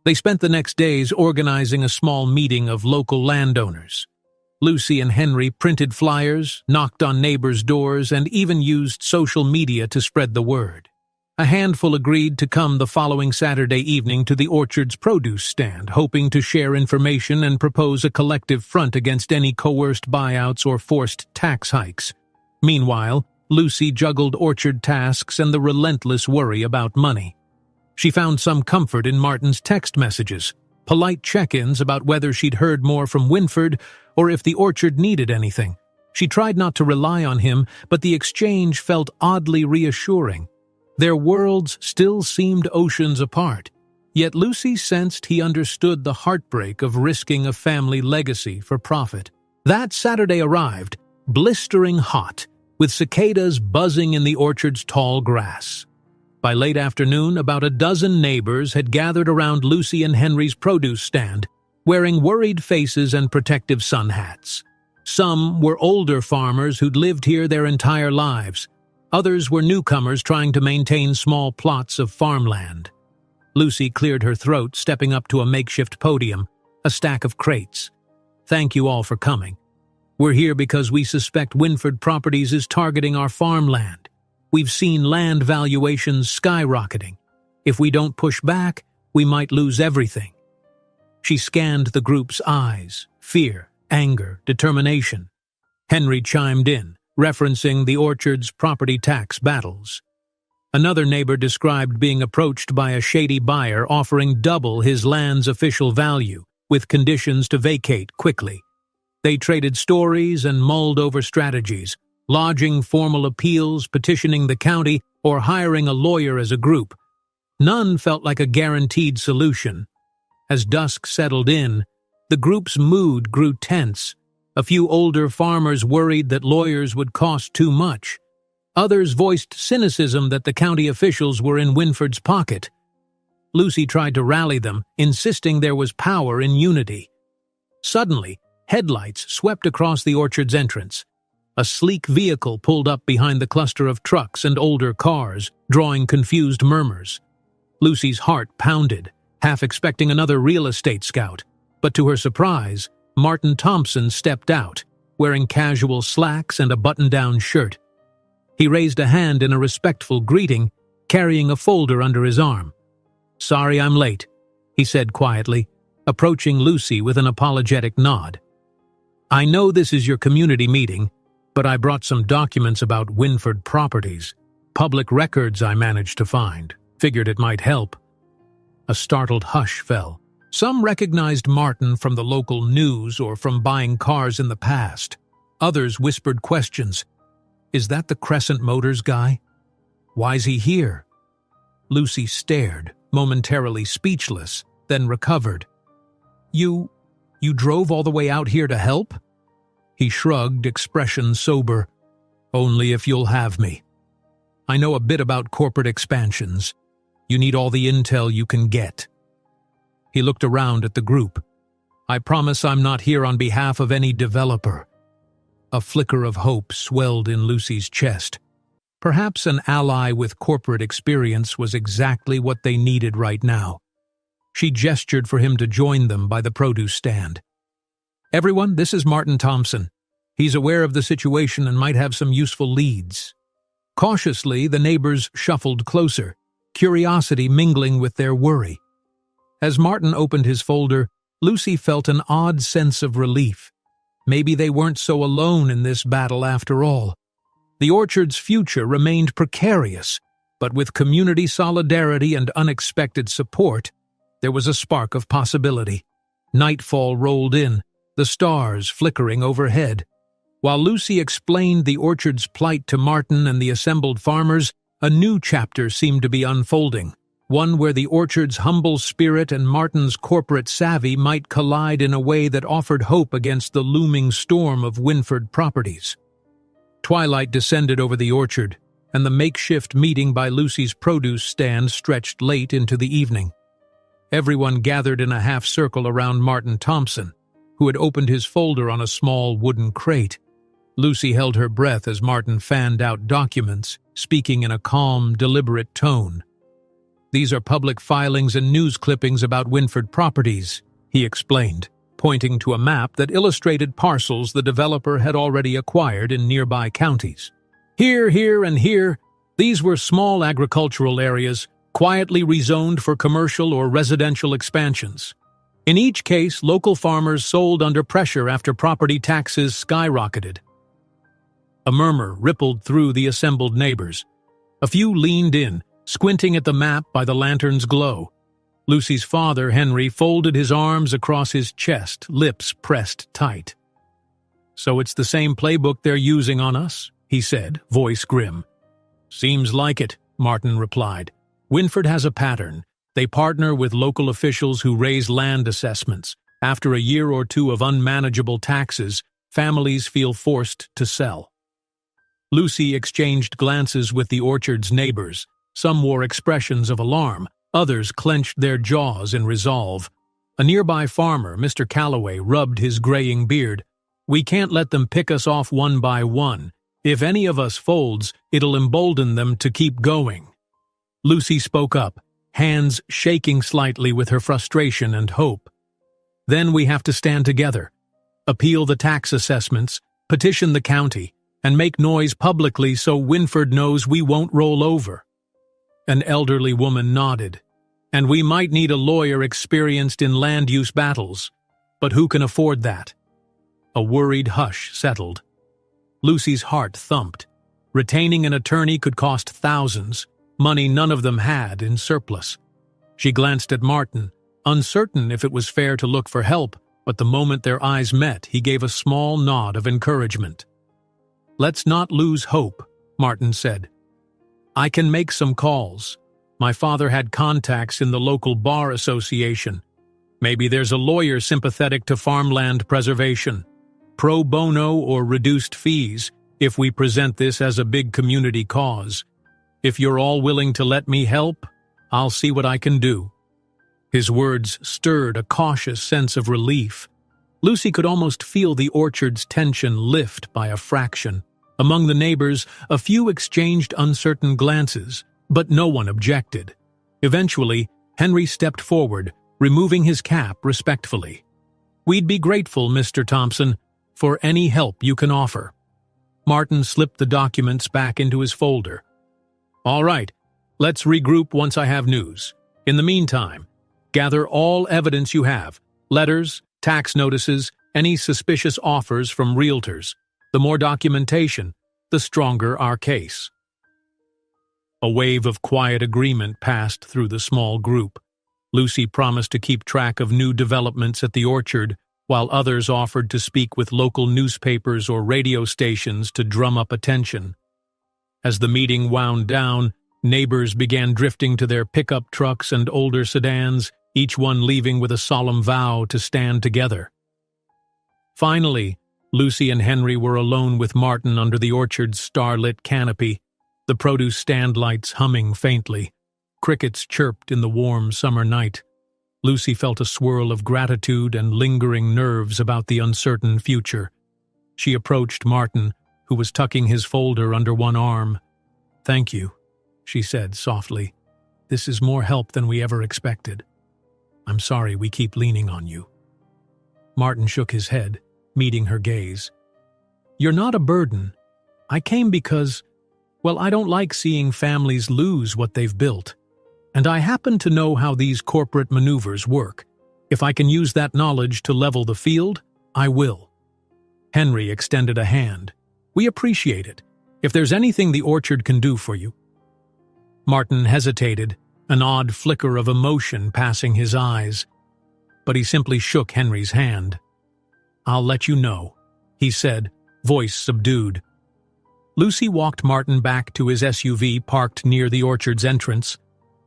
They spent the next days organizing a small meeting of local landowners. Lucy and Henry printed flyers, knocked on neighbors' doors, and even used social media to spread the word. A handful agreed to come the following Saturday evening to the orchard's produce stand, hoping to share information and propose a collective front against any coerced buyouts or forced tax hikes. Meanwhile, Lucy juggled orchard tasks and the relentless worry about money. She found some comfort in Martin's text messages, polite check-ins about whether she'd heard more from Winford or if the orchard needed anything. She tried not to rely on him, but the exchange felt oddly reassuring. Their worlds still seemed oceans apart, yet Lucy sensed he understood the heartbreak of risking a family legacy for profit. That Saturday arrived, blistering hot, with cicadas buzzing in the orchard's tall grass. By late afternoon, about a dozen neighbors had gathered around Lucy and Henry's produce stand, wearing worried faces and protective sun hats. Some were older farmers who'd lived here their entire lives. Others were newcomers trying to maintain small plots of farmland. Lucy cleared her throat, stepping up to a makeshift podium, a stack of crates. Thank you all for coming. We're here because we suspect Winford Properties is targeting our farmland. We've seen land valuations skyrocketing. If we don't push back, we might lose everything. She scanned the group's eyes, fear, anger, determination. Henry chimed in, referencing the orchard's property tax battles. Another neighbor described being approached by a shady buyer offering double his land's official value, with conditions to vacate quickly. They traded stories and mulled over strategies, lodging formal appeals, petitioning the county, or hiring a lawyer as a group. None felt like a guaranteed solution. As dusk settled in, the group's mood grew tense. A few older farmers worried that lawyers would cost too much. Others voiced cynicism that the county officials were in Winford's pocket. Lucy tried to rally them, insisting there was power in unity. Suddenly, headlights swept across the orchard's entrance. A sleek vehicle pulled up behind the cluster of trucks and older cars, drawing confused murmurs. Lucy's heart pounded, half expecting another real estate scout. But to her surprise, Martin Thompson stepped out. wearing casual slacks and a button-down shirt. He raised a hand in a respectful greeting, carrying a folder under his arm. "Sorry I'm late," he said quietly, approaching Lucy with an apologetic nod. "I know this is your community meeting, but I brought some documents about Winford Properties. Public records I managed to find. Figured it might help." A startled hush fell. Some recognized Martin from the local news or from buying cars in the past. Others whispered questions. "Is that the Crescent Motors guy? Why's he here?" Lucy stared, momentarily speechless, then recovered. You drove all the way out here to help?" He shrugged, expression sober. "Only if you'll have me. I know a bit about corporate expansions. You need all the intel you can get." He looked around at the group. "I promise I'm not here on behalf of any developer." A flicker of hope swelled in Lucy's chest. Perhaps an ally with corporate experience was exactly what they needed right now. She gestured for him to join them by the produce stand. "Everyone, this is Martin Thompson. He's aware of the situation and might have some useful leads." Cautiously, the neighbors shuffled closer, curiosity mingling with their worry. As Martin opened his folder, Lucy felt an odd sense of relief. Maybe they weren't so alone in this battle after all. The orchard's future remained precarious, but with community solidarity and unexpected support, there was a spark of possibility. Nightfall rolled in, the stars flickering overhead. While Lucy explained the orchard's plight to Martin and the assembled farmers, a new chapter seemed to be unfolding, one where the orchard's humble spirit and Martin's corporate savvy might collide in a way that offered hope against the looming storm of Winford Properties. Twilight descended over the orchard, and the makeshift meeting by Lucy's produce stand stretched late into the evening. Everyone gathered in a half-circle around Martin Thompson, who had opened his folder on a small wooden crate. Lucy held her breath as Martin fanned out documents, speaking in a calm, deliberate tone. "These are public filings and news clippings about Winford Properties," he explained, pointing to a map that illustrated parcels the developer had already acquired in nearby counties. Here, and here, these were small agricultural areas, quietly rezoned for commercial or residential expansions. In each case, local farmers sold under pressure after property taxes skyrocketed. A murmur rippled through the assembled neighbors. A few leaned in, squinting at the map by the lantern's glow. Lucy's father, Henry, folded his arms across his chest, lips pressed tight. "So it's the same playbook they're using on us?" he said, voice grim. "Seems like it," Martin replied. "Winford has a pattern. They partner with local officials who raise land assessments. After a year or two of unmanageable taxes, families feel forced to sell." Lucy exchanged glances with the orchard's neighbors. Some wore expressions of alarm, others clenched their jaws in resolve. A nearby farmer, Mr. Calloway, rubbed his graying beard. "We can't let them pick us off one by one. If any of us folds, it'll embolden them to keep going." Lucy spoke up, hands shaking slightly with her frustration and hope. "Then we have to stand together, appeal the tax assessments, petition the county, and make noise publicly so Winford knows we won't roll over." An elderly woman nodded. "And we might need a lawyer experienced in land use battles. But who can afford that?" A worried hush settled. Lucy's heart thumped. Retaining an attorney could cost thousands, money none of them had in surplus. She glanced at Martin, uncertain if it was fair to look for help, but the moment their eyes met, he gave a small nod of encouragement. "Let's not lose hope," Martin said. "I can make some calls. My father had contacts in the local bar association. Maybe there's a lawyer sympathetic to farmland preservation. Pro bono or reduced fees, if we present this as a big community cause. If you're all willing to let me help, I'll see what I can do." His words stirred a cautious sense of relief. Lucy could almost feel the orchard's tension lift by a fraction. Among the neighbors, a few exchanged uncertain glances, but no one objected. Eventually, Henry stepped forward, removing his cap respectfully. "We'd be grateful, Mr. Thompson, for any help you can offer." Martin slipped the documents back into his folder. "All right, let's regroup once I have news. In the meantime, gather all evidence you have: letters, tax notices, any suspicious offers from realtors. The more documentation, the stronger our case." A wave of quiet agreement passed through the small group. Lucy promised to keep track of new developments at the orchard, while others offered to speak with local newspapers or radio stations to drum up attention. As the meeting wound down, neighbors began drifting to their pickup trucks and older sedans, each one leaving with a solemn vow to stand together. Finally, Lucy and Henry were alone with Martin under the orchard's starlit canopy, the produce stand lights humming faintly. Crickets chirped in the warm summer night. Lucy felt a swirl of gratitude and lingering nerves about the uncertain future. She approached Martin, who was tucking his folder under one arm. "Thank you," she said softly. "This is more help than we ever expected. I'm sorry we keep leaning on you." Martin shook his head, meeting her gaze. "You're not a burden. I came because, well, I don't like seeing families lose what they've built. And I happen to know how these corporate maneuvers work. If I can use that knowledge to level the field, I will." Henry extended a hand. "We appreciate it. If there's anything the orchard can do for you." Martin hesitated, an odd flicker of emotion passing his eyes. But he simply shook Henry's hand. "I'll let you know," he said, voice subdued. Lucy walked Martin back to his SUV parked near the orchard's entrance.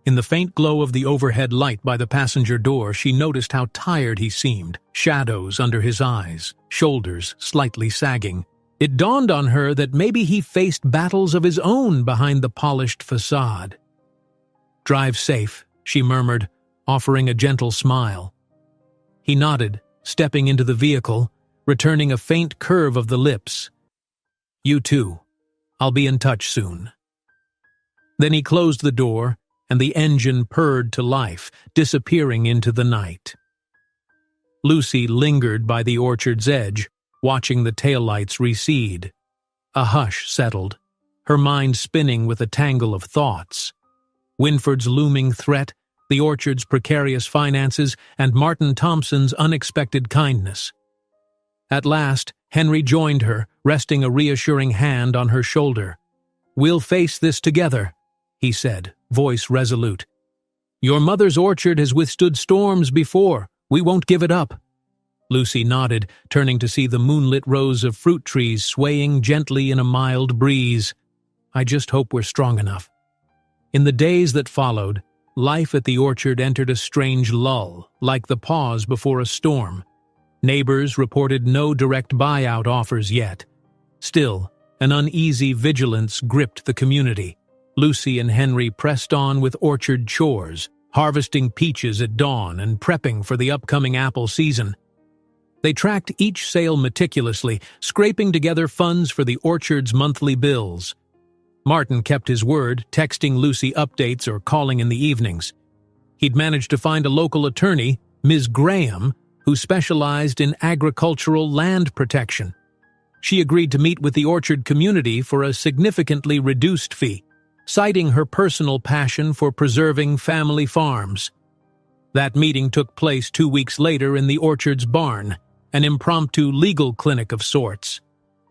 In the faint glow of the overhead light by the passenger door, she noticed how tired he seemed, shadows under his eyes, shoulders slightly sagging. It dawned on her that maybe he faced battles of his own behind the polished facade. "Drive safe," she murmured, offering a gentle smile. He nodded, stepping into the vehicle, returning a faint curve of the lips. "You too. I'll be in touch soon." Then he closed the door, and the engine purred to life, disappearing into the night. Lucy lingered by the orchard's edge, watching the taillights recede. A hush settled, her mind spinning with a tangle of thoughts. Winford's looming threat, the orchard's precarious finances, and Martin Thompson's unexpected kindness. At last, Henry joined her, resting a reassuring hand on her shoulder. "We'll face this together," he said, voice resolute. "Your mother's orchard has withstood storms before. We won't give it up." Lucy nodded, turning to see the moonlit rows of fruit trees swaying gently in a mild breeze. "I just hope we're strong enough." In the days that followed, life at the orchard entered a strange lull, like the pause before a storm. Neighbors reported no direct buyout offers yet. Still, an uneasy vigilance gripped the community. Lucy and Henry pressed on with orchard chores, harvesting peaches at dawn and prepping for the upcoming apple season. They tracked each sale meticulously, scraping together funds for the orchard's monthly bills. Martin kept his word, texting Lucy updates or calling in the evenings. He'd managed to find a local attorney, Ms. Graham, who specialized in agricultural land protection. She agreed to meet with the orchard community for a significantly reduced fee, citing her personal passion for preserving family farms. That meeting took place 2 weeks later in the orchard's barn, an impromptu legal clinic of sorts.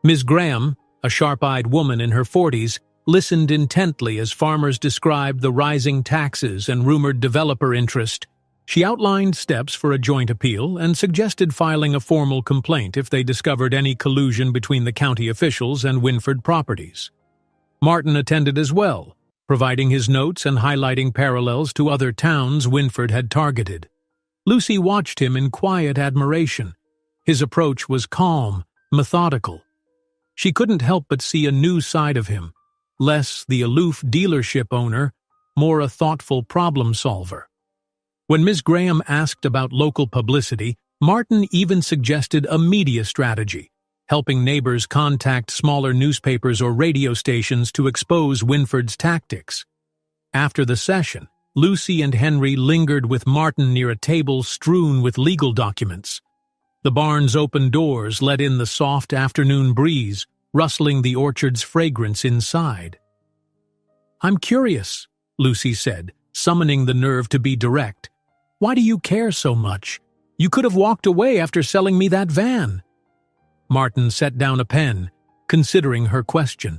Ms. Graham, a sharp-eyed woman in her 40s, listened intently as farmers described the rising taxes and rumored developer interest. She outlined steps for a joint appeal and suggested filing a formal complaint if they discovered any collusion between the county officials and Winford Properties. Martin attended as well, providing his notes and highlighting parallels to other towns Winford had targeted. Lucy watched him in quiet admiration. His approach was calm, methodical. She couldn't help but see a new side of him, less the aloof dealership owner, more a thoughtful problem solver. When Ms. Graham asked about local publicity, Martin even suggested a media strategy, helping neighbors contact smaller newspapers or radio stations to expose Winford's tactics. After the session, Lucy and Henry lingered with Martin near a table strewn with legal documents. The barn's open doors let in the soft afternoon breeze, rustling the orchard's fragrance inside. "I'm curious," Lucy said, summoning the nerve to be direct. "Why do you care so much? You could have walked away after selling me that van." Martin set down a pen, considering her question.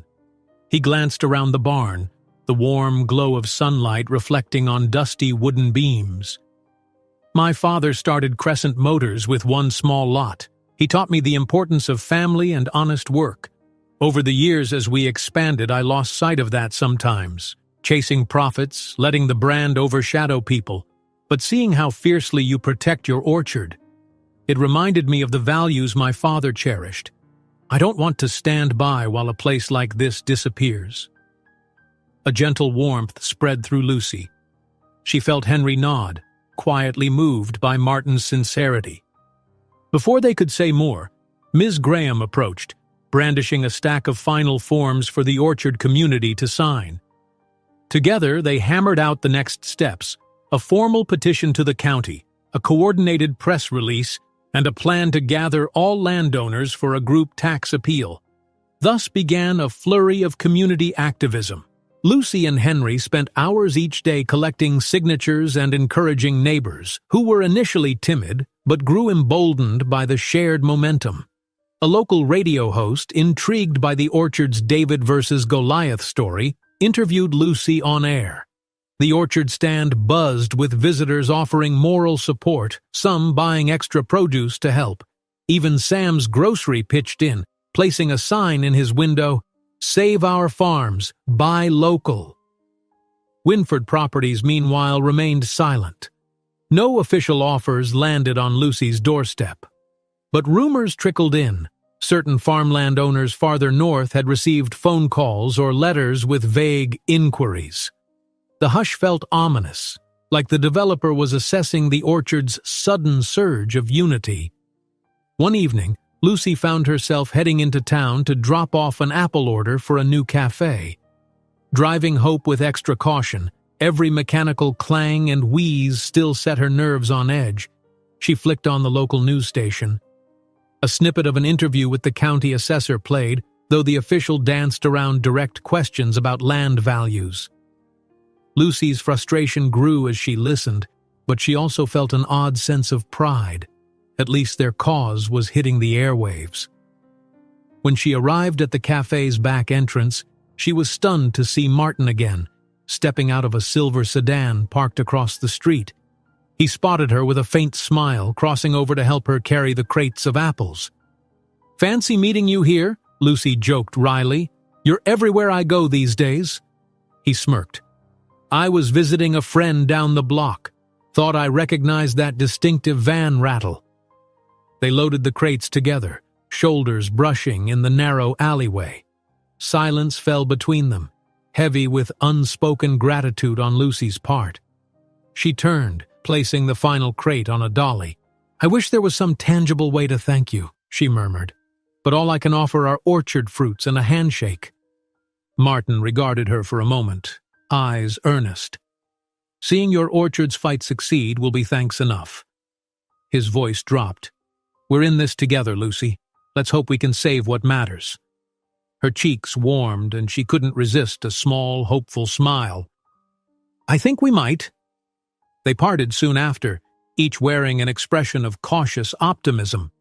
He glanced around the barn, the warm glow of sunlight reflecting on dusty wooden beams. "My father started Crescent Motors with one small lot. He taught me the importance of family and honest work. Over the years as we expanded, I lost sight of that sometimes, chasing profits, letting the brand overshadow people. But seeing how fiercely you protect your orchard, it reminded me of the values my father cherished. I don't want to stand by while a place like this disappears." A gentle warmth spread through Lucy. She felt Henry nod, quietly moved by Martin's sincerity. Before they could say more, Ms. Graham approached, brandishing a stack of final forms for the orchard community to sign. Together, they hammered out the next steps: a formal petition to the county, a coordinated press release, and a plan to gather all landowners for a group tax appeal. Thus began a flurry of community activism. Lucy and Henry spent hours each day collecting signatures and encouraging neighbors, who were initially timid but grew emboldened by the shared momentum. A local radio host, intrigued by the orchard's David versus Goliath story, interviewed Lucy on air. The orchard stand buzzed with visitors offering moral support, some buying extra produce to help. Even Sam's Grocery pitched in, placing a sign in his window, "Save our farms, buy local." Winford Properties, meanwhile, remained silent. No official offers landed on Lucy's doorstep. But rumors trickled in. Certain farmland owners farther north had received phone calls or letters with vague inquiries. The hush felt ominous, like the developer was assessing the orchard's sudden surge of unity. One evening, Lucy found herself heading into town to drop off an apple order for a new cafe. Driving Hope with extra caution, every mechanical clang and wheeze still set her nerves on edge. She flicked on the local news station. A snippet of an interview with the county assessor played, though the official danced around direct questions about land values. Lucy's frustration grew as she listened, but she also felt an odd sense of pride. At least their cause was hitting the airwaves. When she arrived at the cafe's back entrance, she was stunned to see Martin again, stepping out of a silver sedan parked across the street. He spotted her with a faint smile, crossing over to help her carry the crates of apples. "Fancy meeting you here," Lucy joked wryly. "You're everywhere I go these days." He smirked. "I was visiting a friend down the block. Thought I recognized that distinctive van rattle." They loaded the crates together, shoulders brushing in the narrow alleyway. Silence fell between them, heavy with unspoken gratitude on Lucy's part. She turned, placing the final crate on a dolly. "I wish there was some tangible way to thank you," she murmured. "But all I can offer are orchard fruits and a handshake." Martin regarded her for a moment, eyes earnest. "Seeing your orchard's fight succeed will be thanks enough." His voice dropped. "We're in this together, Lucy. Let's hope we can save what matters." Her cheeks warmed, and she couldn't resist a small, hopeful smile. "I think we might." They parted soon after, each wearing an expression of cautious optimism.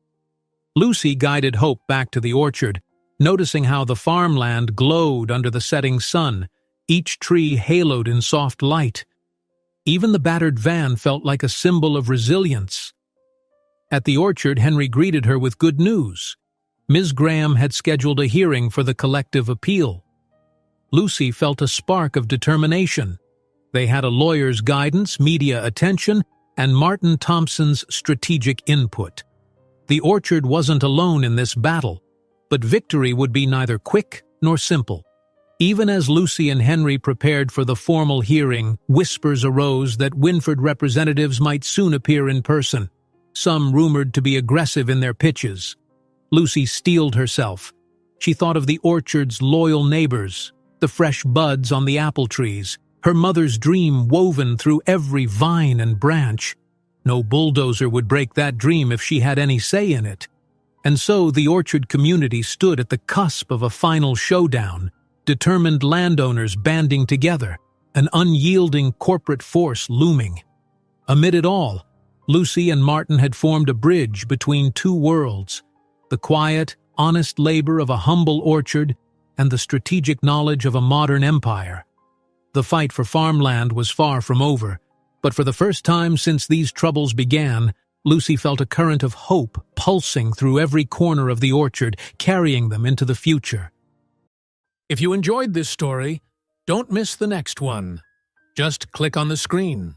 Lucy guided Hope back to the orchard, noticing how the farmland glowed under the setting sun, each tree haloed in soft light. Even the battered van felt like a symbol of resilience. At the orchard, Henry greeted her with good news. Ms. Graham had scheduled a hearing for the collective appeal. Lucy felt a spark of determination. They had a lawyer's guidance, media attention, and Martin Thompson's strategic input. The orchard wasn't alone in this battle, but victory would be neither quick nor simple. Even as Lucy and Henry prepared for the formal hearing, whispers arose that Winford representatives might soon appear in person, some rumored to be aggressive in their pitches. Lucy steeled herself. She thought of the orchard's loyal neighbors, the fresh buds on the apple trees, her mother's dream woven through every vine and branch. No bulldozer would break that dream if she had any say in it. And so the orchard community stood at the cusp of a final showdown, determined landowners banding together, an unyielding corporate force looming. Amid it all, Lucy and Martin had formed a bridge between two worlds, the quiet, honest labor of a humble orchard and the strategic knowledge of a modern empire. The fight for farmland was far from over, but for the first time since these troubles began, Lucy felt a current of hope pulsing through every corner of the orchard, carrying them into the future. If you enjoyed this story, don't miss the next one. Just click on the screen.